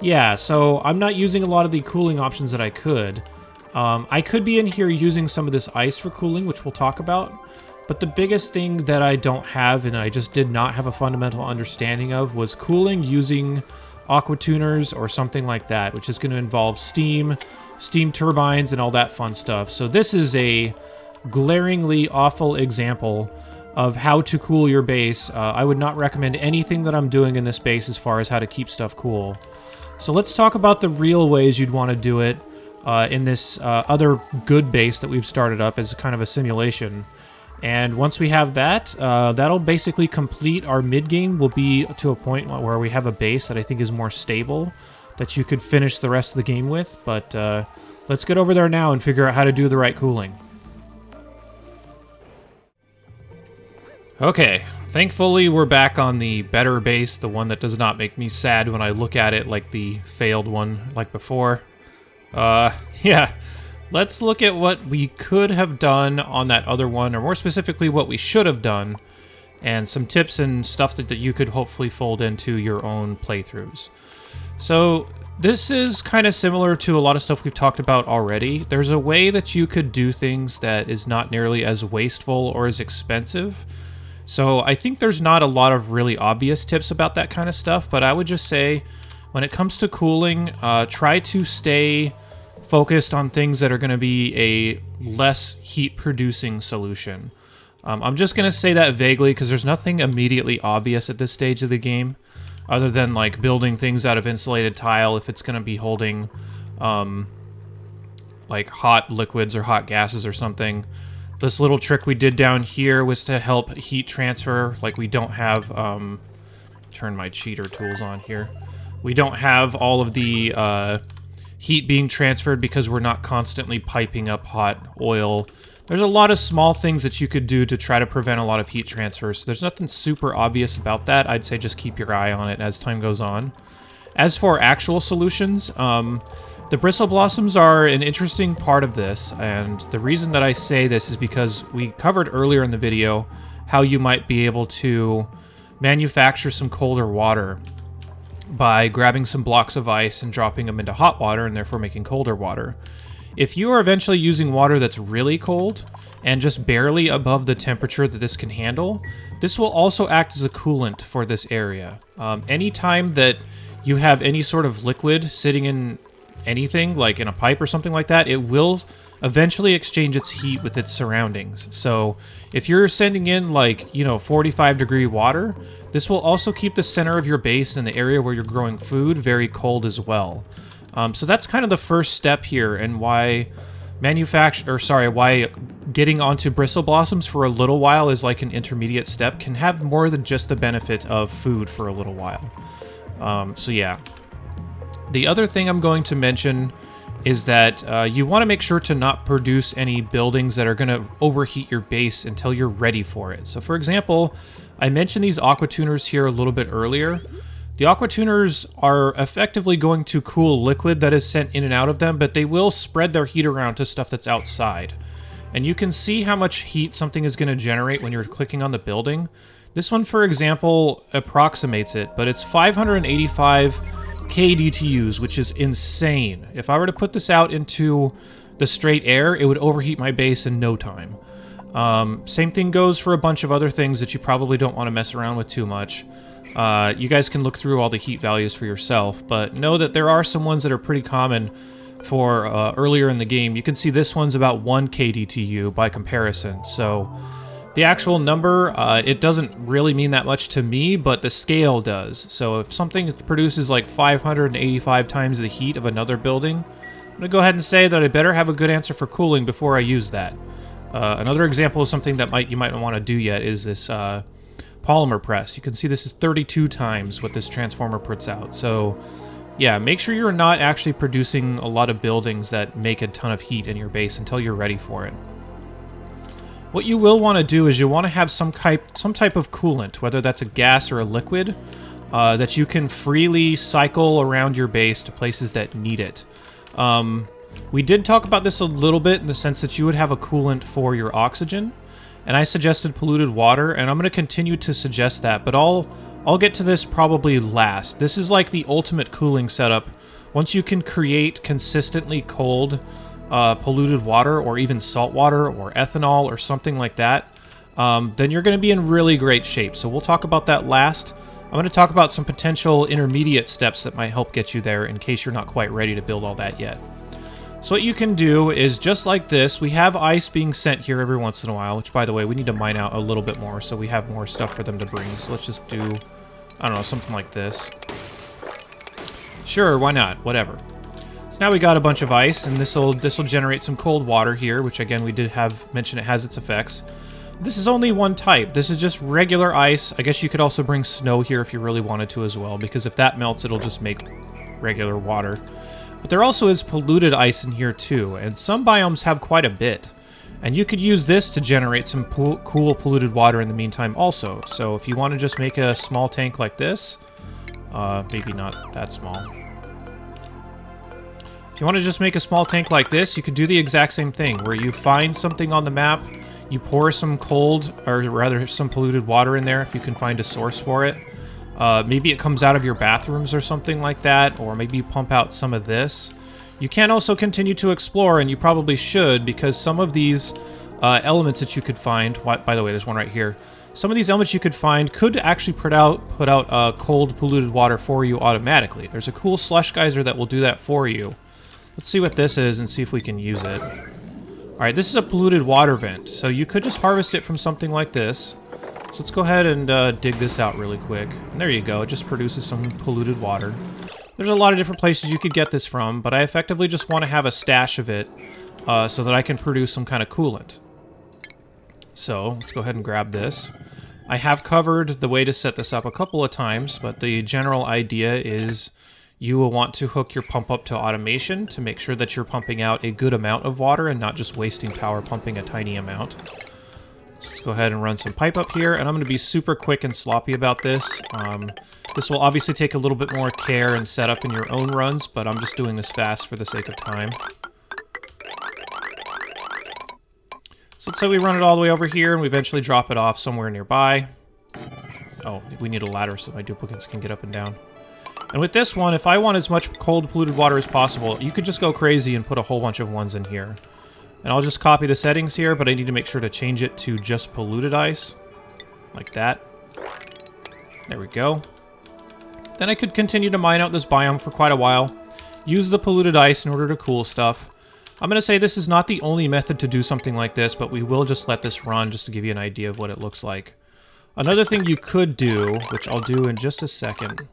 Yeah, so I'm not using a lot of the cooling options that I could. I could be in here using some of this ice for cooling, which we'll talk about. But the biggest thing that I don't have, and I just did not have a fundamental understanding of, was cooling using aqua tuners or something like that, which is going to involve steam turbines, and all that fun stuff. So this is a glaringly awful example of how to cool your base. I would not recommend anything that I'm doing in this base as far as how to keep stuff cool. So let's talk about the real ways you'd want to do it in this other good base that we've started up as kind of a simulation. And once we have that, that'll basically complete our mid-game. We'll be to a point where we have a base that I think is more stable, that you could finish the rest of the game with. But let's get over there now and figure out how to do the right cooling. Okay, thankfully we're back on the better base, the one that does not make me sad when I look at it like the failed one like before. Yeah. Let's look at what we could have done on that other one, or more specifically, what we should have done, and some tips and stuff that you could hopefully fold into your own playthroughs. So, this is kind of similar to a lot of stuff we've talked about already. There's a way that you could do things that is not nearly as wasteful or as expensive. So I think there's not a lot of really obvious tips about that kind of stuff, but I would just say when it comes to cooling, try to stay focused on things that are going to be a less heat-producing solution. I'm just going to say that vaguely because there's nothing immediately obvious at this stage of the game, other than like building things out of insulated tile if it's going to be holding like hot liquids or hot gases or something. This little trick we did down here was to help heat transfer. Like we don't have, turn my cheater tools on here. We don't have all of the heat being transferred because we're not constantly piping up hot oil. There's a lot of small things that you could do to try to prevent a lot of heat transfer. So there's nothing super obvious about that. I'd say just keep your eye on it as time goes on. As for actual solutions, the bristle blossoms are an interesting part of this, and the reason that I say this is because we covered earlier in the video how you might be able to manufacture some colder water by grabbing some blocks of ice and dropping them into hot water and therefore making colder water. If you are eventually using water that's really cold and just barely above the temperature that this can handle, this will also act as a coolant for this area. Anytime that you have any sort of liquid sitting in anything, like in a pipe or something like that, it will eventually exchange its heat with its surroundings. So if you're sending in like, 45-degree water, this will also keep the center of your base and the area where you're growing food very cold as well. So that's kind of the first step here, and why why getting onto bristle blossoms for a little while is like an intermediate step can have more than just the benefit of food for a little while. So yeah. The other thing I'm going to mention is that you want to make sure to not produce any buildings that are going to overheat your base until you're ready for it. So for example, I mentioned these aqua tuners here a little bit earlier. The aqua tuners are effectively going to cool liquid that is sent in and out of them, but they will spread their heat around to stuff that's outside. And you can see how much heat something is going to generate when you're clicking on the building. This one, for example, approximates it, but it's 585 kDTUs, which is insane. If I were to put this out into the straight air, it would overheat my base in no time. Same thing goes for a bunch of other things that you probably don't want to mess around with too much. You guys can look through all the heat values for yourself, but know that there are some ones that are pretty common for earlier in the game. You can see this one's about 1 kDTU by comparison, so the actual number, it doesn't really mean that much to me, but the scale does. So if something produces like 585 times the heat of another building, I'm going to go ahead and say that I better have a good answer for cooling before I use that. Another example of something that you might not want to do yet is this polymer press. You can see this is 32 times what this transformer puts out. So yeah, make sure you're not actually producing a lot of buildings that make a ton of heat in your base until you're ready for it. What you will want to do is you want to have some type of coolant, whether that's a gas or a liquid, that you can freely cycle around your base to places that need it. We did talk about this a little bit in the sense that you would have a coolant for your oxygen, and I suggested polluted water, and I'm going to continue to suggest that, but I'll get to this probably last. This is like the ultimate cooling setup. Once you can create consistently cold polluted water, or even salt water, or ethanol, or something like that, then you're going to be in really great shape. So we'll talk about that last. I'm going to talk about some potential intermediate steps that might help get you there in case you're not quite ready to build all that yet. So what you can do is, just like this, we have ice being sent here every once in a while, which, by the way, we need to mine out a little bit more so we have more stuff for them to bring. So let's just do, I don't know, something like this. Sure, why not? Whatever. Now we got a bunch of ice, and this will generate some cold water here, which again we did have mentioned it has its effects. This is only one type. This is just regular ice. I guess you could also bring snow here if you really wanted to as well, because if that melts, it'll just make regular water. But there also is polluted ice in here too, and some biomes have quite a bit. And you could use this to generate some cool polluted water in the meantime also. So if you want to just make a small tank like this, maybe not that small. If you want to just make a small tank like this, you could do the exact same thing, where you find something on the map, you pour some cold, or rather some polluted water in there if you can find a source for it. Maybe it comes out of your bathrooms or something like that, or maybe you pump out some of this. You can also continue to explore, and you probably should, because some of these elements that you could find, by the way, there's one right here. some of these elements you could find could actually put out cold polluted water for you automatically. There's a cool slush geyser that will do that for you. Let's see what this is and see if we can use it. Alright, this is a polluted water vent, so you could just harvest it from something like this. So let's go ahead and dig this out really quick. And there you go, it just produces some polluted water. There's a lot of different places you could get this from, but I effectively just want to have a stash of it so that I can produce some kind of coolant. So let's go ahead and grab this. I have covered the way to set this up a couple of times, but the general idea is you will want to hook your pump up to automation to make sure that you're pumping out a good amount of water and not just wasting power pumping a tiny amount. So let's go ahead and run some pipe up here, and I'm going to be super quick and sloppy about this. This will obviously take a little bit more care and setup in your own runs, but I'm just doing this fast for the sake of time. So let's say we run it all the way over here, and we eventually drop it off somewhere nearby. Oh, we need a ladder so my duplicates can get up and down. And with this one, if I want as much cold polluted water as possible, you could just go crazy and put a whole bunch of ones in here. And I'll just copy the settings here, but I need to make sure to change it to just polluted ice. Like that. There we go. Then I could continue to mine out this biome for quite a while. Use the polluted ice in order to cool stuff. I'm going to say this is not the only method to do something like this, but we will just let this run just to give you an idea of what it looks like. Another thing you could do, which I'll do in just a second,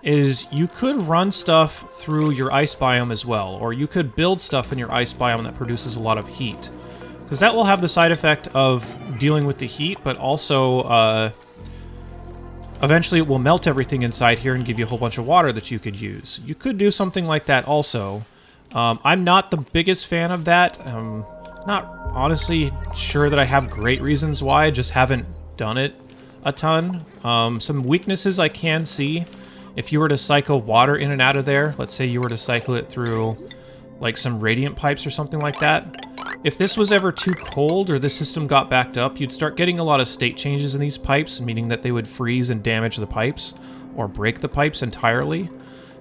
is you could run stuff through your ice biome as well, or you could build stuff in your ice biome that produces a lot of heat. Because that will have the side effect of dealing with the heat, but also eventually it will melt everything inside here and give you a whole bunch of water that you could use. You could do something like that also. I'm not the biggest fan of that. Not honestly sure that I have great reasons why, I just haven't done it a ton. Some weaknesses I can see. If you were to cycle water in and out of there, let's say you were to cycle it through like some radiant pipes or something like that, if this was ever too cold or the system got backed up, you'd start getting a lot of state changes in these pipes, meaning that they would freeze and damage the pipes or break the pipes entirely.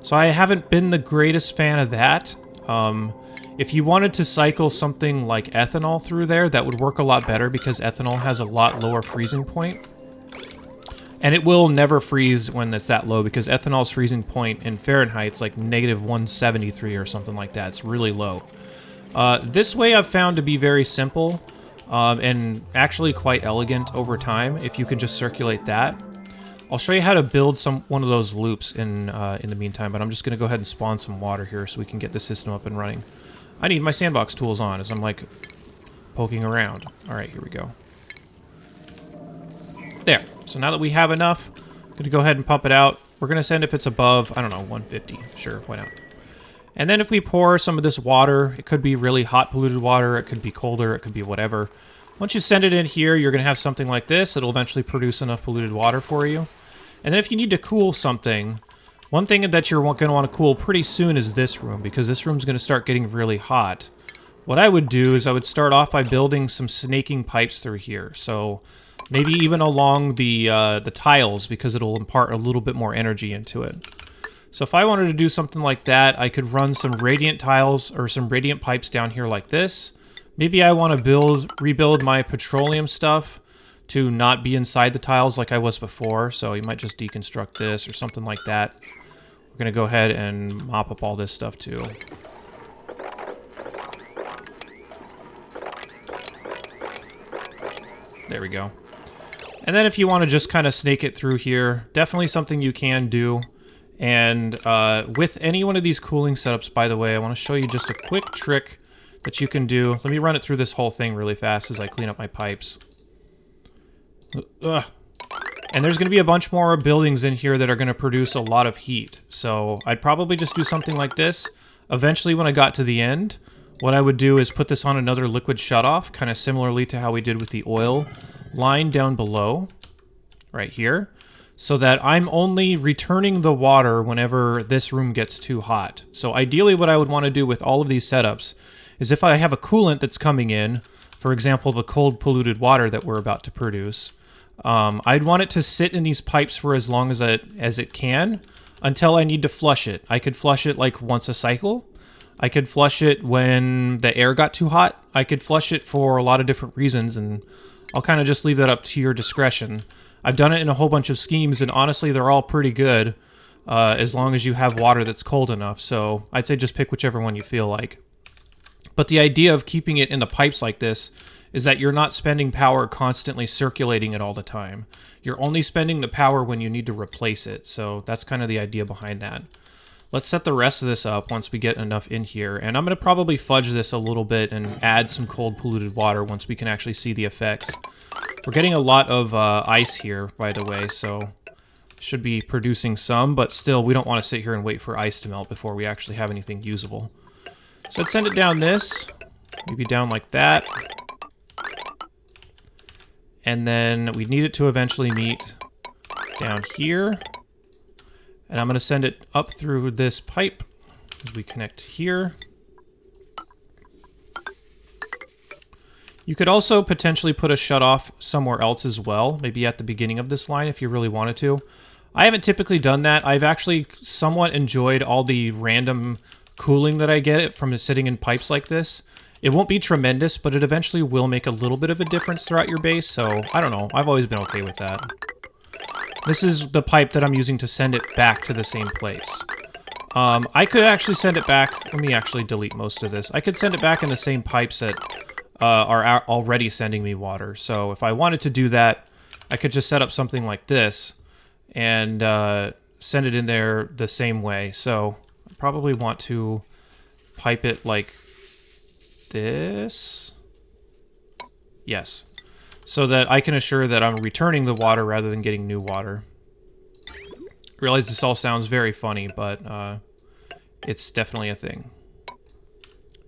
So I haven't been the greatest fan of that. If you wanted to cycle something like ethanol through there, that would work a lot better because ethanol has a lot lower freezing point. And it will never freeze when it's that low because ethanol's freezing point in Fahrenheit is like -173 or something like that. It's really low. This way I've found to be very simple and actually quite elegant over time if you can just circulate that. I'll show you how to build one of those loops in the meantime, but I'm just going to go ahead and spawn some water here so we can get the system up and running. I need my sandbox tools on as I'm like poking around. Alright, here we go. There. So now that we have enough, I'm going to go ahead and pump it out. We're going to send if it's above, I don't know, 150. Sure, why not? And then if we pour some of this water, it could be really hot polluted water, it could be colder, it could be whatever. Once you send it in here, you're going to have something like this. It'll eventually produce enough polluted water for you. And then if you need to cool something, one thing that you're going to want to cool pretty soon is this room, because this room's going to start getting really hot. What I would do is I would start off by building some snaking pipes through here. So maybe even along the tiles, because it'll impart a little bit more energy into it. So if I wanted to do something like that, I could run some radiant tiles or some radiant pipes down here like this. Maybe I want to rebuild my petroleum stuff to not be inside the tiles like I was before. So you might just deconstruct this or something like that. We're going to go ahead and mop up all this stuff too. There we go. And then if you want to just kind of snake it through here, definitely something you can do. And with any one of these cooling setups, by the way, I want to show you just a quick trick that you can do. Let me run it through this whole thing really fast as I clean up my pipes. Ugh. And there's going to be a bunch more buildings in here that are going to produce a lot of heat. So I'd probably just do something like this. Eventually, when I got to the end, what I would do is put this on another liquid shutoff, kind of similarly to how we did with the oil line down below, right here, so that I'm only returning the water whenever this room gets too hot. So ideally what I would want to do with all of these setups is if I have a coolant that's coming in, for example, the cold polluted water that we're about to produce, I'd want it to sit in these pipes for as long as it can until I need to flush it. I could flush it like once a cycle. I could flush it when the air got too hot. I could flush it for a lot of different reasons, and I'll kind of just leave that up to your discretion. I've done it in a whole bunch of schemes, and honestly, they're all pretty good, as long as you have water that's cold enough. So I'd say just pick whichever one you feel like. But the idea of keeping it in the pipes like this is that you're not spending power constantly circulating it all the time. You're only spending the power when you need to replace it. So that's kind of the idea behind that. Let's set the rest of this up once we get enough in here. And I'm going to probably fudge this a little bit and add some cold polluted water once we can actually see the effects. We're getting a lot of ice here, by the way, so should be producing some, but still we don't want to sit here and wait for ice to melt before we actually have anything usable. So I'd send it down this, maybe down like that. And then we need it to eventually meet down here. And I'm going to send it up through this pipe as we connect here. You could also potentially put a shutoff somewhere else as well, maybe at the beginning of this line if you really wanted to. I haven't typically done that. I've actually somewhat enjoyed all the random cooling that I get from sitting in pipes like this. It won't be tremendous, but it eventually will make a little bit of a difference throughout your base, so I don't know. I've always been okay with that. This is the pipe that I'm using to send it back to the same place. I could actually send it back. Let me actually delete most of this. I could send it back in the same pipes that are already sending me water. So if I wanted to do that, I could just set up something like this and send it in there the same way. So I probably want to pipe it like this. Yes. So that I can assure that I'm returning the water rather than getting new water. I realize this all sounds very funny, but it's definitely a thing.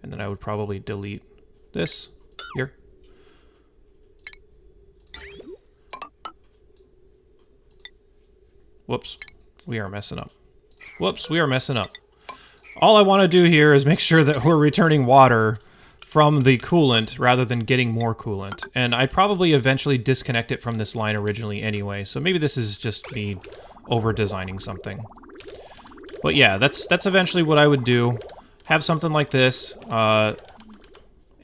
And then I would probably delete this here. Whoops, we are messing up. Whoops, we are messing up. All I want to do here is make sure that we're returning water from the coolant rather than getting more coolant. And I probably eventually disconnect it from this line originally anyway, so maybe this is just me over-designing something. But yeah, that's eventually what I would do. Have something like this, and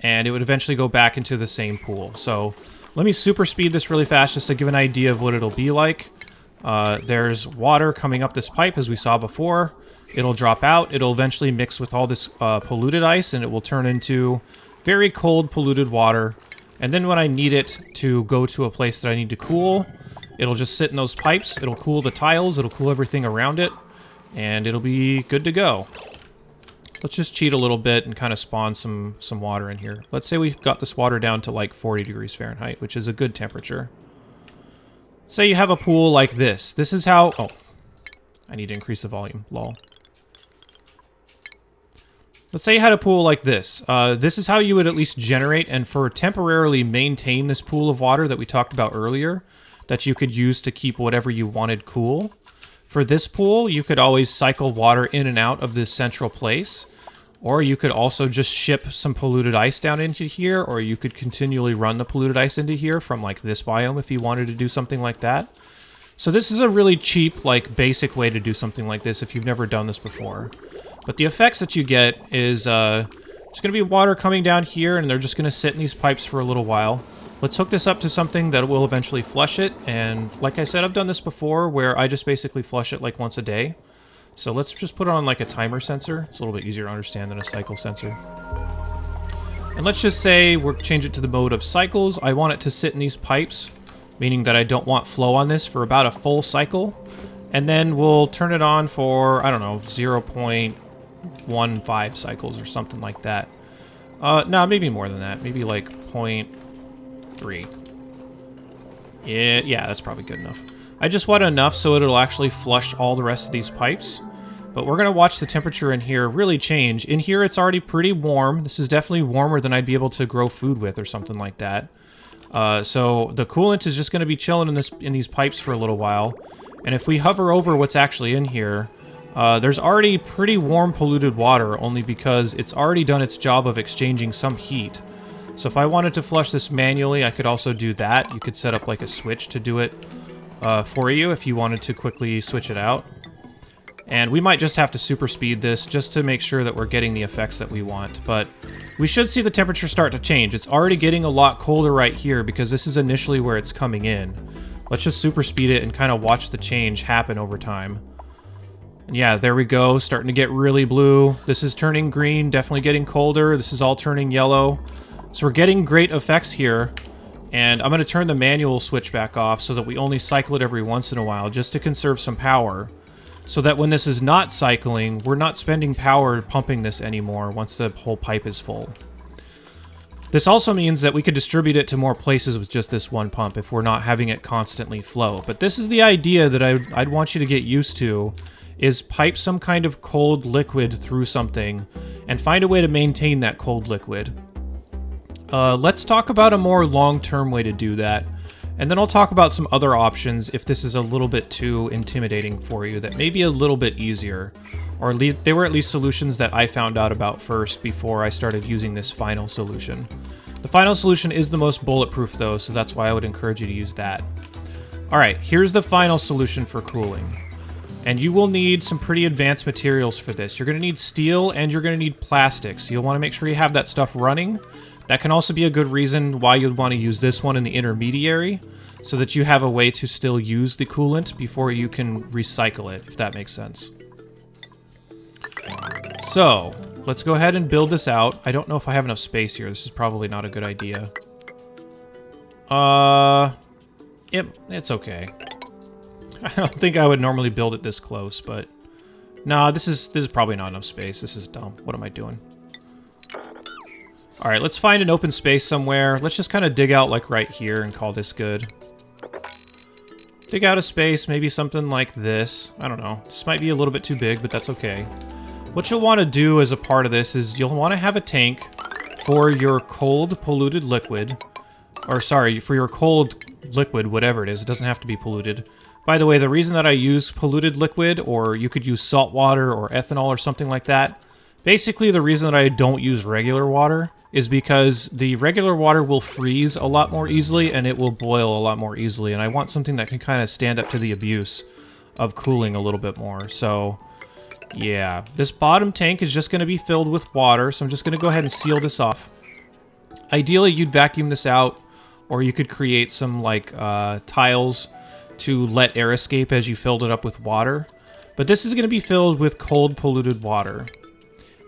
it would eventually go back into the same pool. So let me super speed this really fast just to give an idea of what it'll be like. There's water coming up this pipe as we saw before. It'll drop out, it'll eventually mix with all this polluted ice, and it will turn into very cold polluted water. And then when I need it to go to a place that I need to cool, it'll just sit in those pipes, it'll cool the tiles, it'll cool everything around it, and it'll be good to go. Let's just cheat a little bit and kind of spawn some water in here. Let's say we got this water down to like 40 degrees Fahrenheit, which is a good temperature. Say you have a pool like this. This is how... Oh, I need to increase the volume. Lol. Let's say you had a pool like this. This is how you would at least generate and for temporarily maintain this pool of water that we talked about earlier, that you could use to keep whatever you wanted cool. For this pool, you could always cycle water in and out of this central place, or you could also just ship some polluted ice down into here, or you could continually run the polluted ice into here from like this biome if you wanted to do something like that. So this is a really cheap, like basic way to do something like this if you've never done this before. But the effects that you get is, there's going to be water coming down here, and they're just going to sit in these pipes for a little while. Let's hook this up to something that will eventually flush it, and like I said, I've done this before, where I just basically flush it like once a day. So let's just put it on like a timer sensor. It's a little bit easier to understand than a cycle sensor. And let's just say we'll change it to the mode of cycles. I want it to sit in these pipes, meaning that I don't want flow on this for about a full cycle. And then we'll turn it on for, I don't know, 0.15 cycles or something like that. No, maybe more than that. Maybe like 0.3. Yeah, that's probably good enough. I just want enough so it'll actually flush all the rest of these pipes. But we're going to watch the temperature in here really change. In here, it's already pretty warm. This is definitely warmer than I'd be able to grow food with or something like that. So the coolant is just going to be chilling in these pipes for a little while. And if we hover over what's actually in here, there's already pretty warm polluted water, only because it's already done its job of exchanging some heat. So if I wanted to flush this manually, I could also do that. You could set up like a switch to do it for you if you wanted to quickly switch it out. And we might just have to super speed this just to make sure that we're getting the effects that we want. But we should see the temperature start to change. It's already getting a lot colder right here because this is initially where it's coming in. Let's just super speed it and kind of watch the change happen over time. And yeah, there we go, starting to get really blue. This is turning green, definitely getting colder. This is all turning yellow. So we're getting great effects here. And I'm going to turn the manual switch back off so that we only cycle it every once in a while just to conserve some power. So that when this is not cycling, we're not spending power pumping this anymore once the whole pipe is full. This also means that we could distribute it to more places with just this one pump if we're not having it constantly flow. But this is the idea that I'd want you to get used to, is pipe some kind of cold liquid through something and find a way to maintain that cold liquid. Let's talk about a more long-term way to do that. And then I'll talk about some other options if this is a little bit too intimidating for you that may be a little bit easier. Or at least they were at least solutions that I found out about first before I started using this final solution. The final solution is the most bulletproof though, so that's why I would encourage you to use that. Alright, here's the final solution for cooling. And you will need some pretty advanced materials for this. You're going to need steel and you're going to need plastic, so you'll want to make sure you have that stuff running. That can also be a good reason why you'd want to use this one in the intermediary, so that you have a way to still use the coolant before you can recycle it, if that makes sense. So, let's go ahead and build this out. I don't know if I have enough space here. This is probably not a good idea. It's okay. I don't think I would normally build it this close, but... Nah, this is probably not enough space. This is dumb. What am I doing? Alright, let's find an open space somewhere. Let's just kind of dig out, like, right here and call this good. Dig out a space, maybe something like this. I don't know. This might be a little bit too big, but that's okay. What you'll want to do as a part of this is you'll want to have a tank for your cold, polluted liquid. Or, sorry, for your cold liquid, whatever it is. It doesn't have to be polluted. By the way, the reason that I use polluted liquid, or you could use salt water or ethanol or something like that, basically the reason that I don't use regular water is because the regular water will freeze a lot more easily and it will boil a lot more easily, and I want something that can kind of stand up to the abuse of cooling a little bit more. So, yeah. This bottom tank is just going to be filled with water, so I'm just going to go ahead and seal this off. Ideally, you'd vacuum this out, or you could create some, like, tiles to let air escape as you filled it up with water. But this is going to be filled with cold, polluted water.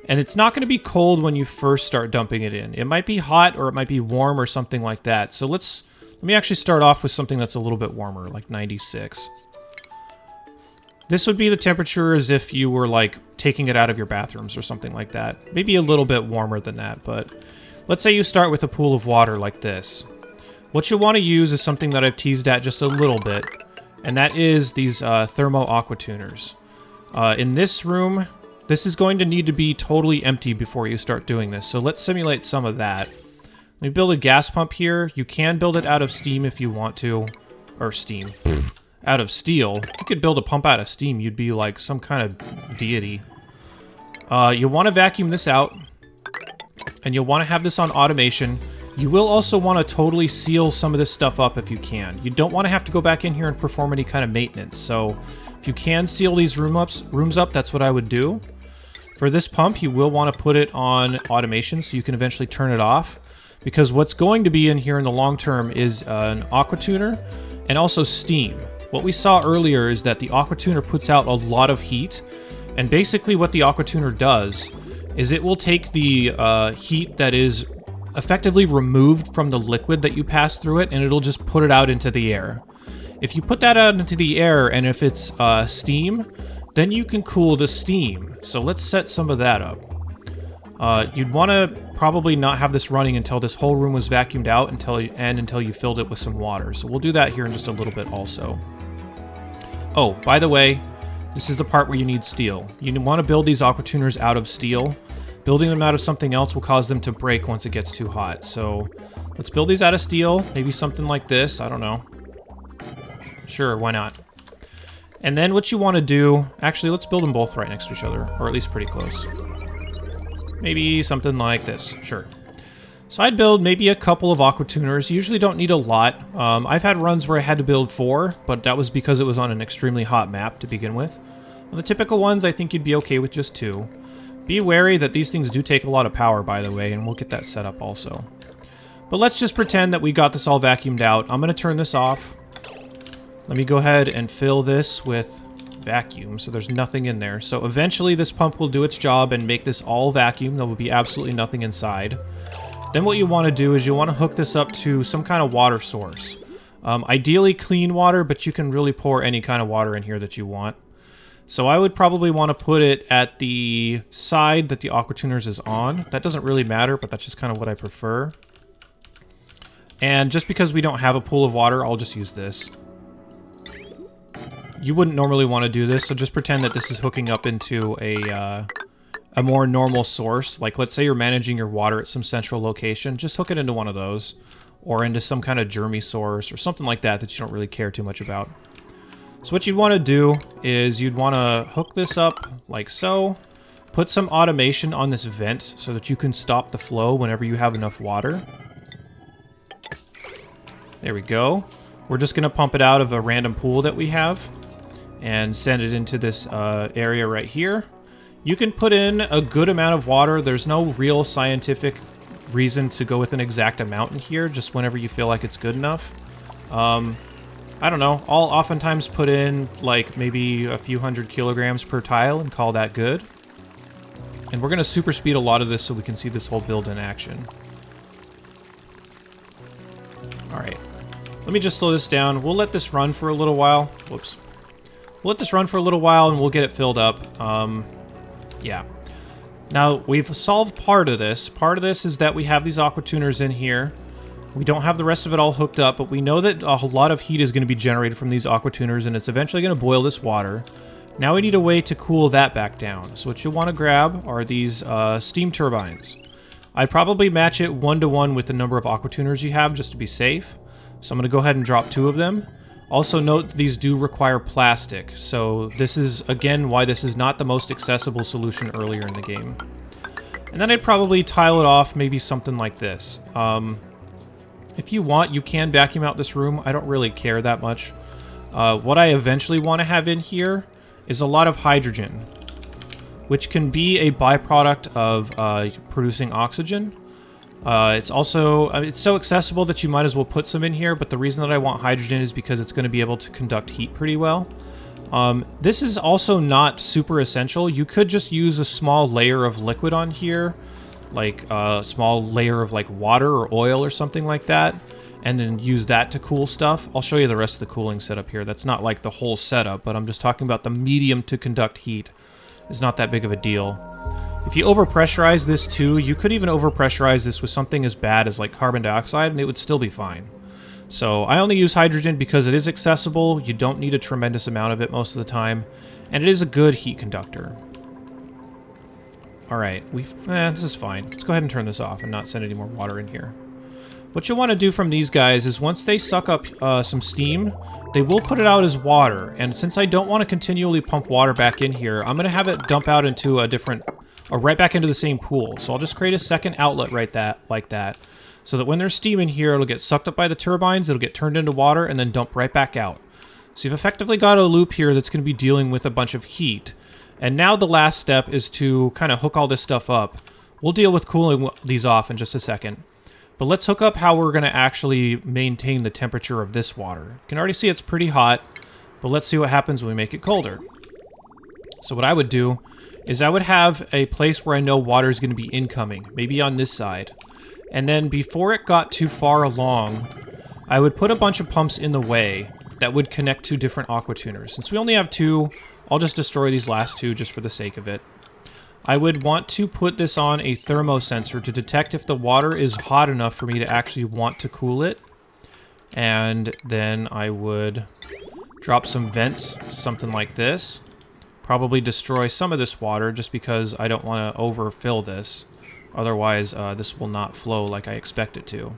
And it's not going to be cold when you first start dumping it in. It might be hot or it might be warm or something like that. So let me actually start off with something that's a little bit warmer, like 96. This would be the temperature as if you were like taking it out of your bathrooms or something like that. Maybe a little bit warmer than that, but let's say you start with a pool of water like this. What you'll want to use is something that I've teased at just a little bit, and that is these thermo aqua tuners. In this room, this is going to need to be totally empty before you start doing this, so let's simulate some of that. Let me build a gas pump here. You can build it out of steam if you want to. Or steam. Out of steel. If you could build a pump out of steam, you'd be like some kind of deity. You'll want to vacuum this out, and you'll want to have this on automation. You will also want to totally seal some of this stuff up if you can. You don't want to have to go back in here and perform any kind of maintenance, so if you can seal these rooms up, that's what I would do. For this pump, you will want to put it on automation so you can eventually turn it off, because what's going to be in here in the long term is an aqua tuner and also steam. What we saw earlier is that the aqua tuner puts out a lot of heat, and basically what the aqua tuner does is it will take the heat that is effectively removed from the liquid that you pass through it, and it'll just put it out into the air. If you put that out into the air, and if it's steam, then you can cool the steam. So let's set some of that up. You'd want to probably not have this running until this whole room was vacuumed out until you filled it with some water. So we'll do that here in just a little bit also. Oh, by the way, this is the part where you need steel. You want to build these aqua tuners out of steel. Building them out of something else will cause them to break once it gets too hot. So let's build these out of steel. Maybe something like this. I don't know. Sure, why not? And then what you want to do... Actually, let's build them both right next to each other. Or at least pretty close. Maybe something like this. Sure. So I'd build maybe a couple of aqua tuners. You usually don't need a lot. I've had runs where I had to build 4, but that was because it was on an extremely hot map to begin with. On the typical ones, I think you'd be okay with just 2. Be wary that these things do take a lot of power, by the way, and we'll get that set up also. But let's just pretend that we got this all vacuumed out. I'm going to turn this off. Let me go ahead and fill this with vacuum, so there's nothing in there. So eventually this pump will do its job and make this all vacuum. There will be absolutely nothing inside. Then what you want to do is you want to hook this up to some kind of water source. Ideally clean water, but you can really pour any kind of water in here that you want. So I would probably want to put it at the side that the Aqua Tuners is on. That doesn't really matter, but that's just kind of what I prefer. And just because we don't have a pool of water, I'll just use this. You wouldn't normally want to do this, so just pretend that this is hooking up into a more normal source. Like, let's say you're managing your water at some central location. Just hook it into one of those, or into some kind of germy source, or something like that that you don't really care too much about. So what you'd want to do is you'd want to hook this up like so. Put some automation on this vent so that you can stop the flow whenever you have enough water. There we go. We're just going to pump it out of a random pool that we have and send it into this area right here. You can put in a good amount of water. There's no real scientific reason to go with an exact amount in here, just whenever you feel like it's good enough. I don't know. I'll oftentimes put in like maybe a few hundred kilograms per tile and call that good. And we're going to super speed a lot of this so we can see this whole build in action. Alright. Let me just slow this down. We'll let this run for a little while. Whoops. We'll let this run for a little while and we'll get it filled up. Yeah. Now, we've solved part of this. Part of this is that we have these Aqua Tuners in here. We don't have the rest of it all hooked up, but we know that a lot of heat is going to be generated from these Aqua Tuners, and it's eventually going to boil this water. Now we need a way to cool that back down. So what you'll want to grab are these steam turbines. I'd probably match it 1-to-1 with the number of Aqua Tuners you have, just to be safe. So I'm going to go ahead and drop 2 of them. Also note that these do require plastic, so this is, again, why this is not the most accessible solution earlier in the game. And then I'd probably tile it off maybe something like this. If you want, you can vacuum out this room. I don't really care that much. What I eventually want to have in here is a lot of hydrogen, which can be a byproduct of producing oxygen. It's also, it's so accessible that you might as well put some in here, but the reason that I want hydrogen is because it's going to be able to conduct heat pretty well. This is also not super essential. You could just use a small layer of liquid on here, like a small layer of like water or oil or something like that, and then use that to cool stuff. I'll show you the rest of the cooling setup here. That's not like the whole setup, but I'm just talking about the medium to conduct heat. It's not that big of a deal. If you overpressurize this too, you could even overpressurize this with something as bad as like carbon dioxide and it would still be fine. So I only use hydrogen because it is accessible, you don't need a tremendous amount of it most of the time, and it is a good heat conductor. Alright, this is fine. Let's go ahead and turn this off and not send any more water in here. What you'll want to do from these guys is once they suck up some steam, they will put it out as water, and since I don't want to continually pump water back in here, I'm going to have it dump out into a different, or right back into the same pool. So I'll just create a second outlet like that, so that when there's steam in here, it'll get sucked up by the turbines, it'll get turned into water, and then dump right back out. So you've effectively got a loop here that's going to be dealing with a bunch of heat. And now the last step is to kind of hook all this stuff up. We'll deal with cooling these off in just a second. But let's hook up how we're going to actually maintain the temperature of this water. You can already see it's pretty hot, but let's see what happens when we make it colder. So what I would do is I would have a place where I know water is going to be incoming, maybe on this side. And then before it got too far along, I would put a bunch of pumps in the way that would connect to different Aqua Tuners. Since we only have 2, I'll just destroy these last 2 just for the sake of it. I would want to put this on a thermosensor to detect if the water is hot enough for me to actually want to cool it. And then I would drop some vents, something like this. Probably destroy some of this water just because I don't want to overfill this. Otherwise, this will not flow like I expect it to.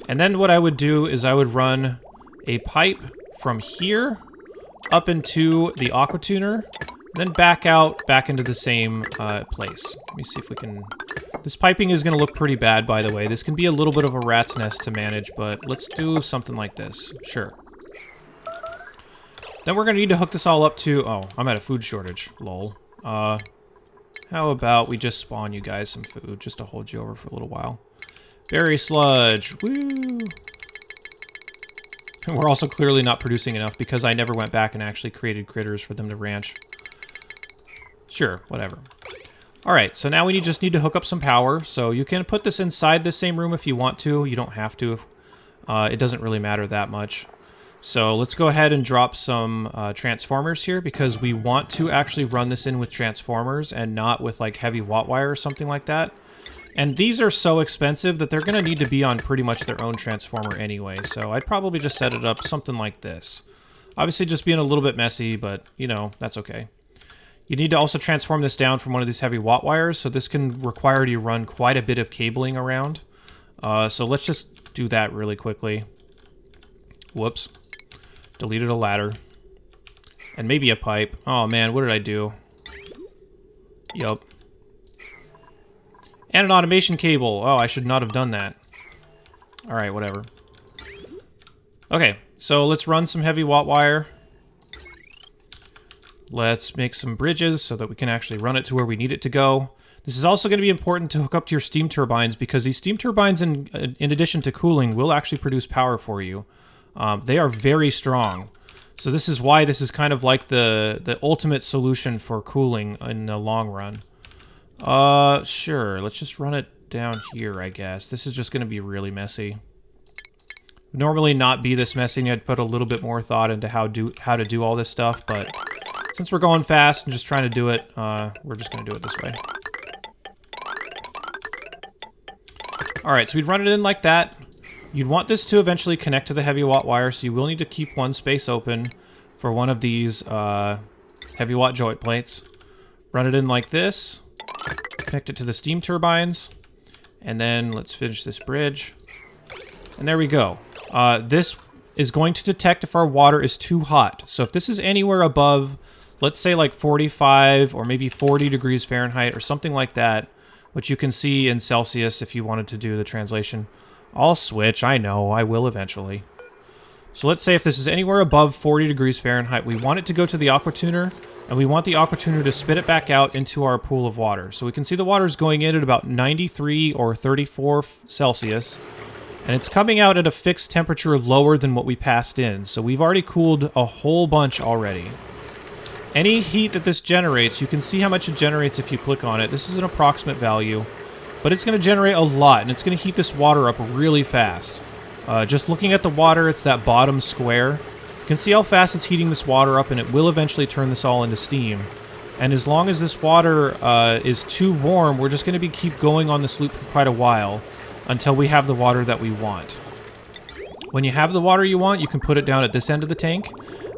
And then what I would do is I would run a pipe from here up into the Aqua Tuner, and then back out, back into the same place. Let me see if we can... This piping is going to look pretty bad, by the way. This can be a little bit of a rat's nest to manage, but let's do something like this. Sure. Then we're going to need to hook this all up to... Oh, I'm at a food shortage. Lol. how about we just spawn you guys some food just to hold you over for a little while. Berry sludge. Woo! And we're also clearly not producing enough because I never went back and actually created critters for them to ranch. Sure, whatever. Alright, so now we just need to hook up some power. So you can put this inside the same room if you want to. You don't have to. It doesn't really matter that much. So let's go ahead and drop some transformers here because we want to actually run this in with transformers and not with like heavy watt wire or something like that. And these are so expensive that they're going to need to be on pretty much their own transformer anyway. So I'd probably just set it up something like this. Obviously just being a little bit messy, but you know, that's okay. You need to also transform this down from one of these heavy watt wires. So this can require you to run quite a bit of cabling around. So let's just do that really quickly. Whoops. Deleted a ladder. And maybe a pipe. Oh man, what did I do? Yup. And an automation cable. Oh, I should not have done that. Alright, whatever. Okay, so let's run some heavy watt wire. Let's make some bridges so that we can actually run it to where we need it to go. This is also going to be important to hook up to your steam turbines because these steam turbines, in addition to cooling, will actually produce power for you. They are very strong. So this is why this is kind of like the ultimate solution for cooling in the long run. Sure. Let's just run it down here, I guess. This is just going to be really messy. Normally not be this messy, and I'd put a little bit more thought into how to do all this stuff, but since we're going fast and just trying to do it, we're just going to do it this way. Alright, so we'd run it in like that. You'd want this to eventually connect to the heavy watt wire, so you will need to keep one space open for one of these heavy watt joint plates. Run it in like this. Connect it to the steam turbines. And then let's finish this bridge. And there we go. This is going to detect if our water is too hot. So if this is anywhere above, let's say like 45 or maybe 40 degrees Fahrenheit or something like that, which you can see in Celsius if you wanted to do the translation. I'll switch, I know, I will eventually. So let's say if this is anywhere above 40 degrees Fahrenheit, we want it to go to the aqua tuner, and we want the aqua tuner to spit it back out into our pool of water. So we can see the water is going in at about 93 or 34 Celsius, and it's coming out at a fixed temperature lower than what we passed in. So we've already cooled a whole bunch already. Any heat that this generates, you can see how much it generates if you click on it. This is an approximate value, but it's going to generate a lot, and it's going to heat this water up really fast. Just looking at the water, it's that bottom square. You can see how fast it's heating this water up, and it will eventually turn this all into steam. And as long as this water is too warm, we're just going to keep going on this loop for quite a while until we have the water that we want. When you have the water you want, you can put it down at this end of the tank.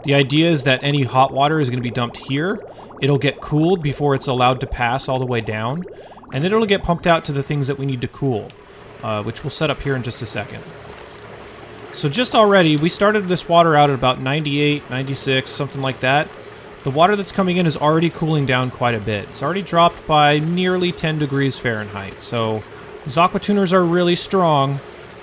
The idea is that any hot water is going to be dumped here. It'll get cooled before it's allowed to pass all the way down. And then it'll get pumped out to the things that we need to cool, which we'll set up here in just a second. So just already, we started this water out at about 98, 96, something like that. The water that's coming in is already cooling down quite a bit. It's already dropped by nearly 10 degrees Fahrenheit. So these aqua tuners are really strong.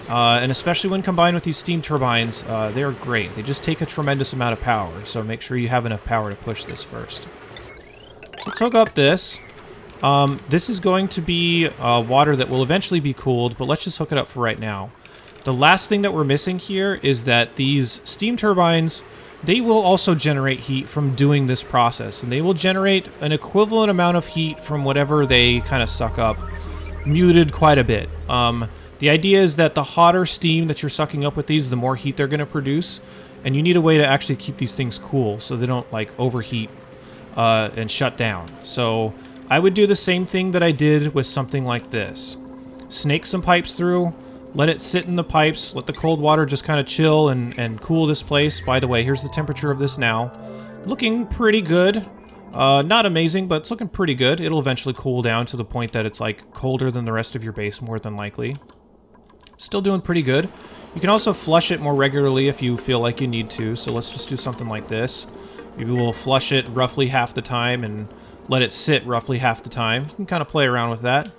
And especially when combined with these steam turbines, they're great. They just take a tremendous amount of power, so make sure you have enough power to push this first. So let's hook up this. This is going to be water that will eventually be cooled, but let's just hook it up for right now. The last thing that we're missing here is that these steam turbines, they will also generate heat from doing this process, and they will generate an equivalent amount of heat from whatever they kind of suck up, muted quite a bit. The idea is that the hotter steam that you're sucking up with these, the more heat they're going to produce. And you need a way to actually keep these things cool so they don't like overheat and shut down. So I would do the same thing that I did with something like this. Snake some pipes through, let it sit in the pipes, let the cold water just kind of chill and cool this place. By the way, here's the temperature of this now. Looking pretty good. Not amazing, but it's looking pretty good. It'll eventually cool down to the point that it's like colder than the rest of your base, more than likely. Still doing pretty good. You can also flush it more regularly if you feel like you need to, so let's just do something like this. Maybe we'll flush it roughly half the time and let it sit roughly half the time. You can kind of play around with that.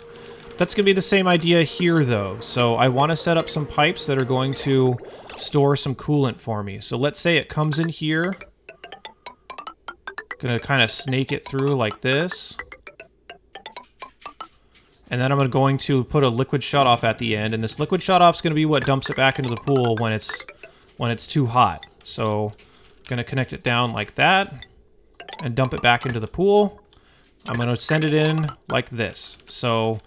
That's going to be the same idea here, though. So I want to set up some pipes that are going to store some coolant for me. So let's say it comes in here. Going to kind of snake it through like this. And then I'm going to put a liquid shutoff at the end, and this liquid shutoff is going to be what dumps it back into the pool when it's too hot. So I'm going to connect it down like that and dump it back into the pool. I'm going to send it in like this. So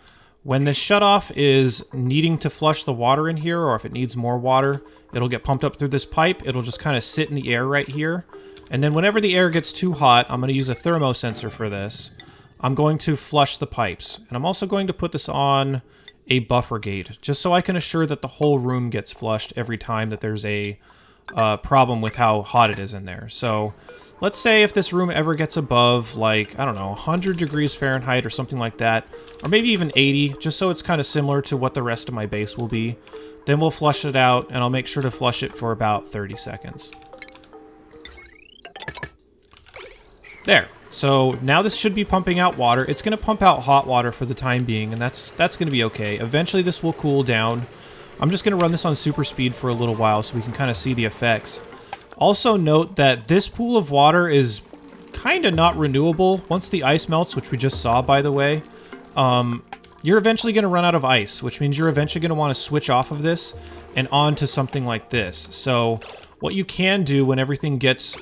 when this shutoff is needing to flush the water in here, or if it needs more water, it'll get pumped up through this pipe. It'll just kind of sit in the air right here. And then whenever the air gets too hot, I'm going to use a thermosensor for this. I'm going to flush the pipes. And I'm also going to put this on a buffer gate, just so I can assure that the whole room gets flushed every time that there's a problem with how hot it is in there. So let's say if this room ever gets above, like, I don't know, 100 degrees Fahrenheit or something like that, or maybe even 80, just so it's kind of similar to what the rest of my base will be, then we'll flush it out, and I'll make sure to flush it for about 30 seconds. There. So now this should be pumping out water. It's going to pump out hot water for the time being, and that's going to be okay. Eventually this will cool down. I'm just going to run this on super speed for a little while so we can kind of see the effects. Also note that this pool of water is kind of not renewable. Once the ice melts, which we just saw, by the way, you're eventually going to run out of ice, which means you're eventually going to want to switch off of this and on to something like this. So what you can do when everything gets...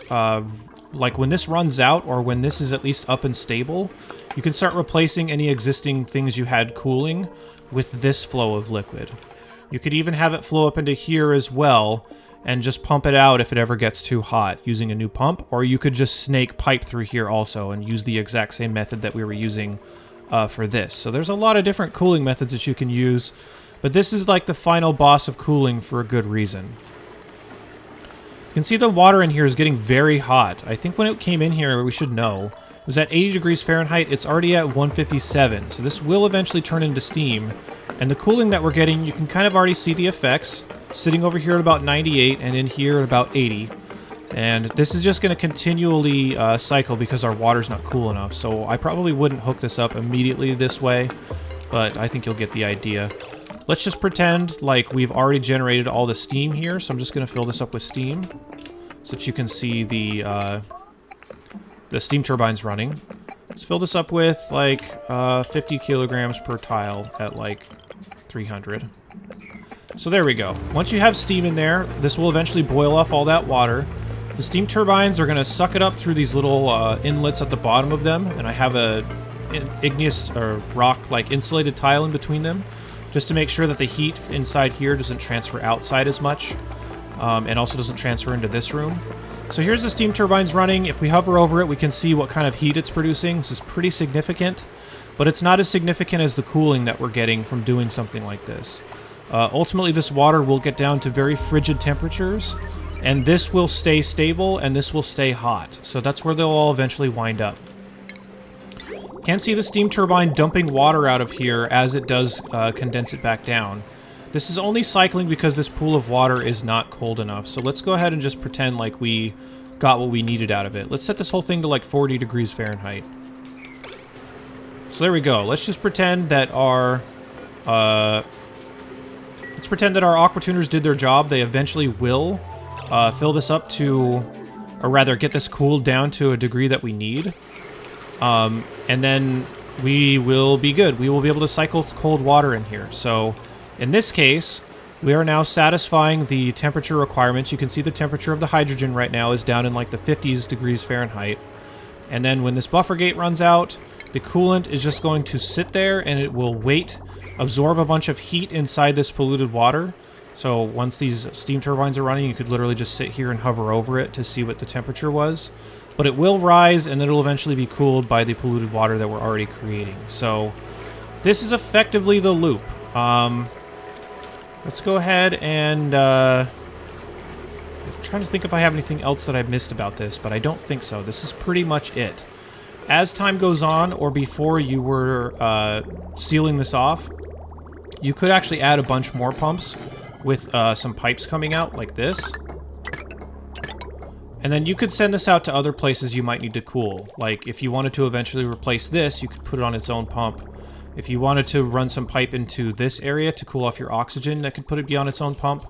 like when this runs out, or when this is at least up and stable, you can start replacing any existing things you had cooling with this flow of liquid. You could even have it flow up into here as well, and just pump it out if it ever gets too hot using a new pump, or you could just snake pipe through here also and use the exact same method that we were using for this. So there's a lot of different cooling methods that you can use, but this is like the final boss of cooling for a good reason. You can see the water in here is getting very hot. I think when it came in here, we should know, it was at 80 degrees Fahrenheit. It's already at 157, so this will eventually turn into steam. And the cooling that we're getting, you can kind of already see the effects, sitting over here at about 98 and in here at about 80. And this is just going to continually cycle because our water's not cool enough. So I probably wouldn't hook this up immediately this way, but I think you'll get the idea. Let's just pretend like we've already generated all the steam here, so I'm just going to fill this up with steam so that you can see the steam turbines running. Let's fill this up with like 50 kilograms per tile at like 300. So there we go. Once you have steam in there, this will eventually boil off all that water. The steam turbines are going to suck it up through these little inlets at the bottom of them, and I have a igneous or rock like insulated tile in between them, just to make sure that the heat inside here doesn't transfer outside as much, and also doesn't transfer into this room. So here's the steam turbines running. If we hover over it, we can see what kind of heat it's producing. This is pretty significant, but it's not as significant as the cooling that we're getting from doing something like this. Ultimately, this water will get down to very frigid temperatures, and this will stay stable, and this will stay hot. So that's where they'll all eventually wind up. Can see the steam turbine dumping water out of here as it does condense it back down. This is only cycling because this pool of water is not cold enough. So let's go ahead and just pretend like we got what we needed out of it. Let's set this whole thing to like 40 degrees Fahrenheit. So there we go. Let's just pretend that our aqua tuners did their job. They eventually will fill this up to, or rather get this cooled down to a degree that we need. And then we will be good. We will be able to cycle cold water in here. So in this case, we are now satisfying the temperature requirements. You can see the temperature of the hydrogen right now is down in like the 50s degrees Fahrenheit. And then when this buffer gate runs out, the coolant is just going to sit there and it will wait, absorb a bunch of heat inside this polluted water. So once these steam turbines are running, you could literally just sit here and hover over it to see what the temperature was. But it will rise, and it'll eventually be cooled by the polluted water that we're already creating. So this is effectively the loop. Let's go ahead and... I'm trying to think if I have anything else that I've missed about this, but I don't think so. This is pretty much it. As time goes on, or before you were sealing this off, you could actually add a bunch more pumps with some pipes coming out like this. And then you could send this out to other places you might need to cool. Like, if you wanted to eventually replace this, you could put it on its own pump. If you wanted to run some pipe into this area to cool off your oxygen, that could put it be on its own pump.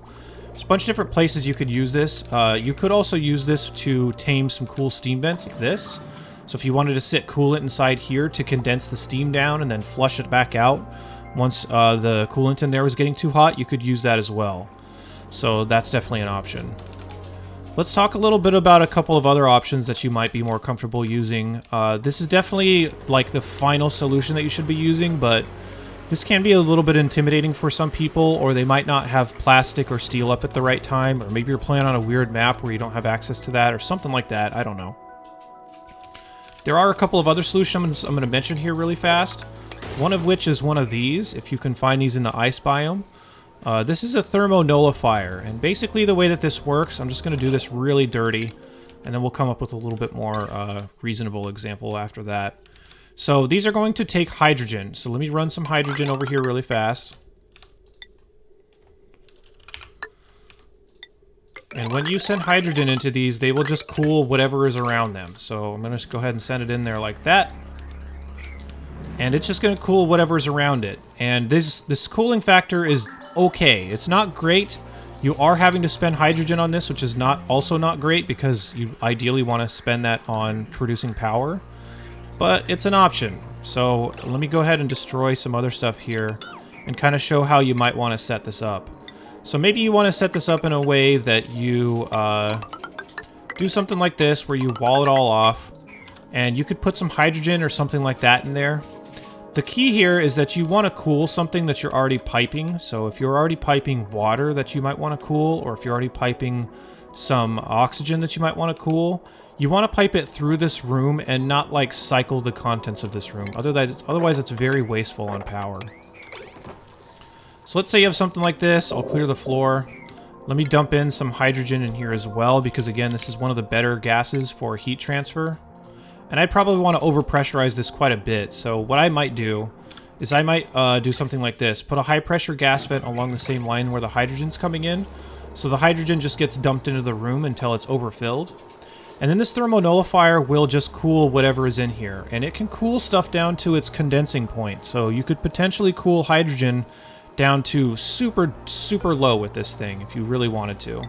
There's a bunch of different places you could use this. You could also use this to tame some cool steam vents like this. So if you wanted to sit coolant inside here to condense the steam down and then flush it back out once the coolant in there was getting too hot, you could use that as well. So that's definitely an option. Let's talk a little bit about a couple of other options that you might be more comfortable using. This is definitely like the final solution that you should be using, but this can be a little bit intimidating for some people, or they might not have plastic or steel up at the right time, or maybe you're playing on a weird map where you don't have access to that, or something like that. I don't know. There are a couple of other solutions I'm going to mention here really fast. One of which is one of these, if you can find these in the ice biome. This is a thermo nullifier, and basically the way that this works, I'm just going to do this really dirty, and then we'll come up with a little bit more reasonable example after that. So these are going to take hydrogen. So let me run some hydrogen over here really fast. And when you send hydrogen into these, they will just cool whatever is around them. So I'm going to go ahead and send it in there like that. And it's just going to cool whatever's around it. And this cooling factor is okay. It's not great. You are having to spend hydrogen on this, which is also not great because you ideally want to spend that on producing power. But it's an option. So let me go ahead and destroy some other stuff here and kind of show how you might want to set this up. So maybe you want to set this up in a way that you do something like this where you wall it all off, and you could put some hydrogen or something like that in there. The key here is that you want to cool something that you're already piping. So if you're already piping water that you might want to cool, or if you're already piping some oxygen that you might want to cool, you want to pipe it through this room and not like cycle the contents of this room. Otherwise it's very wasteful on power. So let's say you have something like this. I'll clear the floor. Let me dump in some hydrogen in here as well, because again, this is one of the better gases for heat transfer. And I'd probably want to overpressurize this quite a bit. So what I might do is I might do something like this. Put a high pressure gas vent along the same line where the hydrogen's coming in. So the hydrogen just gets dumped into the room until it's overfilled. And then this thermo nullifier will just cool whatever is in here. And it can cool stuff down to its condensing point. So you could potentially cool hydrogen down to super, super low with this thing if you really wanted to.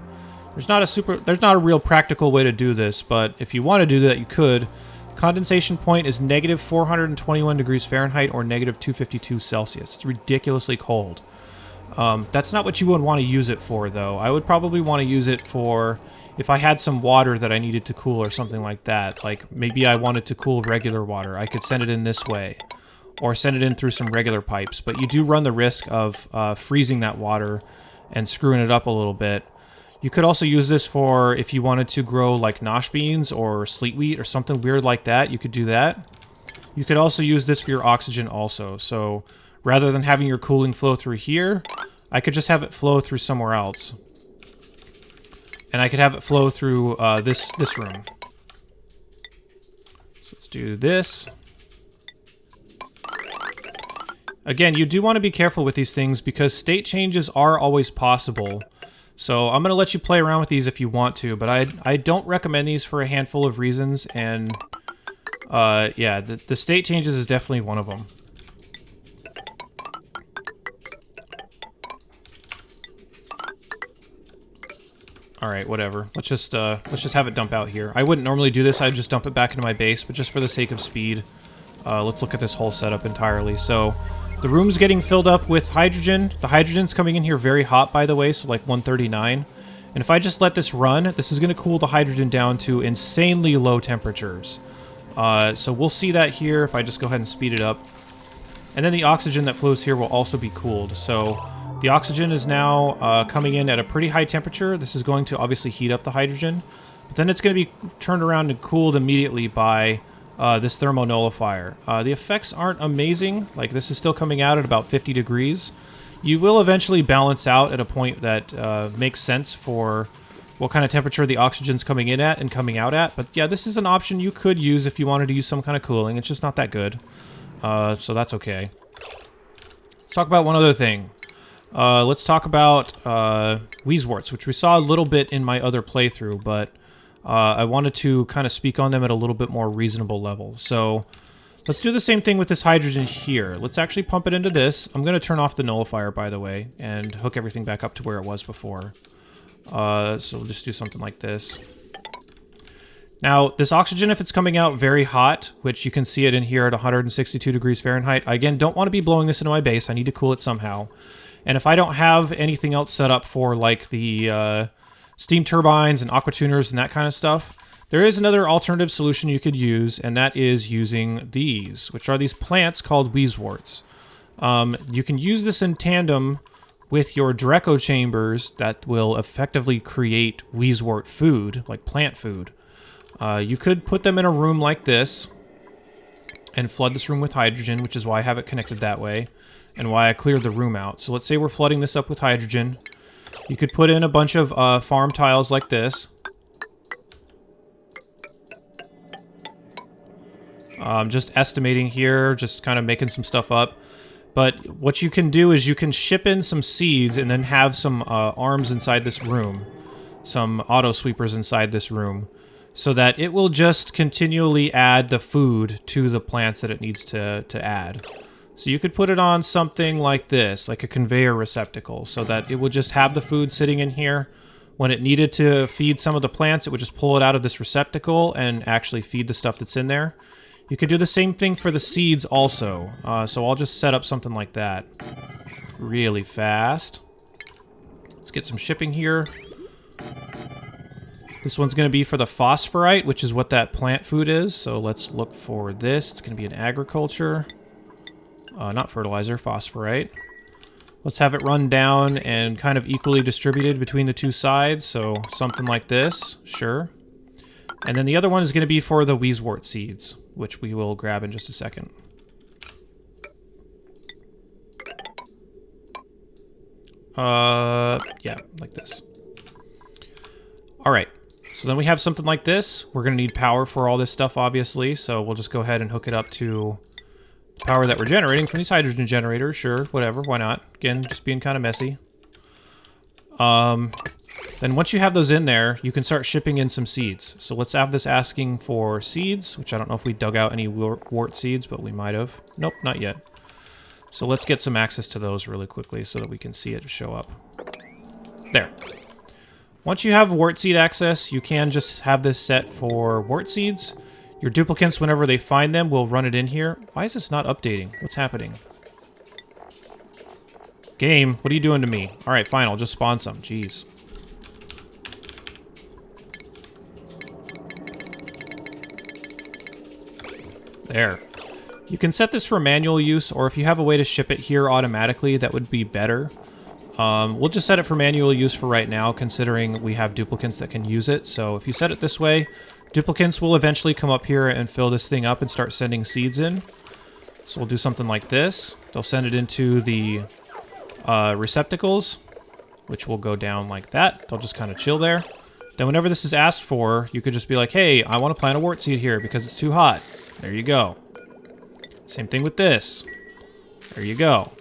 There's not a real practical way to do this, but if you want to do that, you could. Condensation point is negative 421 degrees Fahrenheit or negative 252 Celsius. It's ridiculously cold. That's not what you would want to use it for, though. I would probably want to use it for if I had some water that I needed to cool or something like that. Like maybe I wanted to cool regular water. I could send it in this way or send it in through some regular pipes. But you do run the risk of freezing that water and screwing it up a little bit. You could also use this for if you wanted to grow like nosh beans or sleet wheat or something weird like that. You could do that. You could also use this for your oxygen also. So rather than having your cooling flow through here, I could just have it flow through somewhere else. And I could have it flow through this room. So let's do this. Again, you do want to be careful with these things because state changes are always possible. So I'm going to let you play around with these if you want to, but I don't recommend these for a handful of reasons, and yeah, the state changes is definitely one of them. Alright, whatever. Let's just have it dump out here. I wouldn't normally do this, I'd just dump it back into my base, but just for the sake of speed, let's look at this whole setup entirely. So the room's getting filled up with hydrogen. The hydrogen's coming in here very hot, by the way, so like 139. And if I just let this run, this is going to cool the hydrogen down to insanely low temperatures. So we'll see that here if I just go ahead and speed it up. And then the oxygen that flows here will also be cooled. So the oxygen is now coming in at a pretty high temperature. This is going to obviously heat up the hydrogen. But then it's going to be turned around and cooled immediately by this thermo nullifier. The effects aren't amazing. Like, this is still coming out at about 50 degrees. You will eventually balance out at a point that makes sense for what kind of temperature the oxygen's coming in at and coming out at. But yeah, this is an option you could use if you wanted to use some kind of cooling. It's just not that good. So that's okay. Let's talk about one other thing. Let's talk about Wheezeworts, which we saw a little bit in my other playthrough, but I wanted to kind of speak on them at a little bit more reasonable level. So let's do the same thing with this hydrogen here. Let's actually pump it into this. I'm going to turn off the nullifier, by the way, and hook everything back up to where it was before. So we'll just do something like this. Now, this oxygen, if it's coming out very hot, which you can see it in here at 162 degrees Fahrenheit, I, again, don't want to be blowing this into my base. I need to cool it somehow. And if I don't have anything else set up for, like, the steam turbines and aqua tuners and that kind of stuff, there is another alternative solution you could use, and that is using these, which are these plants called Wheezeworts. You can use this in tandem with your Dreco chambers that will effectively create Wheezewort food, like plant food. You could put them in a room like this and flood this room with hydrogen, which is why I have it connected that way, and why I cleared the room out. So let's say we're flooding this up with hydrogen. You could put in a bunch of farm tiles like this. Just estimating here, just kind of making some stuff up. But what you can do is you can ship in some seeds and then have some arms inside this room. Some auto sweepers inside this room. So that it will just continually add the food to the plants that it needs to add. So you could put it on something like this, like a conveyor receptacle, so that it would just have the food sitting in here. When it needed to feed some of the plants, it would just pull it out of this receptacle and actually feed the stuff that's in there. You could do the same thing for the seeds also. So I'll just set up something like that really fast. Let's get some shipping here. This one's going to be for the phosphorite, which is what that plant food is. So let's look for this. It's going to be in agriculture. Not fertilizer, phosphorite. Let's have it run down and kind of equally distributed between the two sides. So something like this, sure. And then the other one is going to be for the Wheezewort seeds, which we will grab in just a second. Yeah, like this. All right. So then we have something like this. We're going to need power for all this stuff, obviously. So we'll just go ahead and hook it up to the power that we're generating from these hydrogen generators. Sure, whatever, why not? Again, just being kind of messy. Then once you have those in there, you can start shipping in some seeds. So let's have this asking for seeds, which I don't know if we dug out any wort seeds, but we might have. Nope, not yet. So let's get some access to those really quickly so that we can see it show up. There. Once you have wort seed access, you can just have this set for wort seeds. Your duplicants, whenever they find them, will run it in here. Why is this not updating? What's happening? Game, what are you doing to me? Alright, fine, I'll just spawn some. Jeez. There. You can set this for manual use, or if you have a way to ship it here automatically, that would be better. We'll just set it for manual use for right now, considering we have duplicants that can use it. So if you set it this way, duplicants will eventually come up here and fill this thing up and start sending seeds in. So we'll do something like this. They'll send it into the receptacles, which will go down like that. They'll just kind of chill there. Then whenever this is asked for, you could just be like, hey, I want to plant a wort seed here because it's too hot. There you go. Same thing with this. There you go.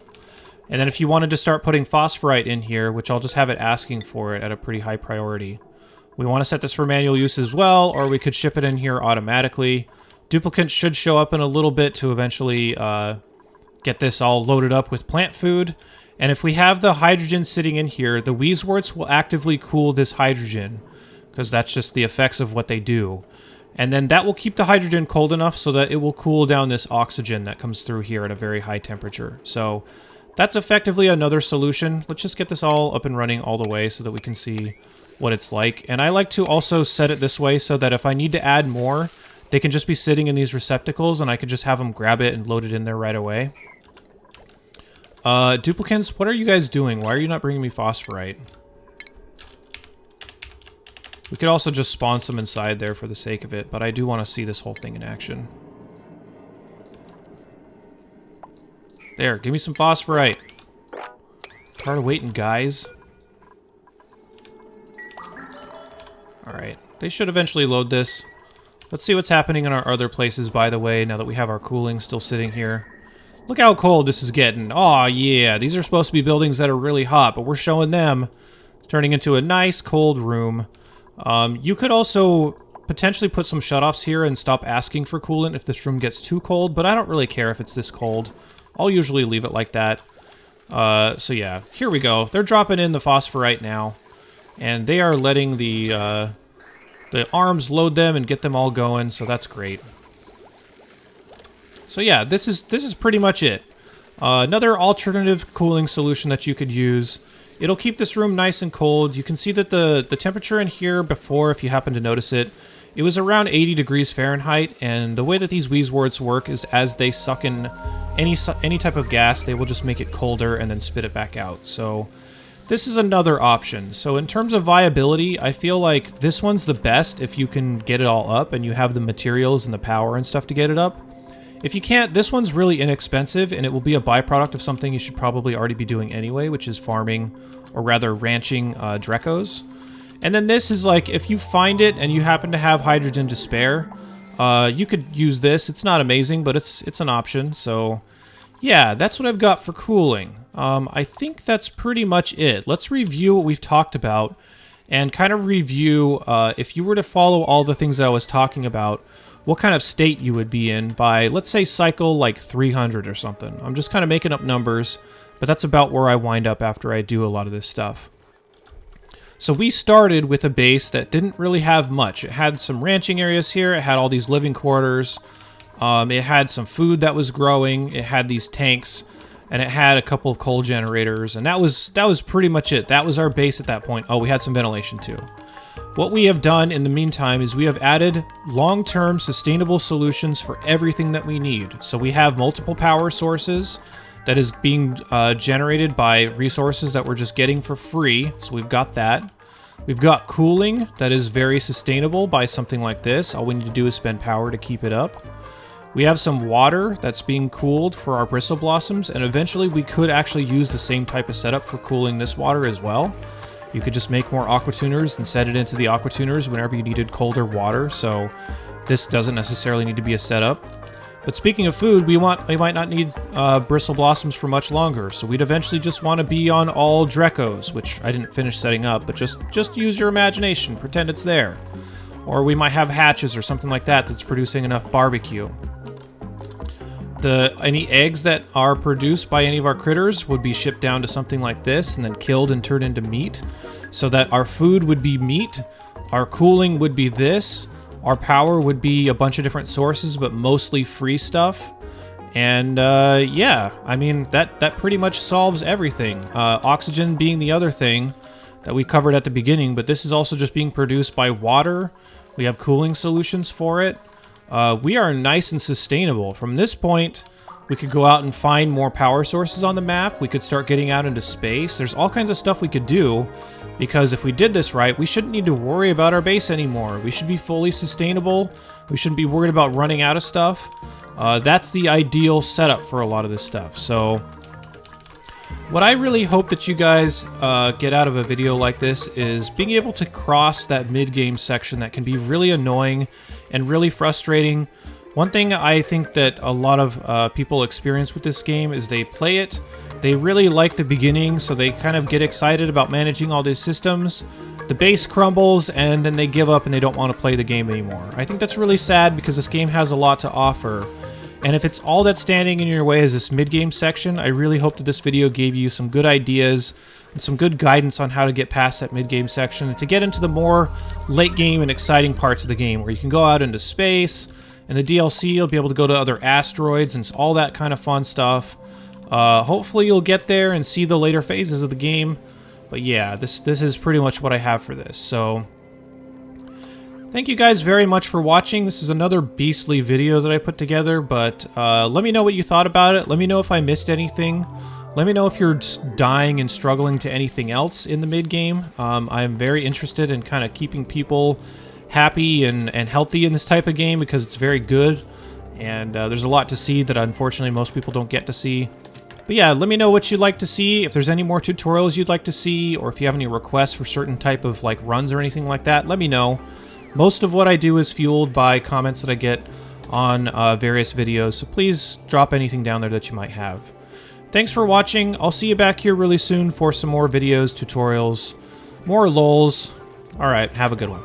And then if you wanted to start putting phosphorite in here, which I'll just have it asking for it at a pretty high priority. We want to set this for manual use as well, or we could ship it in here automatically. Duplicants should show up in a little bit to eventually get this all loaded up with plant food. And if we have the hydrogen sitting in here, the Wheezeworts will actively cool this hydrogen, because that's just the effects of what they do. And then that will keep the hydrogen cold enough so that it will cool down this oxygen that comes through here at a very high temperature. So that's effectively another solution. Let's just get this all up and running all the way so that we can see what it's like. And I like to also set it this way so that if I need to add more, they can just be sitting in these receptacles and I could just have them grab it and load it in there right away. Duplicants, what are you guys doing? Why are you not bringing me phosphorite? We could also just spawn some inside there for the sake of it, but I do want to see this whole thing in action. There, give me some phosphorite. Tired of waiting, guys. Alright, they should eventually load this. Let's see what's happening in our other places, by the way, now that we have our cooling still sitting here. Look how cold this is getting. Aw, yeah, these are supposed to be buildings that are really hot, but we're showing them. It's turning into a nice, cold room. You could also potentially put some shutoffs here and stop asking for coolant if this room gets too cold, but I don't really care if it's this cold. I'll usually leave it like that. So yeah, here we go. They're dropping in the phosphorite now, and they are letting the the arms, load them, and get them all going, so that's great. So yeah, this is pretty much it. Another alternative cooling solution that you could use. It'll keep this room nice and cold. You can see that the temperature in here before, if you happen to notice it, it was around 80 degrees Fahrenheit, and the way that these Wheezeworts work is as they suck in any type of gas, they will just make it colder and then spit it back out. So this is another option. So in terms of viability, I feel like this one's the best if you can get it all up and you have the materials and the power and stuff to get it up. If you can't, this one's really inexpensive, and it will be a byproduct of something you should probably already be doing anyway, which is farming, or rather ranching Drekos. And then this is like, if you find it and you happen to have hydrogen to spare, you could use this. It's not amazing, but it's an option. So yeah, that's what I've got for cooling. I think that's pretty much it. Let's review what we've talked about and kind of review, if you were to follow all the things I was talking about, what kind of state you would be in by, let's say, cycle like 300 or something. I'm just kind of making up numbers, but that's about where I wind up after I do a lot of this stuff. So we started with a base that didn't really have much. It had some ranching areas here. It had all these living quarters. It had some food that was growing. It had these tanks, and it had a couple of coal generators, and that was pretty much it. That was our base at that point. Oh, we had some ventilation too. What we have done in the meantime is we have added long-term sustainable solutions for everything that we need. So we have multiple power sources that is being generated by resources that we're just getting for free. So we've got that. We've got cooling that is very sustainable by something like this. All we need to do is spend power to keep it up. We have some water that's being cooled for our bristle blossoms, and eventually we could actually use the same type of setup for cooling this water as well. You could just make more aqua tuners and set it into the aqua tuners whenever you needed colder water, so this doesn't necessarily need to be a setup. But speaking of food, we might not need bristle blossoms for much longer, so we'd eventually just want to be on all Drekos, which I didn't finish setting up, but just use your imagination, pretend it's there. Or we might have hatches or something like that that's producing enough barbecue. Any eggs that are produced by any of our critters would be shipped down to something like this and then killed and turned into meat, so that our food would be meat, our cooling would be this, our power would be a bunch of different sources, but mostly free stuff. And yeah, I mean, that pretty much solves everything. Oxygen being the other thing that we covered at the beginning, but this is also just being produced by water. We have cooling solutions for it. We are nice and sustainable. From this point, we could go out and find more power sources on the map. We could start getting out into space. There's all kinds of stuff we could do, because if we did this right, we shouldn't need to worry about our base anymore. We should be fully sustainable. We shouldn't be worried about running out of stuff. That's the ideal setup for a lot of this stuff. So what I really hope that you guys get out of a video like this is being able to cross that mid-game section that can be really annoying and really frustrating. One thing I think that a lot of people experience with this game is they play it, they really like the beginning, so they kind of get excited about managing all these systems. The base crumbles, and then they give up and they don't want to play the game anymore. I think that's really sad, because this game has a lot to offer. And if it's all that's standing in your way is this mid-game section, I really hope that this video gave you some good ideas and some good guidance on how to get past that mid-game section and to get into the more late-game and exciting parts of the game, where you can go out into space. In the DLC, you'll be able to go to other asteroids and all that kind of fun stuff. Hopefully you'll get there and see the later phases of the game. But yeah, this is pretty much what I have for this. So thank you guys very much for watching. This is another beastly video that I put together, but let me know what you thought about it. Let me know if I missed anything. Let me know if you're dying and struggling to anything else in the mid-game. I'm very interested in kind of keeping people happy and healthy in this type of game, because it's very good. And there's a lot to see that unfortunately most people don't get to see. But yeah, let me know what you'd like to see, if there's any more tutorials you'd like to see, or if you have any requests for certain type of like runs or anything like that, let me know. Most of what I do is fueled by comments that I get on various videos, so please drop anything down there that you might have. Thanks for watching. I'll see you back here really soon for some more videos, tutorials, more lols. Alright, have a good one.